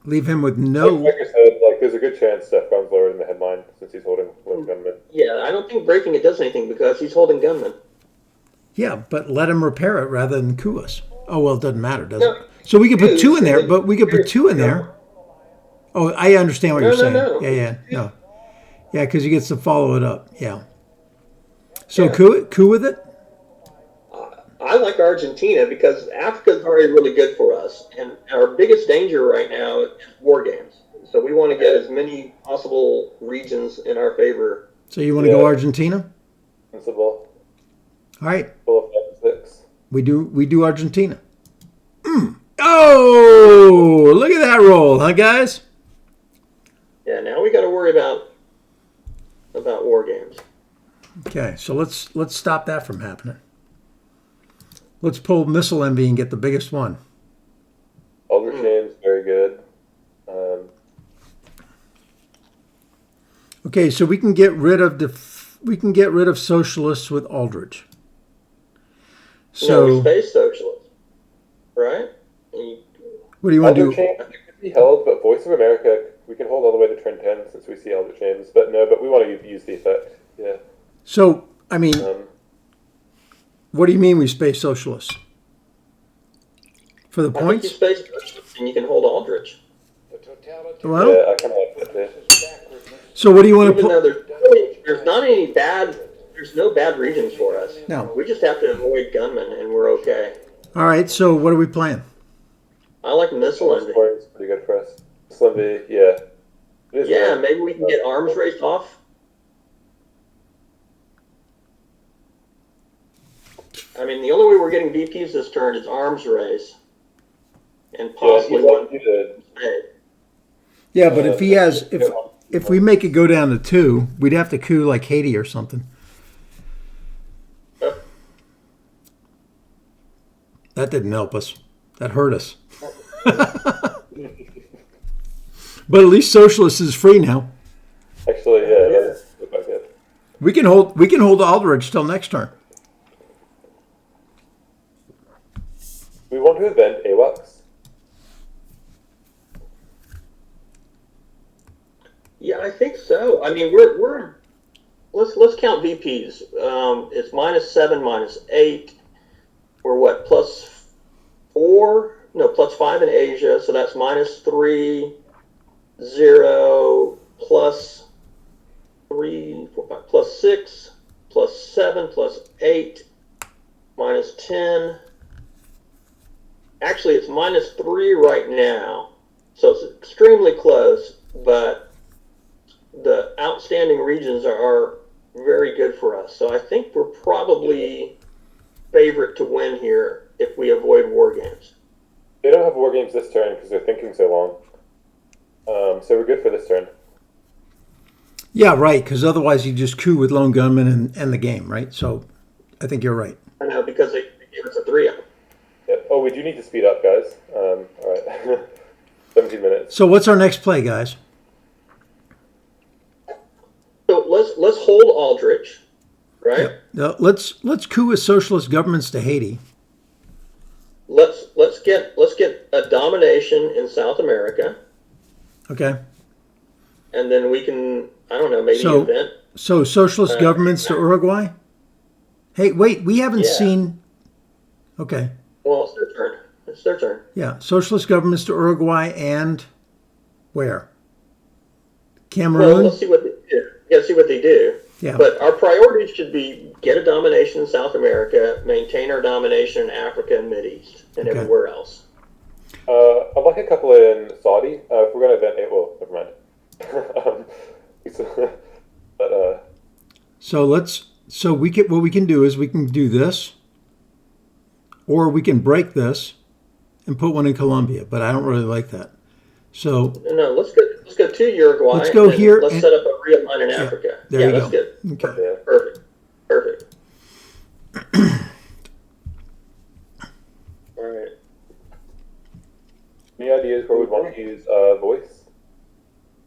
Leave him with Like no... I said, like there's a good chance DEFCON's lower in the headline since he's holding one gunman. Yeah, I don't think breaking it does anything because he's holding gunman. Yeah, but let him repair it rather than coup us. Oh, well, it doesn't matter, does No, it? So we could put coup, 2 in there, so but we could put 2 in there. Oh, I understand what No, you're no, saying. no. Yeah, no. Yeah, because he gets to follow it up. Yeah. So Yeah. coup with it? I like Argentina because Africa's already really good for us, and our biggest danger right now is war games. So we want to get as many possible regions in our favor. So you want to go Yeah. Argentina? Sensible. All right. Full of 5-6. We do Argentina. Oh, look at that roll, huh, guys? Yeah, now we got to worry about war games. Okay, so let's stop that from happening. Let's pull Missile Envy and get the biggest one. Aldrich James, very good. Okay, so we can get rid of socialists with Aldrich. No, we So space socialists, right? what do you want to Aldrich do? James could be held, but Voice of America, we can hold all the way to turn 10 since we see Aldrich James. But we want to use the effect. Yeah. So I mean, Um, what do you mean we space socialists? For the I think you points? space socialists and you can hold Aldrich. The totality Well, yeah, I kind of like that too. so what do you want to Even put? though there's no bad regions for us. No. We just have to avoid gunmen and we're okay. All right, so what are we playing? I like Missile Envy. Scoring is pretty good for us. Slimby, yeah. It is Yeah, good. maybe we can get arms race off. I mean, the only way we're getting VPs this turn is arms race. And Yeah, possibly he'd one like you to. spade. Yeah, but if he has, if we make it go down to 2, we'd have to coup like Haiti or something. That didn't help us. That hurt us. But at least socialist is free now. Actually, yeah, that would look like it. We can hold Aldrich till next turn. We want to event AWACS. Yeah, I think so. I mean, we're let's count VPs. It's -7, -8. We're what, +4 no, plus 5 in Asia, so that's minus 3, 0, plus 3, 4, 5, plus 6, plus 7, plus 8, minus 10. Actually, it's minus 3 right now, so it's extremely close, but the outstanding regions are very good for us. So I think we're probably favorite to win here if we avoid war games. They don't have war games this turn because they're thinking so long. So we're good for this turn. Yeah, right, because otherwise you just coup with lone gunmen and end the game, right? So I think you're right. I know, because they gave us a 3-up. Yeah. Oh, we do need to speed up, guys. All right. 17 minutes. So what's our next play, guys? So let's hold Aldrich, right? Now, let's coup with socialist governments to Haiti. Let's get a domination in South America, Okay. and then we can, I don't know, maybe So- invent. So socialist governments to Uruguay? Hey, wait, we haven't Yeah. seen. Okay. Well, it's their turn. It's their turn. Yeah, socialist governments to Uruguay and where? Well, Cameroon? let's see what they do. Yeah, see what they do. Yeah. But our priorities should be get a domination in South America, maintain our domination in Africa and Mideast, and Okay. everywhere else. I'd like a couple in Saudi. If we're going to event it, well, never mind. But So what we can do is we can do this, or we can break this and put one in Colombia, but I don't really like that. So No, let's go to Uruguay. Let's go and here Let's and- set up a real line in Africa. there yeah, you that's go. good. Okay. yeah. Perfect. All right. Any ideas where we'd want to use voice?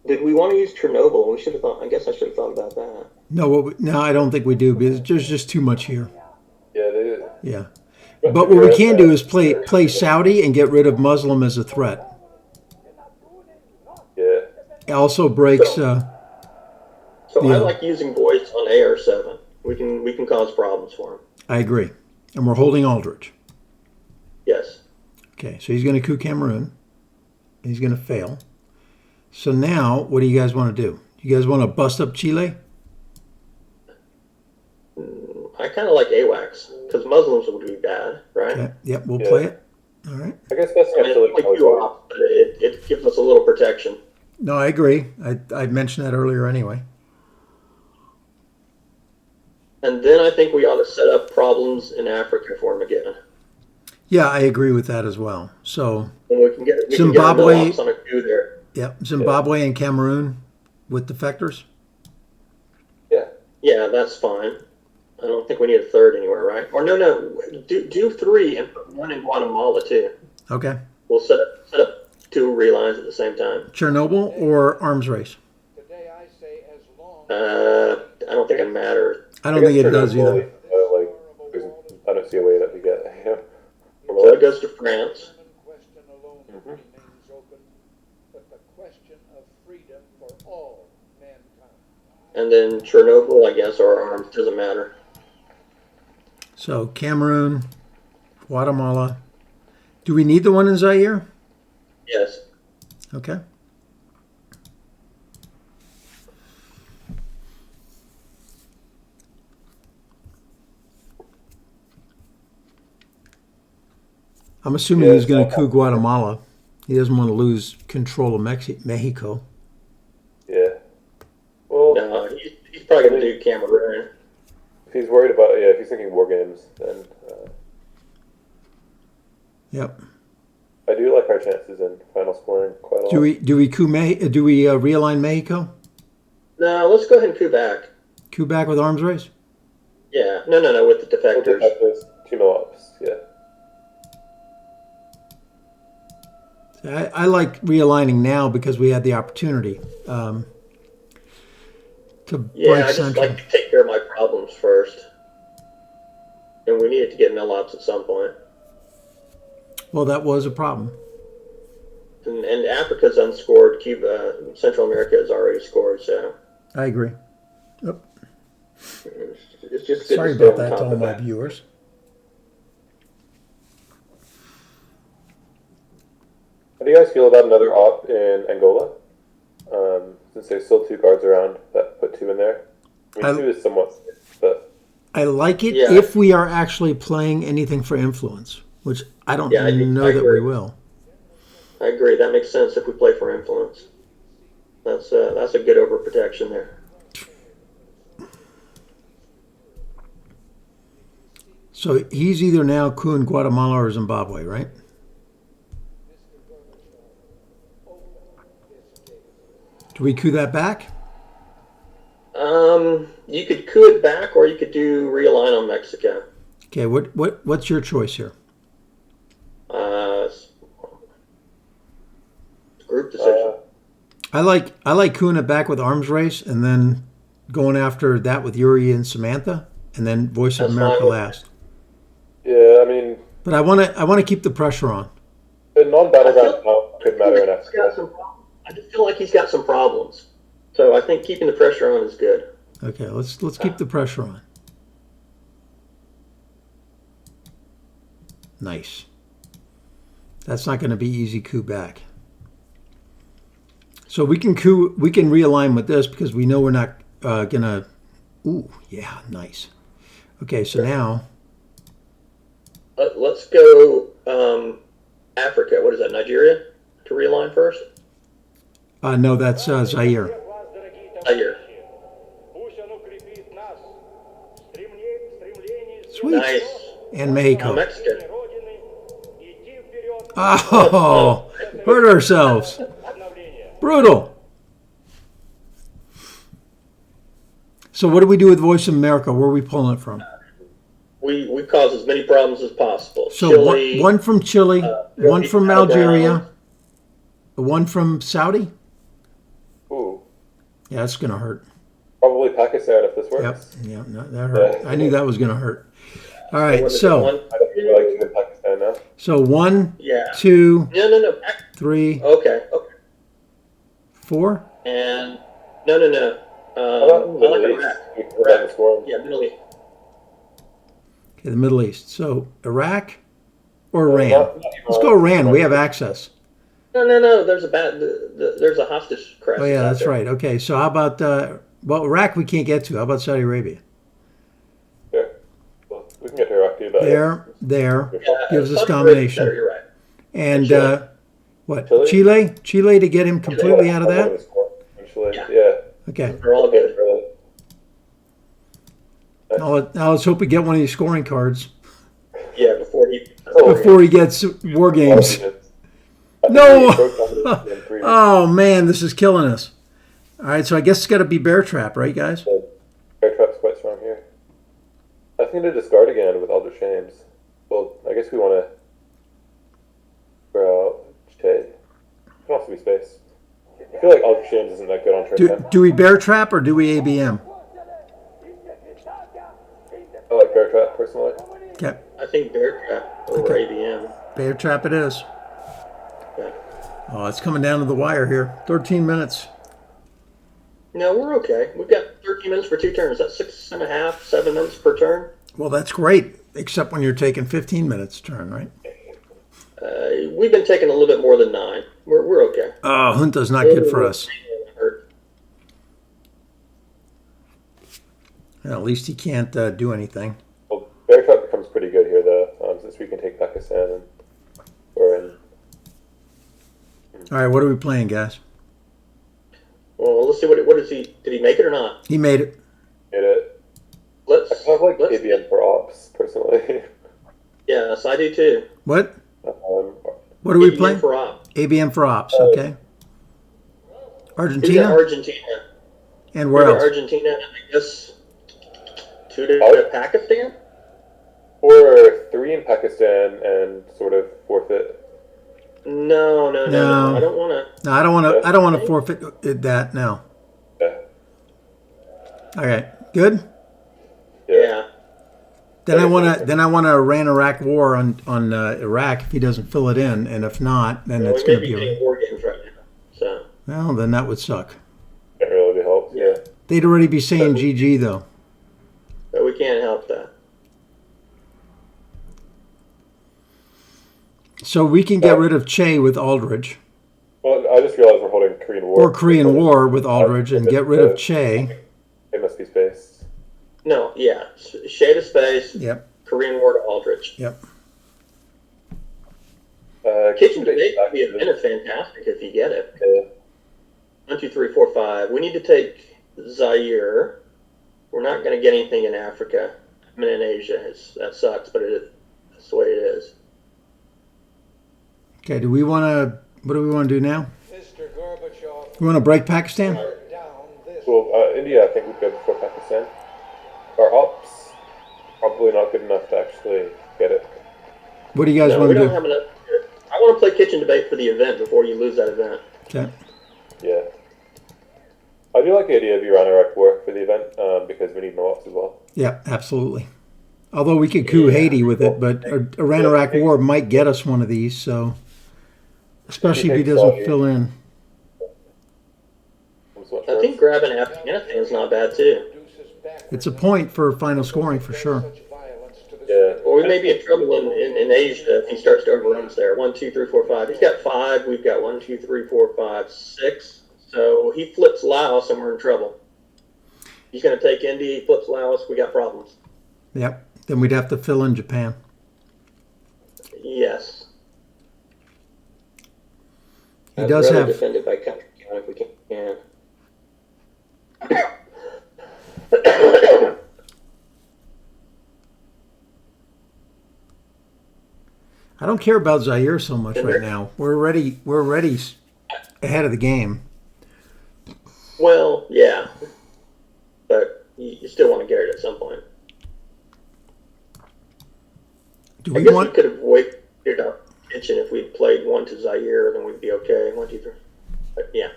Did we want to use Chernobyl? We should have thought. I guess I should have thought about that. No, I don't think we do because there's just too much here. Yeah, they Yeah. But what we can do is play Saudi and get rid of Muslim as a threat. Yeah. It also breaks. So Yeah. I like using voice on AR7. We can cause problems for him. I agree, and we're holding Aldrich. Yes. Okay, so he's going to coup Cameroon. He's going to fail. So now, what do you guys want to do? You guys want to bust up Chile? I kind of like AWACS because Muslims would be bad, right? Okay. Yep, we'll Yeah. play it. All right. I guess that's I mean, actually it's like you off, but it gives us a little protection. No, I agree. I mentioned that earlier anyway. And then I think we ought to set up problems in Africa for him again. Yeah, I agree with that as well. So, And we can get Zimbabwe- our mill-ops on a coup there. yep, Zimbabwe and Cameroon with defectors. Yeah. Yeah, that's fine. I don't think we need a third anywhere, right? Or no, do 3 and put 1 in Guatemala too. Okay. We'll set up 2 relines at the same time. Chernobyl or arms race? Today I say as long I don't think it matters. I don't think it does either. I don't see a way that we get. Yeah. So it goes to France. question alone remains open, but the question of freedom for all mankind. And then Chernobyl, I guess, or arms, doesn't matter. So Cameroon, Guatemala. Do we need the one in Zaire? Yes. Okay. I'm assuming he's going to coup Guatemala. He doesn't want to lose control of Mexico. Yeah. Well, No, he's probably going to do Cameroon. if he's worried about, if he's thinking war games, then Yep. I do like our chances in final scoring quite a lot. Do we realign Mexico? No, let's go ahead and coup back. Coup back with arms race? Yeah. No, with the We'll defectors. have those 2 mil-ups, yeah. I like realigning now because we had the opportunity to Yeah, break I just Central. like to take care of my problems first. And we needed to get mill-ops at some point. Well, that was a problem. And Africa's unscored. Cuba, Central America has already scored, so I agree. Oop. it's just good Sorry to stay about on that top to all of my that. viewers. you guys feel about another op in Angola? Since there's still 2 cards around that put 2 in there. I mean, 2 is somewhat safe, but I like it Yeah. if we are actually playing anything for influence, which I don't Yeah, I know that agree. we will. I agree. That makes sense if we play for influence. That's a good overprotection there. So he's either now coup in Guatemala or Zimbabwe, right? Do we coup that back? You could coup it back, or you could do realign on Mexico. Okay, what's your choice here? Group decision. I like cooing it back with arms race and then going after that with Yuri and Samantha, and then Voice of That's America fine. last. yeah, I mean, But I want to keep the pressure on. the non-battleground comp could matter in Africa. I just feel like he's got some problems. So I think keeping the pressure on is good. Okay, let's keep the pressure on. Nice. That's not going to be easy coup back. So we can realign with this because we know we're not gonna. Ooh, yeah, nice. Okay, so now Let's go Africa. What is that? Nigeria to realign first. no, that's Zaire. Zaire. Sweet. Nice. And Mexico. Mexico. Oh, hurt ourselves. Brutal. So what do we do with Voice of America? Where are we pulling it from? We cause as many problems as possible. So Chile, one from Chile, one from battleground. Algeria, one from Saudi. Ooh, Yeah, that's gonna hurt. probably Pakistan if this Yep. works. Yeah, no, that hurt. Yeah. I knew that was gonna hurt. All right, What is it, so one, I don't really like to in Pakistan now. so 1, yeah. 2, No. 3, Okay. 4. And no. How about I Middle like East? Iraq. We can put that in the score. Yeah, Middle East. Okay, the Middle East. So Iraq or Iran. Let's Iran. go Iran. We have access. No. There's a hostage crisis. Oh yeah, out that's there. right. Okay, so how about Iraq? We can't get to. How about Saudi Arabia? Sure. Well, we can get to Iraq too, but There. Yeah, Gives us Saudi Arabia's domination. better, you're right. And Chile. what? Chile? Chile to get him completely out of I'll put in that. the score, eventually. Yeah. Yeah. Okay. They're all good. Really. Now let's hope we get one of these scoring cards Yeah, before he. before he gets war games. No! Oh man, this is killing us. All right, so I guess it's got to be Bear Trap, right, guys? Bear Trap's quite strong here. I think to discard again with Elder Shames. Well, I guess we want to throw out Che. Can also be space. I feel like Elder Shames isn't that good on turn 10. Do we Bear Trap or do we ABM? I like Bear Trap personally. Okay, I think Bear Trap over ABM. Bear Trap it is. Yeah. Oh, it's coming down to the wire here. 13 minutes. No, we're okay. We've got 13 minutes for 2 turns. That's 6.5, 7 minutes per turn. Well, that's great, except when you're taking 15 minutes turn, right? We've been taking a little bit more than 9. We're okay. Oh, Junta's not good for us. Hurt. Well, at least he can't do anything. Well, Bear Trap becomes pretty good here, though, since we can take Pakistan and we're in. All right, what are we playing, guys? Well, let's see what is he? Did he make it or not? He made it. Get it. Let's. I kind of like let's ABM for ops, personally. Yes, I do too. What? What are we ABM playing? for op. ABM for ops, okay. Who's got Argentina? Argentina. And where Who's got else? Argentina, and I guess 2 to Pakistan. Or 3 in Pakistan and sort of forfeit. No. I don't want to. No, I don't want to forfeit that. No. Yeah. All right, good. Yeah. Then I want to Iran-Iraq war on Iraq if he doesn't fill it in, and if not, then it's we going may to be be. getting war games right now. So. Well, then that would suck. Can't really help. Yeah. They'd already be saying GG though. But we can't help that. So we can get rid of Che with Aldridge. just realized we're holding Korean War. Or Korean War with Aldridge and get rid of Che. It must be spaced. No, yeah. Shade of space. Yep. Korean War to Aldrich. Yep. Kitchen debate would be a minute fantastic if you get it. Yeah. 1, 2, 3, 4, 5. We need to take Zaire. We're not going to get anything in Africa. I mean, in Asia. That sucks, but that's the way it is. Okay, do we want to, what do we want to do now? Mr. Gorbachev, We want to break Pakistan? down this. Well, India, I think would go before Pakistan. Our ops probably not good enough to actually get it. What do you guys No, want we to don't do? have enough. I want to play kitchen debate for the event before you lose that event. Okay. Yeah. I do like the idea of Iran-Iraq war for the event because we need no ops as well. Yeah, absolutely. Although we could coup Haiti with it, but Iran-Iraq war might get us one of these, so especially if he doesn't fill in. I think grabbing Afghanistan's not bad too. It's a point for final scoring for sure. Yeah. Well, we may be in trouble in Asia if he starts to overrun us there. 1, 2, 3, 4, 5. He's got 5. We've got 1, 2, 3, 4, 5, 6. So he flips Laos and we're in trouble. He's going to take India. He flips Laos. We got problems. Yep. Then we'd have to fill in Japan. Yes. He I'd does rather have. defend it by country count if we can. I don't care about Zaire so much right now. We're already ahead of the game. Well, yeah. But you still want to get it at some point. Do I we guess want? we could have waited our kitchen if we'd played 1 to Zaire, then we'd be okay. 1, 2, 3. But yeah.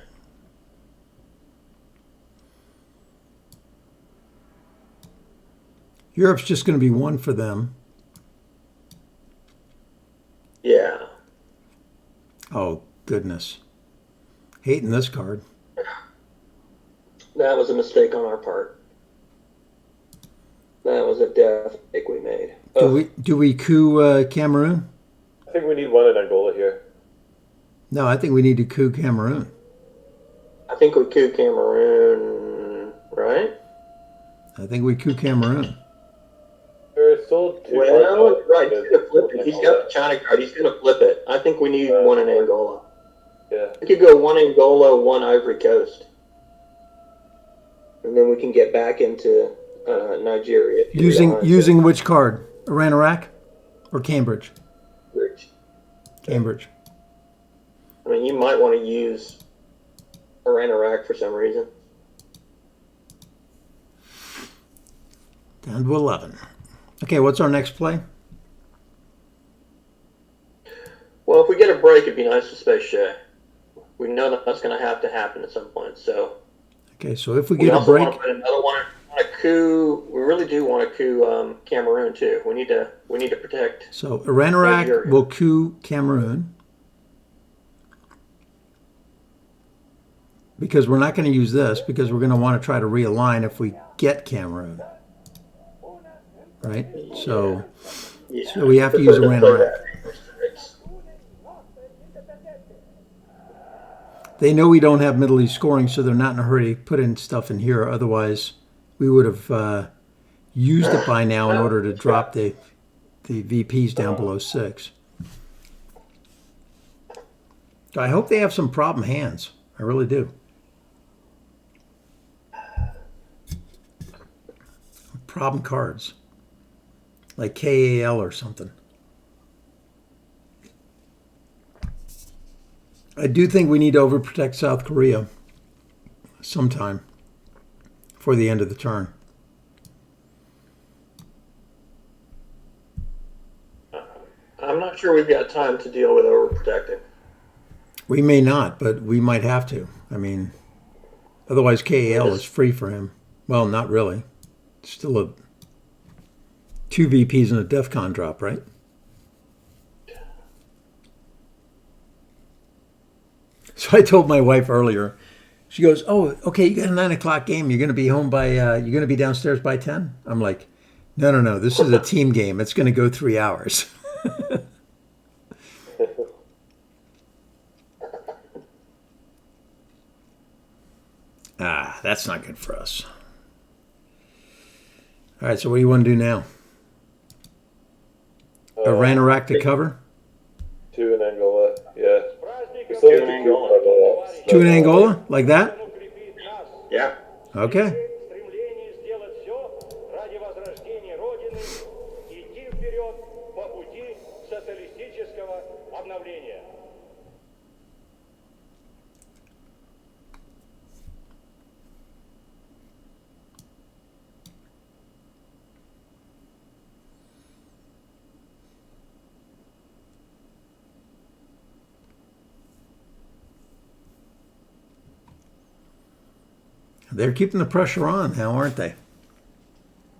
Europe's just going to be 1 for them. Yeah. Oh goodness, hating this card. That was a mistake on our part. That was a death mistake we made. Do we coup Cameroon? I think we need one in Angola here. No, I think we need to coup Cameroon. I think we coup Cameroon, right? I think we coup Cameroon. There are still 2 Well, cards right. out. He's going to flip it. He's got the China card. He's going to flip it. I think we need 1 in Angola. Yeah. We could go 1 Angola, 1 Ivory Coast. And then we can get back into Nigeria. If you realize Using which card? Iran, Iraq, or Cambridge? it. Cambridge. I mean, you might want to use Iran, Iraq for some reason. Down to 11. Okay, what's our next play? Well, if we get a break, it'd be nice to space Shea. We know that that's going to have to happen at some point. So Okay, so if we we get a also break, want to put another one. Want to coup? We really do want to coup Cameroon too. We need to protect. so Iran, Iraq Nigeria. will coup Cameroon. Because we're not going to use this because we're going to want to try to realign if we get Cameroon. Right? So Yeah. So we have to use Iran, play Iraq. that. They know we don't have Middle East scoring, so they're not in a hurry to put in stuff in here. Otherwise, we would have used it by now in order to drop the VPs down below 6. I hope they have some problem hands. I really do. Problem cards. Like KAL or something. I do think we need to overprotect South Korea sometime for the end of the turn. I'm not sure we've got time to deal with overprotecting. We may not, but we might have to. I mean, otherwise KAL is free for him. Well, not really. Still a 2 VPs and a DEFCON drop, right? So I told my wife earlier. She goes, "Oh, okay. You got a 9 o'clock game. You're going to be home by. You're going to be downstairs by 10." I'm like, "No. This is a team game. It's going to go 3 hours." Ah, that's not good for us. All right, so what do you want to do now? Iran, Iraq to cover? 2 in Angola. Yeah. We Two still in need to Angola. keep Angola. 2 in Angola, like that? Yeah. Okay. Стремление сделать все ради возрождения Родины, идти вперед по пути социалистического обновления. They're keeping the pressure on now, aren't they?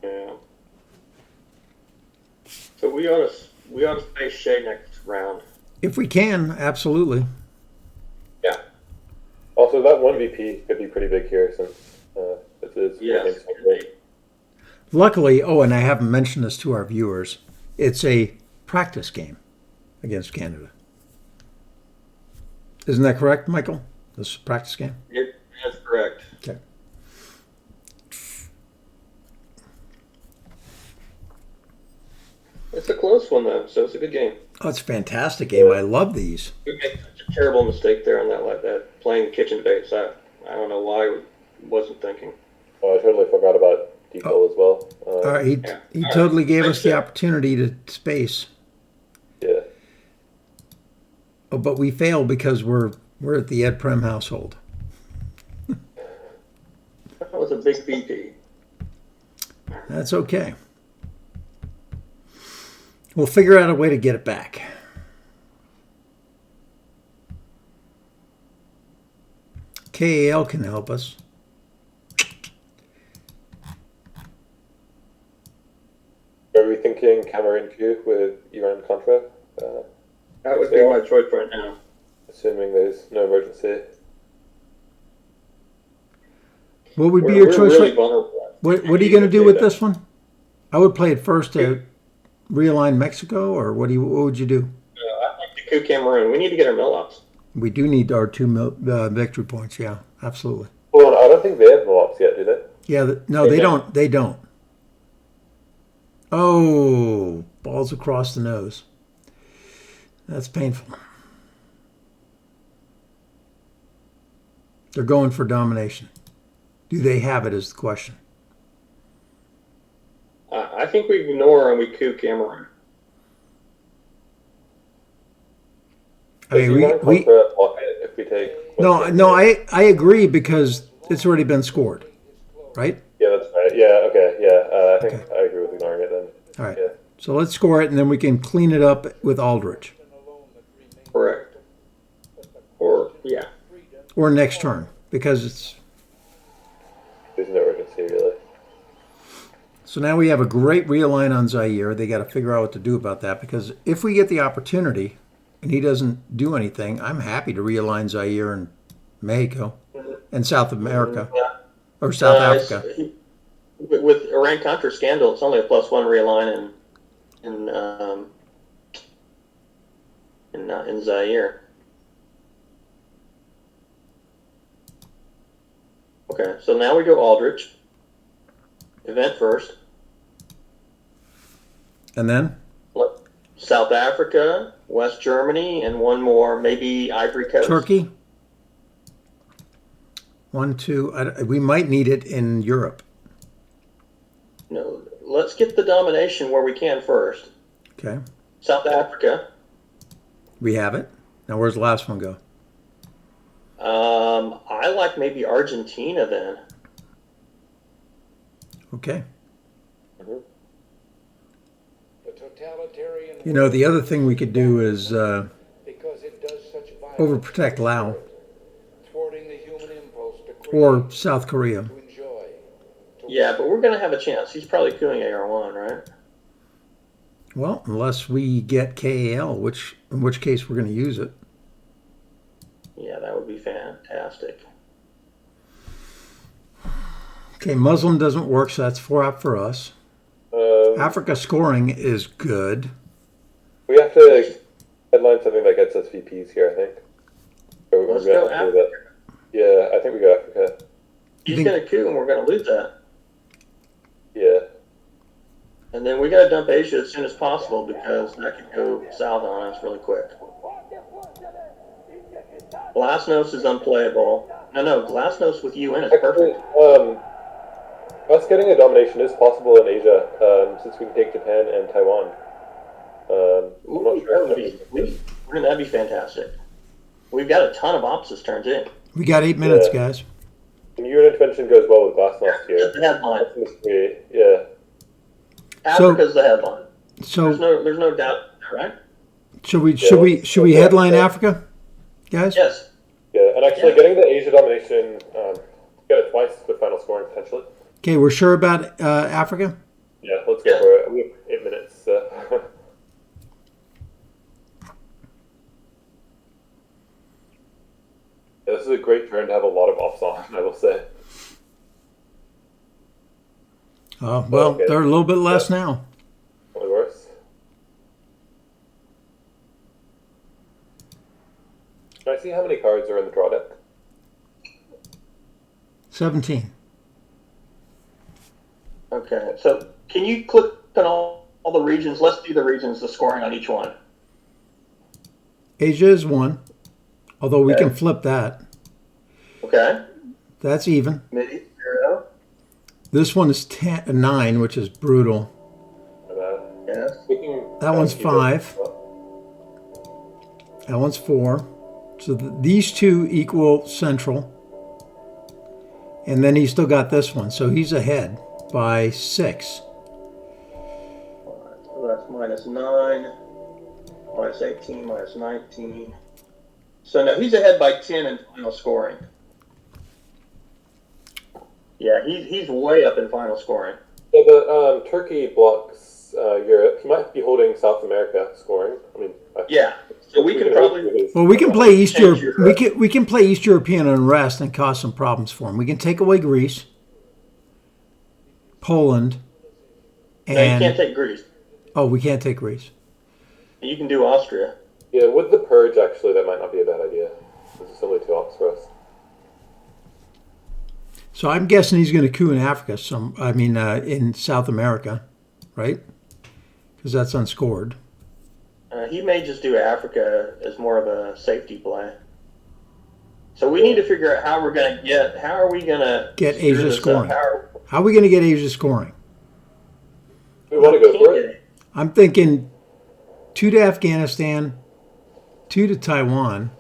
Yeah. So we ought to face Shea next round. If we can, absolutely. Yeah. Also, that 1 VP could be pretty big here since it is. Yes. Luckily, oh, and I haven't mentioned this to our viewers, it's a practice game against Canada. Isn't that correct, Michael? This is a practice game? That's correct. Okay. It's a close one though, so it's a good game. Oh, it's a fantastic game. I love these. We made such a terrible mistake there on that, like that playing kitchen base. I don't know why I wasn't thinking. Oh, I totally forgot about Deagle as well. All right, he Yeah. totally gave us the Yeah. opportunity to space. Yeah. Oh, but we failed because we're at the Ed Prem household. That was a big BP. That's okay. We'll figure out a way to get it back. KAL can help us. Are we thinking Cameroon Q with Iran Contra? That would be my choice right now. Assuming there's no emergency. What would be We're your choice? really vulnerable. What are you going to do with this one? I would play it first to realign Mexico, or what would you do? I like the coup Cameroon. We need to get our mill-ups. We do need our 2 victory points. Yeah, absolutely. Hold on, I don't think they have Molops yet, do they? Yeah, no, they don't. They don't. Oh, balls across the nose. That's painful. They're going for domination. Do they have it is the question. I think we ignore and we coup Cameroon. I mean, Iran we Contra block it if we take. no, I agree because it's already been scored, right? Yeah, that's right. Yeah, okay, yeah. I think I agree with ignoring it then. All right. Yeah. So let's score it, and then we can clean it up with Aldrich, Correct. Or, yeah. or next turn, because it's. There's no urgency, really. So now we have a great realign on Zaire. They got to figure out what to do about that, because if we get the opportunity and he doesn't do anything, I'm happy to realign Zaire and Mexico and South America or South Africa. With Iran Contra scandal, it's only a +1 realign in Zaire. Okay, so now we go Aldrich. Event first. And then? South Africa, West Germany, and one more, maybe Ivory Coast. Turkey. 1, 2. We might need it in Europe. No, let's get the domination where we can first. Okay. South Africa. We have it. Now where's the last one go? I like maybe Argentina then. Okay. The totalitarian. You know, the other thing we could do is Because it does such violence. overprotect Laos Thwarting the human impulse to create, or South Korea. to enjoy. Yeah, but we're going to have a chance. He's probably doing AR1, right? Well, unless we get KAL, in which case we're going to use it. Yeah, that would be fantastic. Okay, Muslim doesn't work, so that's 4 out for us. Africa scoring is good. We have to headline something that gets us VPs here, I think. Let's go Africa. Yeah, I think we go Africa. He's think- going to coup, and we're going to lose that. Yeah. And then we got to dump Asia as soon as possible because that could go south on us really quick. Glasnost is unplayable. No, Glasnost with UN is Actually, perfect. us getting a domination is possible in Asia, since we can take Japan and Taiwan. I'm not sure. That'd be fantastic. We've got a ton of opposites turned in. We got 8 minutes, Yeah. guys. And UN intervention goes well with Glasnost here. That's the headline. Yeah. Africa's the headline. So There's no doubt, right? should we headline Africa, guys? Yes. Yeah, and actually Yeah. getting the Asia domination, get it twice with final scoring potentially. Okay, we're sure about Africa. Yeah, let's go Yeah. for it. We have 8 minutes. Yeah, this is a great turn to have a lot of ops on, I will say. Oh well, Okay. they're a little bit less now. Only worse. Can I see how many cards are in the draw deck? 17. Okay. So can you click on all the regions? Let's do the regions, the scoring on each one. Asia is 1, although we Okay. can flip that. Okay. That's even. Mid 0. This one is 9, which is brutal. Yes. That one's 5. That one's 4. So these two equal central. And then he's still got this one. So he's ahead by 6. So that's minus 9, minus 18, minus 19. So no, he's ahead by 10 in final scoring. Yeah, he's way up in final scoring. Yeah, but Turkey blocks Europe. He might be holding South America scoring. I mean, Yeah. So we could probably. Well, we can play East Change Europe. your- We can play East European unrest and cause some problems for him. We can take away Greece, Poland, No, you can't and take Greece. we can't take Greece. You can do Austria. yeah, with the purge, actually, that might not be a bad idea. This is only 2 ops for us. So I'm guessing he's going to coup in Africa. In South America, right? Because that's unscored. He may just do Africa as more of a safety play. So we need to figure out how we're going to Get screw Asia this up. scoring. How are we going to get Asia scoring? We want to go for it. I'm thinking 2 to Afghanistan, 2 to Taiwan.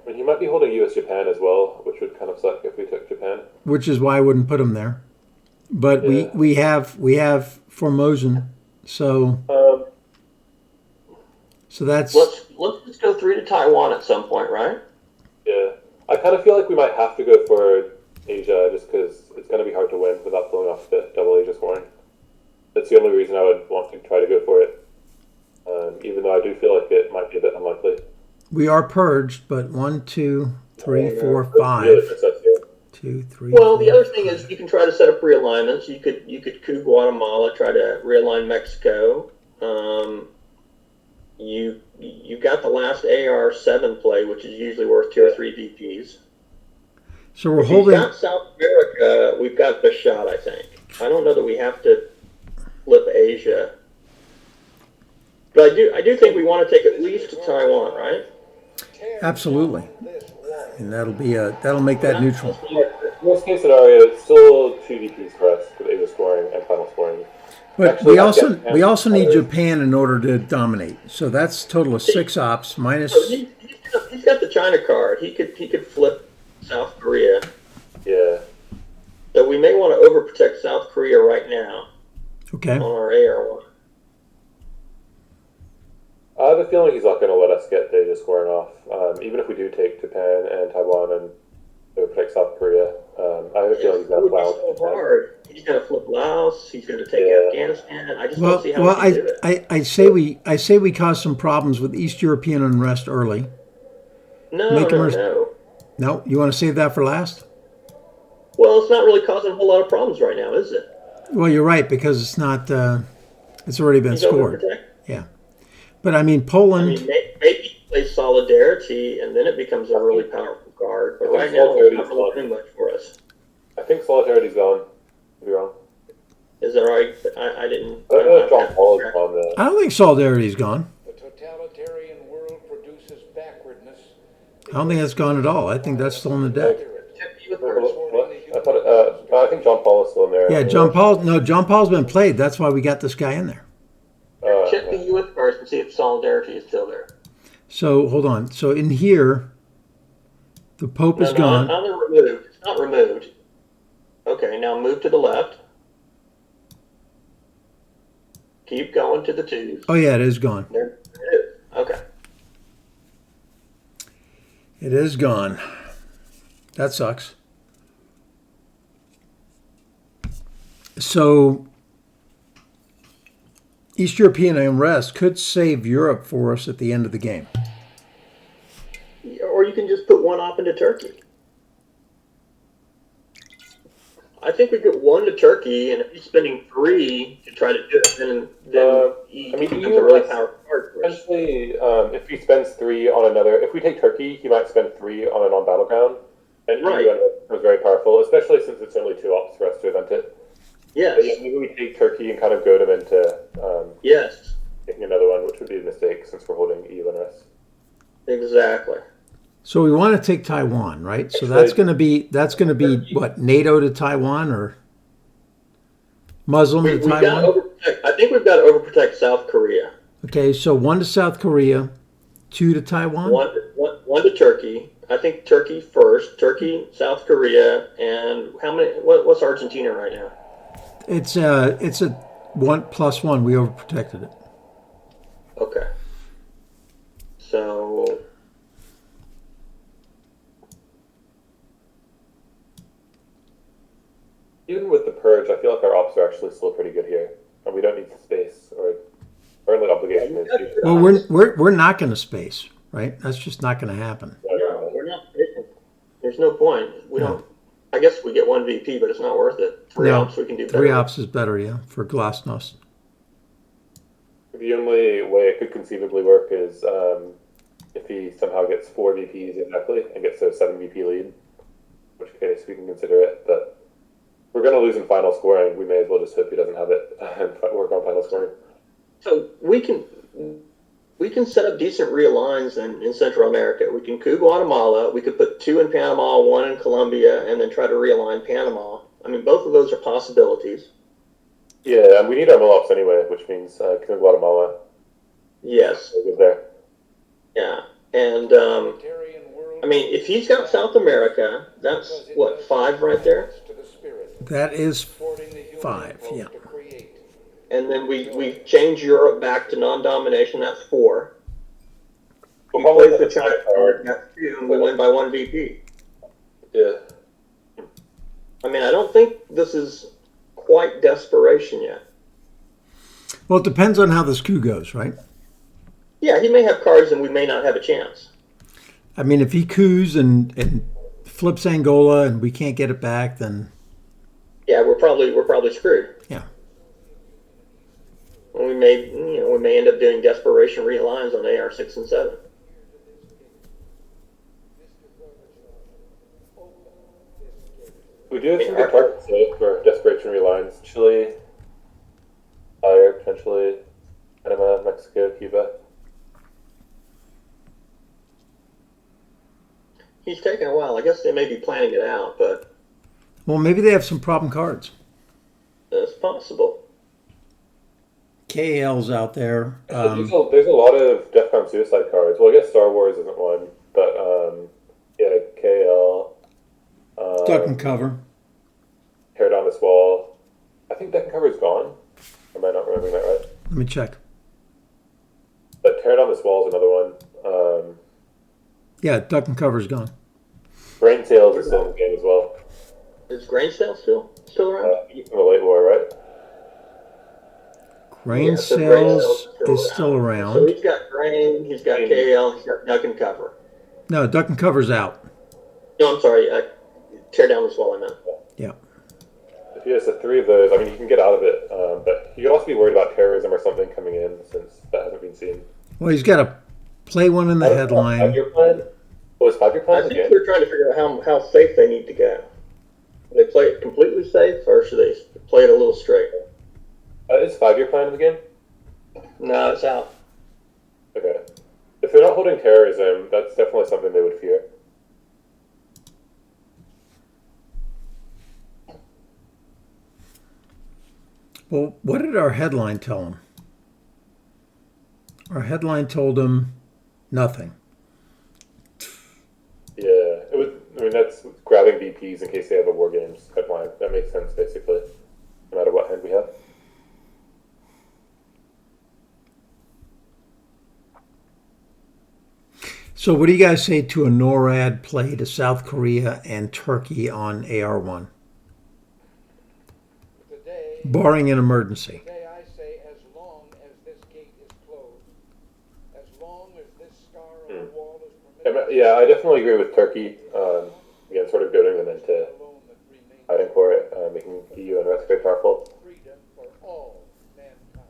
I mean, he might be holding US Japan as well, which would kind of suck if we took Japan. Which is why I wouldn't put him there. But Yeah. we have Formosan, so that's Let's just go 3 to Taiwan at some point, right? Yeah. I kind of feel like we might have to go for Asia just because it's going to be hard to win without pulling off the double Asia scoring. That's the only reason I would want to try to go for it. Even though I do feel like it might be a bit unlikely. we are purged. But 1, 2, 3, 4, Really 5. puts us here. 2, 3. Well, the 4, other thing is you can try to set up realignments. You could coup Guatemala, try to realign Mexico. You got the last AR7 play, which is usually worth 2 or 3 DPs. So we're If you've holding. got South America, we've got the shot, I think. I don't know that we have to flip Asia. But I do think we want to take at least to Taiwan, right? Absolutely, and that'll make that neutral. Worst case scenario, it's still 2 DPs for us with Asia scoring and final scoring. But Actually, we also need Japan- Japan in order to dominate. So that's a total of 6 ops minus. So he's got the China card. He could flip South Korea. Yeah. So we may want to overprotect South Korea right now Okay. on our AR1. I have a feeling he's not going to let us get Asia scoring off. Even if we do take Japan and Taiwan and protect South Korea, I have a feeling he's It going would to be allow so Japan. hard. He's going to flip Laos. He's going to take Yeah. Afghanistan. I just Well, don't see how he can do it. I say we cause some problems with East European unrest early. No. No, you want to save that for last? Well, it's not really causing a whole lot of problems right now, is it? Well, you're right because it's not. It's already been He's scored. overprotect. Yeah, but I mean Poland. I mean, maybe plays Solidarity, and then it becomes a really powerful card. But I think right now, it's Solidarity's not really gone. doing much for us. I think Solidarity's gone. Could be wrong. Is that right? I didn't. I don't know if John I've- Paul is on the. I don't think Solidarity's gone. The totalitarian world produces backwardness. I don't think that's gone at all. I think that's still in the deck. Check me with cards. What? I thought. I think John Paul is still in there. Yeah, John Paul. No, John Paul's been played. That's why we got this guy in there. Check the U.S. cards and see if Solidarity is still there. So hold on. So in here, the Pope is gone. Now they're removed. It's not removed. Okay, now move to the left. Keep going to the twos. Oh yeah, it is gone. There it is. Okay. It is gone. That sucks. So East European unrest could save Europe for us at the end of the game. Or you can just put one op into Turkey. I think we get one to Turkey, and if he's spending 3 to try to do it, then he becomes a really powerful card for us. Essentially, if he spends 3 on another, if we take Turkey, he might spend 3 on a non-battleground, and Right. it was very powerful, especially since it's only 2 ops for us to event it. Yes. But yeah, maybe we take Turkey and kind of goad him into Yes. taking another one, which would be a mistake since we're holding EU and us. Exactly. So we want to take Taiwan, right? So that's going to be what, NATO to Taiwan or Muslim to We've got to Taiwan? overprotect. I think we've got to overprotect South Korea. Okay, so 1 to South Korea, 2 to Taiwan. One to Turkey. I think Turkey first. Turkey, South Korea, and how many? What's Argentina right now? It's a 1+1. We overprotected it. Okay. So Even with the purge, I feel like our ops are actually still pretty good here, and we don't need the space or our only obligation is to. Well, we're not going to space, right? That's just not going to happen. no, we're not. There's no point. We No. don't. I guess we get 1 VP, but it's not worth it. 3 No, ops we can do better. 3 ops is better, yeah, for Glasnost. The only way it could conceivably work is if he somehow gets 4 VPs exactly and gets a 7 VP lead, in which case we can consider it. But if we're going to lose in final scoring, we may as well just hope he doesn't have it and work on final scoring. So we can set up decent realigns in Central America. We can coup Guatemala. We could put 2 in Panama, 1 in Colombia, and then try to realign Panama. I mean, both of those are possibilities. Yeah, and we need our mill-ops anyway, which means killing Guatemala. Yes. So good there. Yeah. And Totalitarian world I mean, if he's got South America, that's because it what, does 5 right there. to the spirit, That is supporting the human 5, impulse yeah. to create. And then we change Europe back to non-domination. That's 4. He Well, plays probably the China card. That's 2, and we win by 1 VP. Yeah. I mean, I don't think this is quite desperation yet. Well, it depends on how this coup goes, right? Yeah, he may have cards, and we may not have a chance. I mean, if he coups and flips Angola and we can't get it back, then Yeah, we're probably screwed. yeah. We may end up doing desperation realigns on AR 6 and 7. We do have some good targets though for desperation relines. Chile, Fire, potentially, Panama, Mexico, Cuba. He's taking a while. I guess they may be planning it out, but Well, maybe they have some problem cards. it's possible. KL's out there. There's a lot of DEF CON suicide cards. Well, I guess Star Wars isn't one, but yeah, KL. Duck and cover. Tear down this wall. I think Deck and Cover is gone. Am I not remembering that right? Let me check. But Tear down this wall is another one. Yeah, duck and cover's gone. Brain Sales is still in the game as well. Is Grain Sale still around? From the late war, right? Grain Yeah, so Grain sales is still So around. he's got Grain, he's got KL, he's got Duck and Cover. No, duck and cover's out. No, I'm sorry. Tear down this wall, I meant. Yeah. If he has the 3 of those, I mean, he can get out of it. But you could also be worried about terrorism or something coming in, since that hasn't been seen. Well, he's got a Play one in the headline. 5-year plan? Was 5-year plan I the think game? they're trying to figure out how safe they need to go. Do they play it completely safe, or should they play it a little straight? Is 5-year plan the game? No, it's out. Okay. If they're not holding terrorism, that's definitely something they would fear. Well, what did our headline tell them? Our headline told them nothing. Yeah, it was. I mean, that's grabbing VPs in case they have a war games headline. That makes sense, basically, no matter what hand we have. So what do you guys say to a NORAD play to South Korea and Turkey on AR1? Today, Barring an emergency. today I say, as long as this gate is closed, as long as this scar on the wall is permitted. Yeah, I definitely agree with Turkey. Again, sort of goading them into alone that remains fighting for it, making EU and rest very powerful. freedom for all mankind.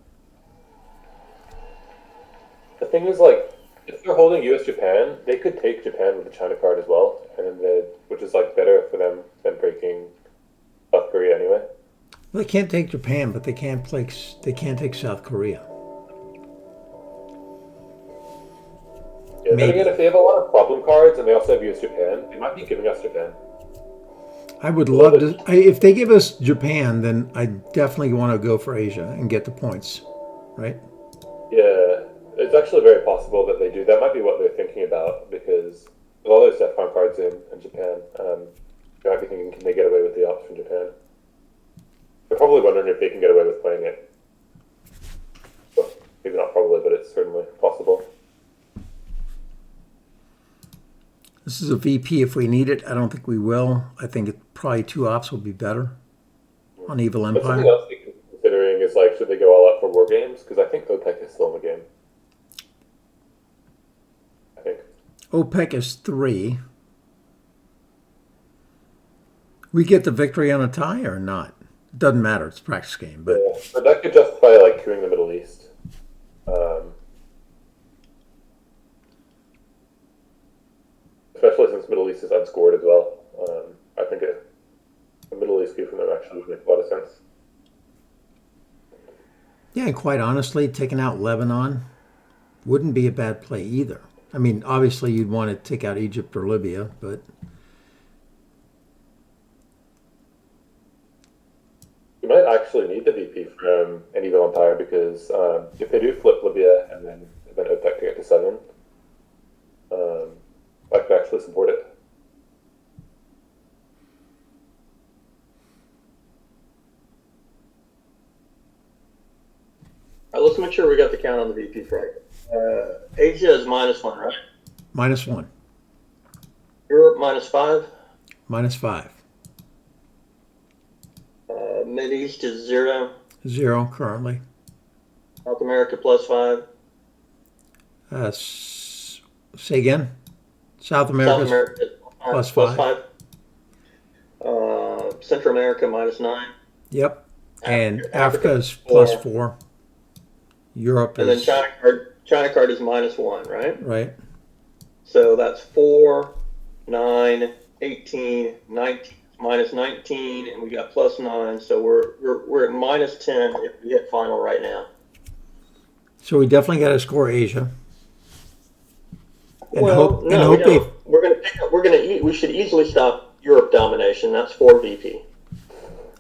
The thing is, like, if they're holding U.S.-Japan, they could take Japan with the China card as well, and then which is like better for them than breaking South Korea anyway. Well, they can't take Japan, but they can't take South Korea. Yeah, then Maybe. again, if they have a lot of problem cards and they also have U.S.-Japan, they might be giving us Japan. I would love to. If they give us Japan, then I definitely want to go for Asia and get the points, right? Yeah, it's actually very possible that they do. That might be what they're thinking about, because with all those DEFCON cards in Japan, they might be thinking, can they get away with the ops from Japan? They're probably wondering if they can get away with playing it. Well, maybe not probably, but it's certainly possible. This is a VP if we need it. I don't think we will. I think probably 2 ops will be better on Evil But something Empire. else they could be considering is, like, should they go all out for war games? Because I think OPEC is still in the game. I think. OPEC is 3. We get the victory on a tie or not? It doesn't matter. It's a practice game. But Yeah, but that could justify, like, queuing the Middle East. Especially since Middle East is unscored as well. I think a Middle East queue from them actually would make a lot of sense. yeah, and quite honestly, taking out Lebanon wouldn't be a bad play either. I mean, obviously you'd want to take out Egypt or Libya, but You might actually need the VP from an Evil Empire, because if they do flip Libya and then OPEC to get to 7, I could actually support it. All right, let's make sure we got the count on the VP frag. Asia is -1, right? -1, Europe -5. -5, Mid East is 0. 0 currently. South America +5. Say again. South America. South America is plus five. Central America -9. Yep. And Africa is four. +4. Europe And then is China card is -1, right? right. So that's 4, 9, 18, 19, -19, and we got +9. So we're at -10 if we hit final right now. So we definitely got to score Asia. And Well, hope no, and hope we they. don't. We should easily stop Europe domination. That's 4 VP.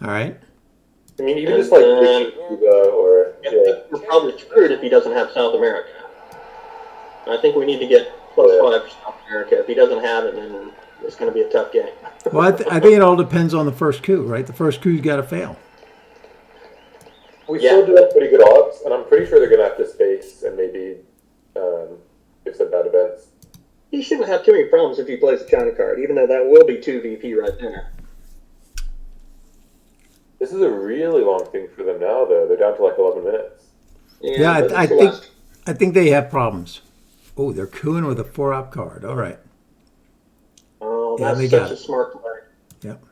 All right. I mean, even And just like then- Cuba or We're probably screwed if he doesn't have South America. I think we need to get +5 for South America. If he doesn't have it, then it's going to be a tough game. Well, I think it all depends on the first coup, right? The first coup's got to fail. we Yeah. still do have pretty good odds, and I'm pretty sure they're going to have to space and maybe give some bad events. He shouldn't have too many problems if he plays the China card, even though that will be 2 VP right there. This is a really long thing for them now, though. They're down to like 11 minutes. Yeah, but I it's the think last- I think they have problems. Oh, they're cooing with a 4-op card. All right. Oh, Yeah, that's they such got a it. smart play. Yep.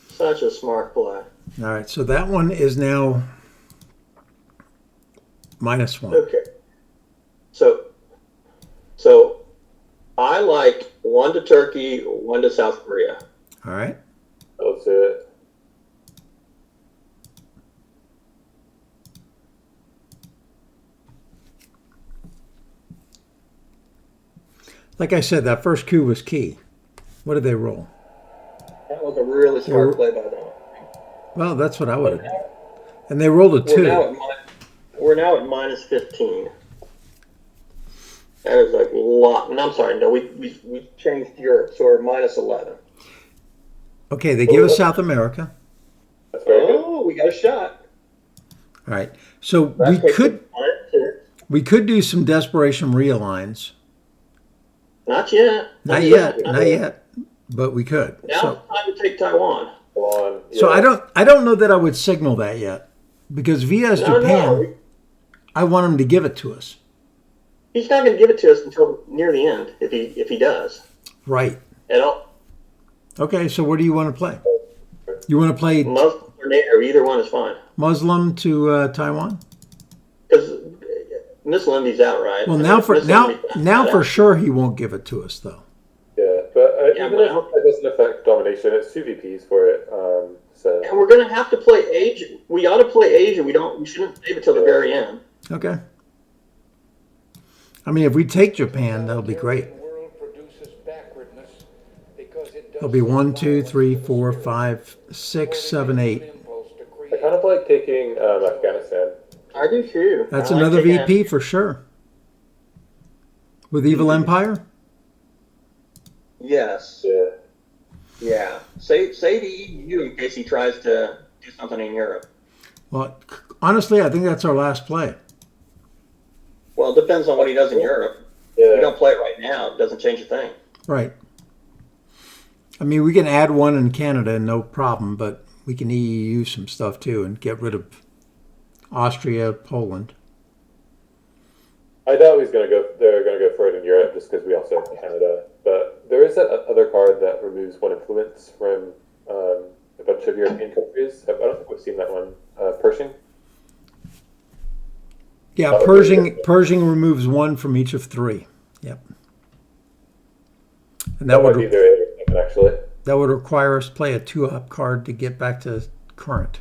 Such a smart play. All right. So that one is now -1. Okay. So I like 1 to Turkey, 1 to South Korea. All right. Let's do it. Like I said, that first coup was key. What did they roll? That was a really smart play by them. Well, that's what I would have. And they rolled a 2. We're now at minus 15. That is a lot. And I'm sorry, no, we changed Europe, so we're minus 11. Okay, they give us South America. That's very good. Oh, we got a shot. All right. So That takes us minus 2. we could do some desperation realigns. Not yet. Not yet. But we could. Now So, it's time to take Taiwan. Come on. so Yeah. I don't know that I would signal that yet, because via Japan, No. I want him to give it to us. He's not going to give it to us until near the end, if he does Right. at all. Okay. So where do you want to play? You want to play Muslim or NATO, either one is fine. Muslim to Taiwan? Because Miss Lindy's out, right? Well, I now mean, for Miss now Lindy's now out. for sure he won't give it to us though. Yeah, but Yeah, even but if it doesn't affect domination, it's 2 VPs for it. So And we're going to have to play Asia. We ought to play Asia. We shouldn't save it till the very end. Okay. I mean, if we take Japan, that'll be great. The world produces backwardness because it does It'll be 1, 2, not 3, allow us 4, to 5, 6, 7, 8. impulse to I create. kind of like taking Afghanistan. I do too. That's I like another taking VP for sure. With Evil Empire? Yes. Yeah. Yeah. Say the EU in case he tries to do something in Europe. Well, honestly, I think that's our last play. Well, it depends on what he does in Europe. If Yeah. we don't play it right now, it doesn't change a thing. Right. I mean, we can add one in Canada, no problem, but we can EU some stuff too and get rid of Austria, Poland. I doubt they're gonna go for it in Europe just because we also have Canada. But there is that other card that removes 1 influence from a bunch of European countries. I don't think we've seen that one. Pershing. Yeah, That would be Pershing good. Pershing removes 1 from each of 3. Yep. And That might be very interesting, actually. that would require us to play a 2-up card to get back to current.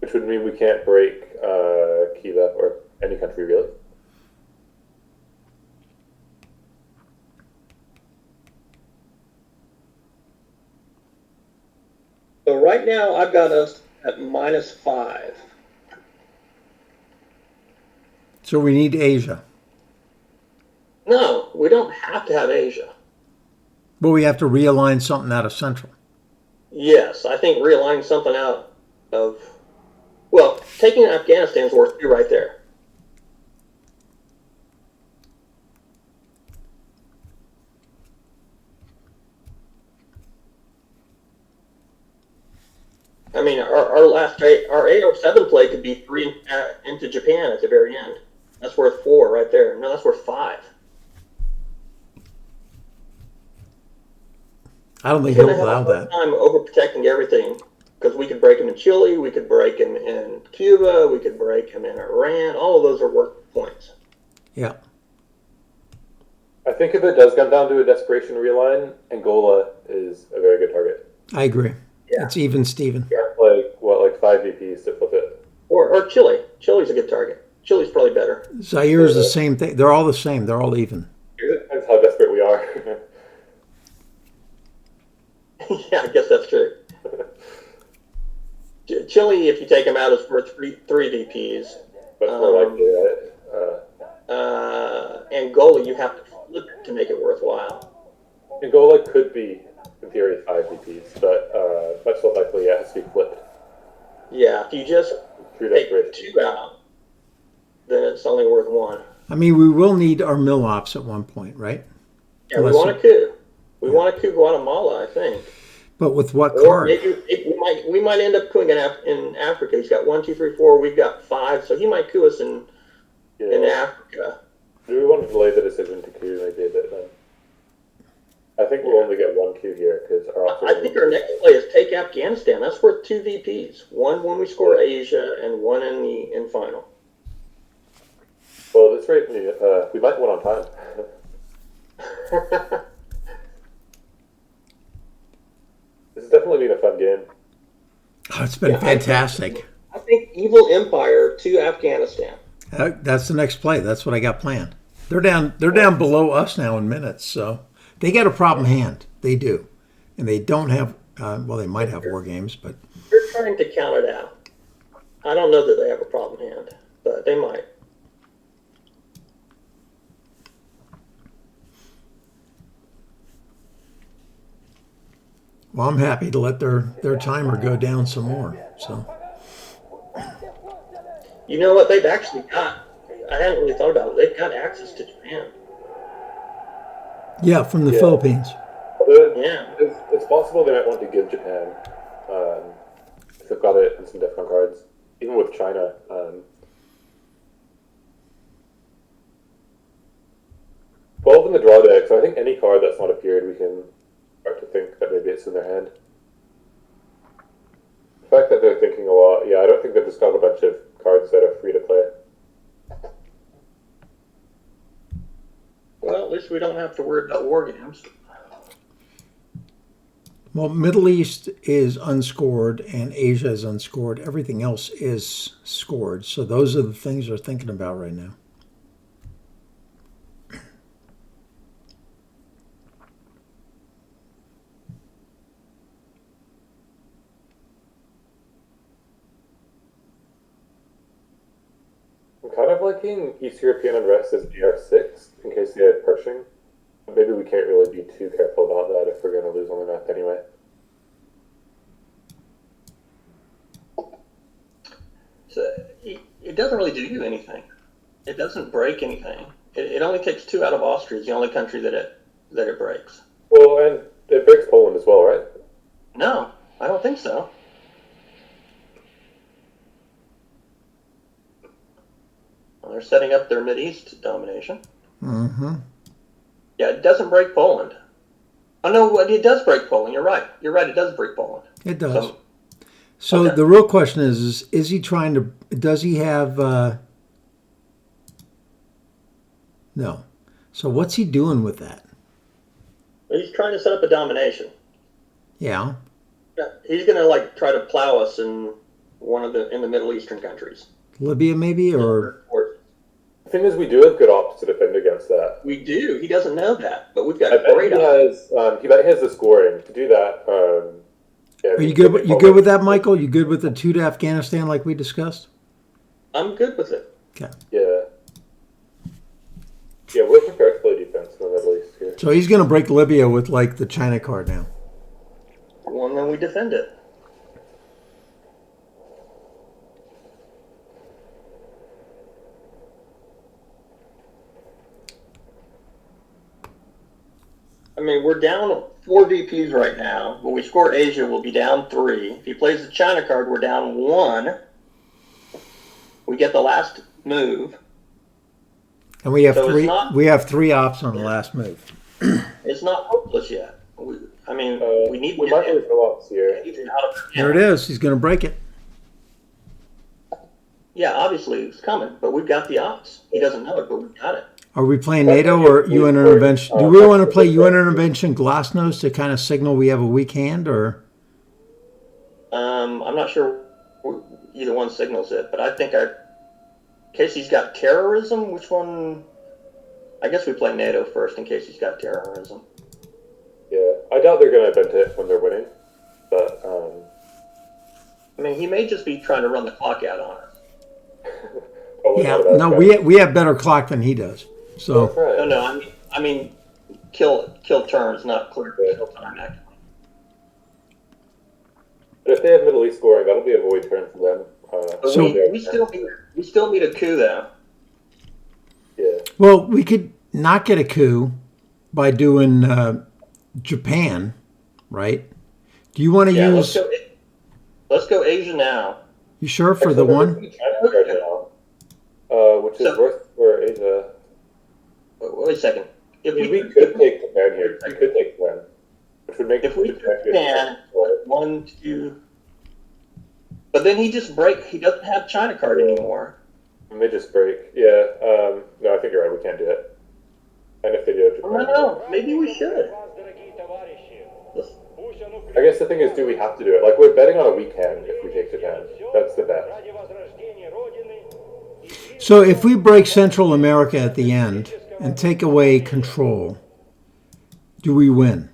Which would mean we can't break Cuba or any country really. So right now, I've got us at minus 5. So we need Asia. No, we don't have to have Asia. But we have to realign something out of Central. Yes, I think realigning something out of, well, taking Afghanistan's worth 2 right there. I mean, our last our 807 play could be 3 into Japan at the very end. That's worth 4 right there. No, that's worth 5. I don't think He's he'll gonna have allow a hard that. time overprotecting everything because we could break him in Chile, we could break him in Cuba, we could break him in Iran. All of those are worth points. Yeah. I think if it does come down to a desperation realign, Angola is a very good target. I agree. Yeah. It's even, Steven. Like 5 VPs to flip it. Or Chile. Chile's a good target. Chile's probably better. Zaire is the same thing. They're all the same. They're all even. It depends how desperate we are. Yeah, I guess that's true. Chile, if you take them out, is worth 3 VPs. But more likely, Angola, you have to flip it to make it worthwhile. Angola could be, in theory, 5 VPs, but much less likely it has to be flipped. Yeah, if you just Through take desperation. 2 out, then it's only worth 1. I mean, we will need our mill ops at one point, right? Yeah, we Unless want a coup. We want a coup Guatemala, I think. But with what Or card? maybe we might end up cooing in Africa. He's got 1, 2, 3, 4. We've got 5, so he might coup us in Africa. Do we want to delay the decision to coup maybe a bit then? I think we'll only get 1 coup here because I think our next play is take Afghanistan. That's worth 2 VPs. 1 when we score Asia, and 1 in final. Well, at this rate, we might win on time. This has definitely been a fun game. Oh, it's been fantastic. I think Evil Empire to Afghanistan. That's the next play. That's what I got planned. They're down. They're down below us now in minutes, so they got a problem hand. They do, and they don't have. Well, they might have war games, but They're trying to count it out. I don't know that they have a problem hand, but they might. well, I'm happy to let their timer go down some more. So You know what? They've actually got. I hadn't really thought about it. They've got access to Japan. yeah, from the Yeah. Philippines. Yeah. It's possible they might want to give Japan, if they've got it in some DEFCON cards, even with China. 12 in the draw deck, so I think any card that's not appeared, we can start to think that maybe it's in their hand. The fact that they're thinking a lot, yeah, I don't think they've just got a bunch of cards that are free to play. Well, at least we don't have to worry about war games. Well, Middle East is unscored and Asia is unscored. Everything else is scored. So those are the things they're thinking about right now. I'm kind of liking East European Unrest as AR6 in case they have Pershing. Maybe we can't really be too careful about that if we're going to lose on the map anyway. So it doesn't really do you anything. It doesn't break anything. It only takes 2 out of Austria. It's the only country that it breaks. Well, and it breaks Poland as well, right? No, I don't think so. Well, they're setting up their Mideast domination. Mm-hmm. Yeah, it doesn't break Poland. Oh no, it does break Poland. You're right. You're right. It does break Poland. It does. So, So okay. the real question is he trying to, does he have, no. So what's he doing with that? He's trying to set up a domination. Yeah. Yeah, he's going to try to plow us in in the Middle Eastern countries. Libya maybe, or? The thing is, we do have good ops to defend against that. We do. He doesn't know that, but we've got I a bet great he has the scoring to do that. Yeah, Are you good? You good with that, Michael? You good with the 2 to Afghanistan like we discussed? I'm good with it. Okay. Yeah. Yeah, we're prepared to play defense in the Middle East here. So he's going to break Libya with the China card now. Well, and then we defend it. I mean, we're down 4 VPs right now. When we score Asia, we'll be down 3. If he plays the China card, we're down 1. We get the last move. And we have So it's three. not- We have 3 ops on the last move. It's not hopeless yet. We need We might lose no ops here. out of There it is. He's going to break it. Yeah, obviously it's coming, but we've got the ops. He doesn't know it, but we've got it. Are we playing NATO or UN intervention? Do we want to play UN intervention Glassnose to kind of signal we have a weak hand, or? I'm not sure either one signals it, but I think in case he's got terrorism, which one? I guess we play NATO first in case he's got terrorism. Yeah, I doubt they're going to invent it when they're winning, but I mean, he may just be trying to run the clock out on us. probably Yeah. not a bad No, strategy. we have better clock than he does. So That's right. No, I mean, kill turns, not clear kill time. Actually. But if they have Middle East scoring, that'll be a void turn for them. But So- we still need a coup though. Yeah. well, we could not get a coup by doing Japan, right? Do you want to Yeah, use? let's go Asia now. You sure for the Actually, one? we're China card now, which is So- worth for Asia. Wait a second. If We could take Japan here. We could take Japan, which would make If we Japan good. Japan, 1, 2, but then he doesn't have China card anymore. We may just break. Yeah. No, I think you're right. We can't do it. And if they do have I Japan, don't know. Maybe we should. Вас, дорогие товарищи. Пусть оно I guess the thing is, do we have to do it? Like, we're betting on a weak hand if we take Japan. That's the bet. ради возрождения Родины и So if we break Central America at the end and take away control, do we win?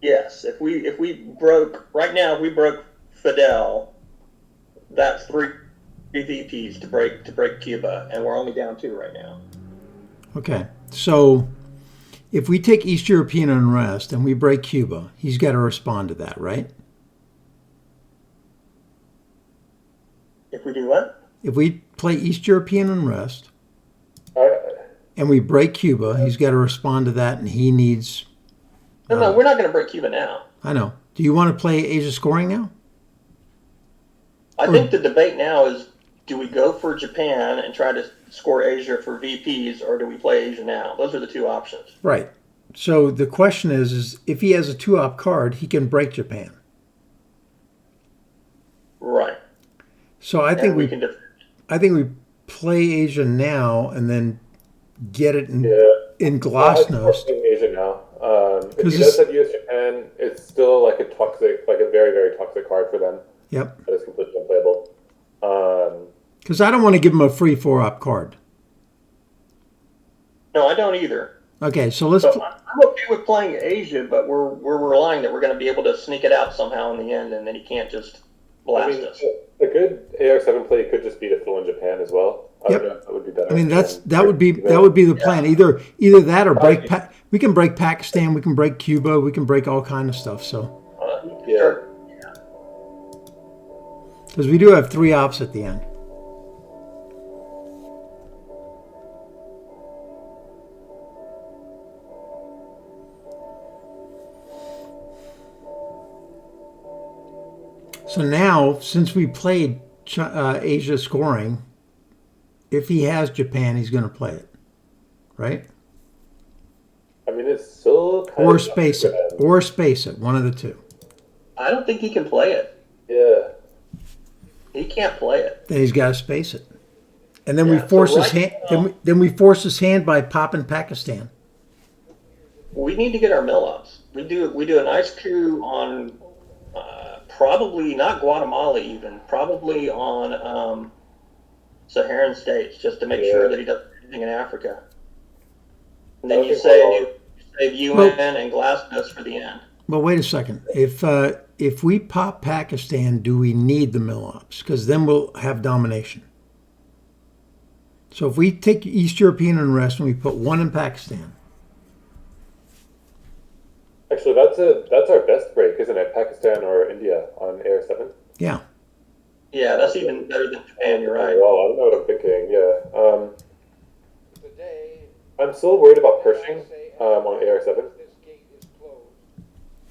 Yes. If we broke right now, if we broke Fidel, that's three VPs to break Cuba, and we're only down 2 right now. Okay. So if we take East European unrest and we break Cuba, he's got to respond to that, right? If we do what? If we play East European unrest I, and we break Cuba, he's got to respond to that, and he needs. No, we're not going to break Cuba now. I know. Do you want to play Asia scoring now? I think the debate now is: do we go for Japan and try to score Asia for VPs, or do we play Asia now? Those are the 2 options. Right. So the question is if he has a 2-op card, he can break Japan. Right. So I think And we we can. I think we play Asia now and then get it in I'm Glasnost. in Asia now. If 'Cause he this- does have US Japan, it's still like a toxic, like a very, very toxic card for them. Yep. That is completely unplayable. Because I don't want to give him a free 4-op card. No, I don't either. Okay, so let's. So I'm okay with playing Asia, but we're relying that we're going to be able to sneak it out somehow in the end, and then he can't just blast us. a good AR7 play could just be to fill in Japan as well. I Yep. would know that would be better. I mean that than would be the plan. Either that or break. We can break Pakistan. We can break Cuba. We can break all kind of stuff. So Yeah. because we do have 3 ops at the end. So now, since we played Asia scoring, if he has Japan, he's going to play it, right? I mean, it's still kind Or of space it, tough for them. or space it. One of the 2. I don't think he can play it. Yeah. He can't play it. Then he's got to space it, and then we Yeah, force so his right hand. now- Then we force his hand by popping Pakistan. We need to get our mill-ups. We do a nice coup on probably not Guatemala even, probably on Saharan states, just to make sure that he doesn't do anything in Africa. And then you save UN and Glasnost for the end. Well, wait a second. If we pop Pakistan, do we need the mill ops? Because then we'll have domination. So if we take East European unrest and we put 1 in Pakistan, Actually, that's our best break, isn't it? Pakistan or India on AR7. yeah. Yeah, that's even better than Japan. You're right. Well, I don't know what I'm thinking. Yeah. Today, I'm still worried about Pershing I say on AR7. this gate is closed.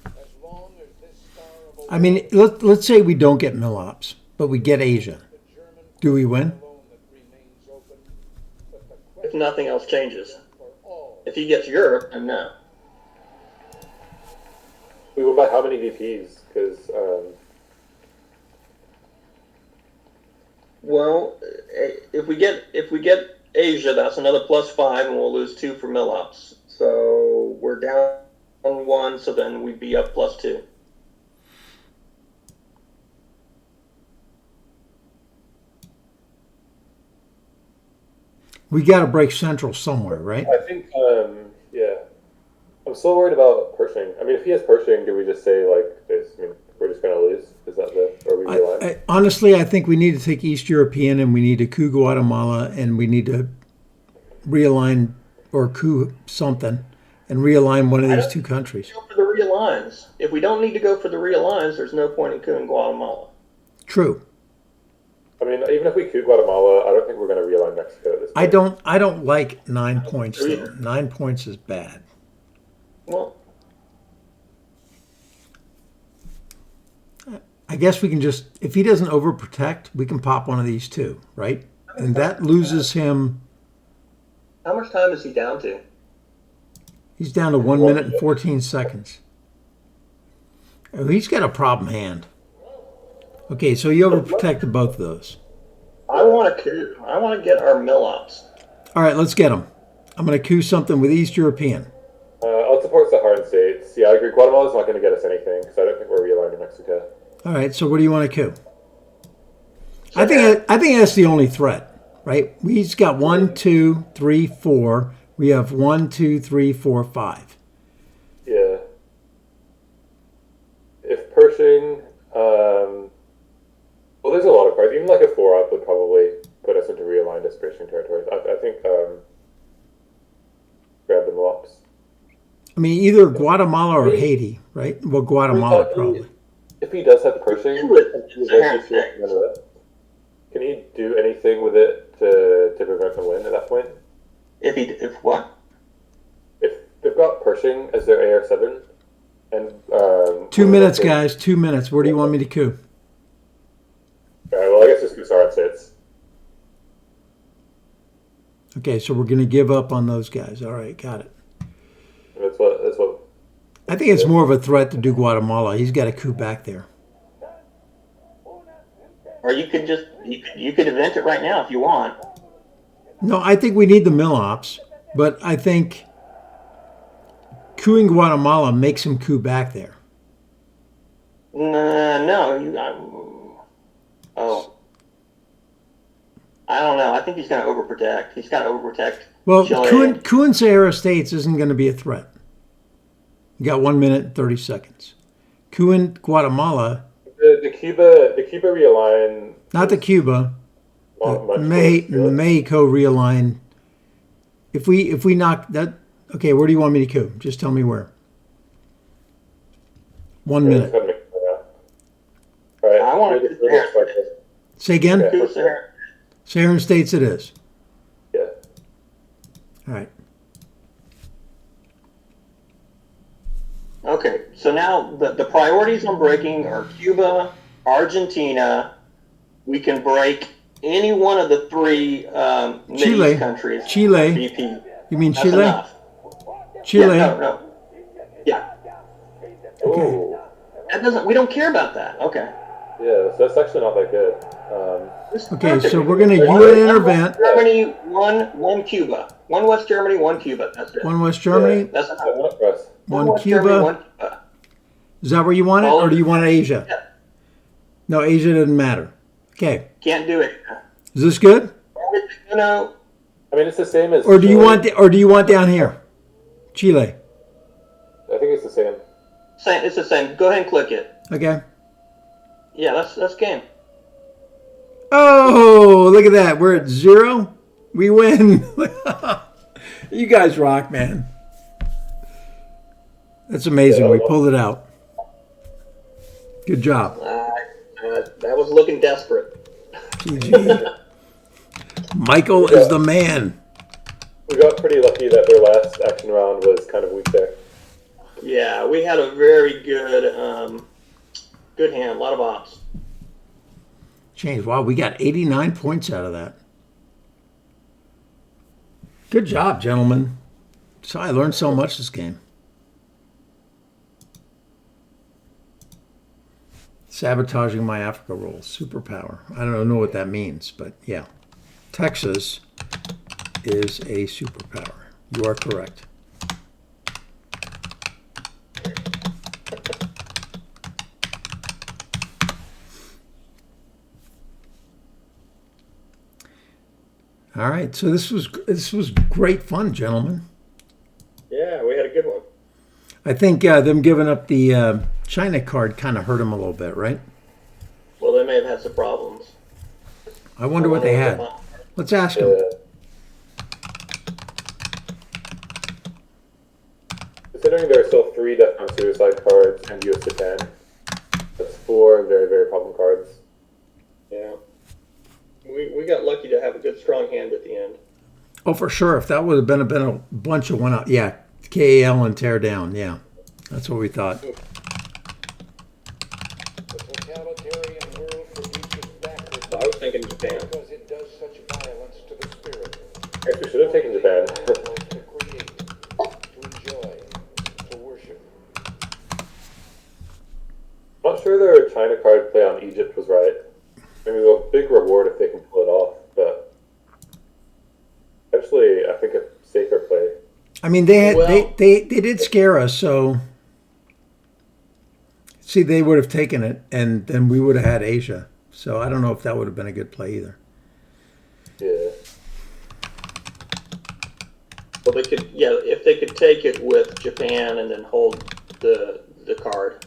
As long as this star of I mean, let's say we don't get mill ops, but we get Asia. the German Do we win? alone that remains open. But the If question nothing else changes. for all If he gets Europe, then no. We won by how many VPs? Because Well, if we get Asia, that's another +5, and we'll lose 2 for mill-ups. So we're down 1, so then we'd be up +2. We got to break Central somewhere, right? I think, yeah. I'm still worried about Pershing. I mean, if he has Pershing, do we just say, like, this? I mean, we're just going to lose? Is that or we realize? Honestly, I think we need to take East European and we need to coup Guatemala and we need to realign or coup something and realign one of these 2 countries. Go for the realigns. If we don't need to go for the realigns, there's no point in coups Guatemala. True. I mean, even if we coup Guatemala, I don't think we're going to realign Mexico at this point. I don't like 9 points though. 9 points is bad. Well, I guess we can just, if he doesn't overprotect, we can pop one of these 2, right? And that loses him. how much time is he down to? He's down to 1 minute and 14 seconds. Oh, he's got a problem hand. Okay, so he overprotected both of those. I want a coup. I want to get our Millops. All right, let's get them. I'm going to coup something with East European. I'll support Saharan states. Yeah, I agree. Guatemala's not going to get us anything because I don't think we're realigned to Mexico. All right, so what do you want to coup? I think that's the only threat, right? We've got 1, 2, 3, 4. We have 1, 2, 3, 4, 5. Yeah. If Pershing, well, there's a lot of cards. Even like a 4-up would probably put us into realigned aspiration territories. I think grab the Mops. I mean, either Guatemala or Haiti, right? Well, Guatemala probably. If he does have Pershing, can he do anything with it to prevent the win at that point? If what? If they've got Pershing as their AR7, and 2 minutes, guys. 2 minutes. Where do you want me to coup? All right, well, I guess just Saharan states. Okay, so we're going to give up on those guys. All right, got it. That's what. I think it's more of a threat to do Guatemala. He's got a coup back there. Or you could just you could event it right now if you want. No, I think we need the Millops, but I think coupping Guatemala makes him coup back there. Oh. I don't know. I think he's going to overprotect. He's got to overprotect. Well, Chile. coupping Sahara States isn't going to be a threat. You got 1 minute and 30 seconds. Coupping Guatemala. The Cuba realign. Not the Cuba. The Mexico realign. If we knock that, okay. Where do you want me to coup? Just tell me where. 1 minute. All right. I want to. Say again. Okay. Saharan States it is. Yeah. All right. Okay, so now the priorities on breaking are Cuba, Argentina. We can break any one of the three Chile. Mideast countries. Chile. VP. You mean That's Chile? enough. Chile. Yeah, no. Yeah. Ooh. That doesn't. We don't care about that. Okay. Yeah, so that's actually not that good. Okay, so we're going to UN intervent. Germany, one Cuba. One West Germany, one Cuba. That's it. One West Germany. That's Not enough. enough for us. One West Cuba. Germany, one Cuba. Is that where you want it, or do you want Asia? Yeah. No, Asia doesn't matter. Okay. Can't do it. Is this good? No. I mean, it's the same as. Or do you Chile. want down here? Chile. I think it's the same. Same. It's the same. Go ahead and click it. Okay. Yeah, that's game. Oh, look at that. We're at 0. We win. You guys rock, man. That's amazing. We pulled it out. Good job. That was looking desperate. GG. Michael is the man. We got pretty lucky that their last action round was kind of weak there. Yeah, we had a very good good hand. A lot of ops. Change. Wow, we got 89 points out of that. Good job, gentlemen. So I learned so much this game. Sabotaging my Africa role. Superpower. I don't know what that means, but yeah. Texas is a superpower. You are correct. All right, so this was great fun, gentlemen. Yeah, we had a good one. I think them giving up the China card kind of hurt them a little bit, right? Well, they may have had some problems. I wonder what they had. Let's ask them. Considering there are still 3 Death Suicide cards and US Japan, that's 4 very, very problem cards. Yeah. We got lucky to have a good strong hand at the end. Oh, for sure. If that would have been a bunch of one out, yeah, KAL and tear down, yeah, that's what we thought. The totalitarian world produces backwards I was thinking Japan. because it does such violence to the spirit. I guess we should have taken Japan. To create, to enjoy, to worship. Not sure their China card play on Egypt was right. there's a big reward if they can pull it off, but eventually, I think a safer play. I mean, they Well- they did scare us. So, see, they would have taken it, and then we would have had Asia. So I don't know if that would have been a good play either. Yeah. Well, they could, yeah, if they could take it with Japan and then hold the card.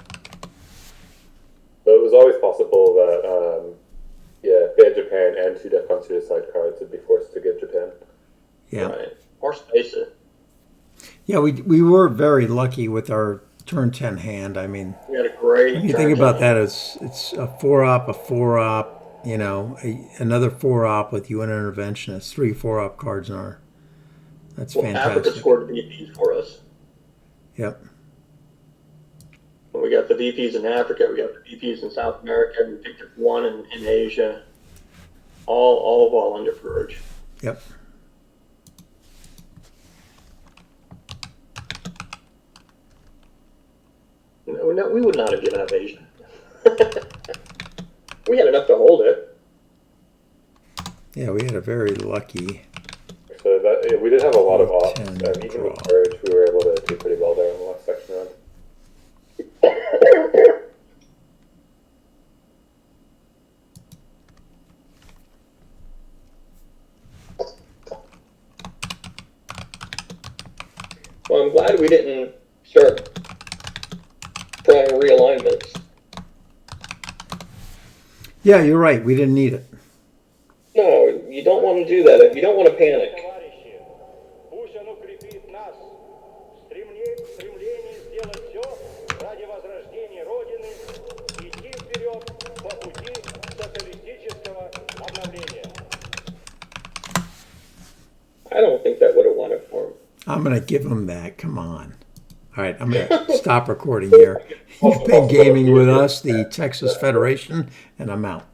But it was always possible that, if they had Japan and 2 DEFCON suicide cards, it'd be forced to give Japan. Yeah, Right. Or space it. yeah. We were very lucky with our turn 10 hand. I mean, We had a great. if you turn think about ten. that, it's a 4-op, a 4-op. You know, another 4-op with UN intervention. It's 3 4-op cards in our. That's Well, Africa fantastic. scored VPs for us. Yep. We got the VPs in Africa. We got the VPs in South America. We picked up one in Asia. All under purge. Yep. No, we would not have given up Asia. We had enough to hold it. Yeah, we had a very lucky. So we did have a lot of ops, 10 and even draw. with courage, we were able to do pretty well there in the last section round. Well, I'm glad we didn't start trying realignments. Yeah, you're right. We didn't need it. No, you don't want to do that. You don't want to panic. Товарищи, пусть оно крепит нас. Стремление сделать все ради возрождения Родины, идти вперед по пути социалистического обновления. I don't think that would have won it for him. I'm going to give him that. Come on. All right, I'm going to stop recording here. You've been gaming with us, the Texas Federation, and I'm out.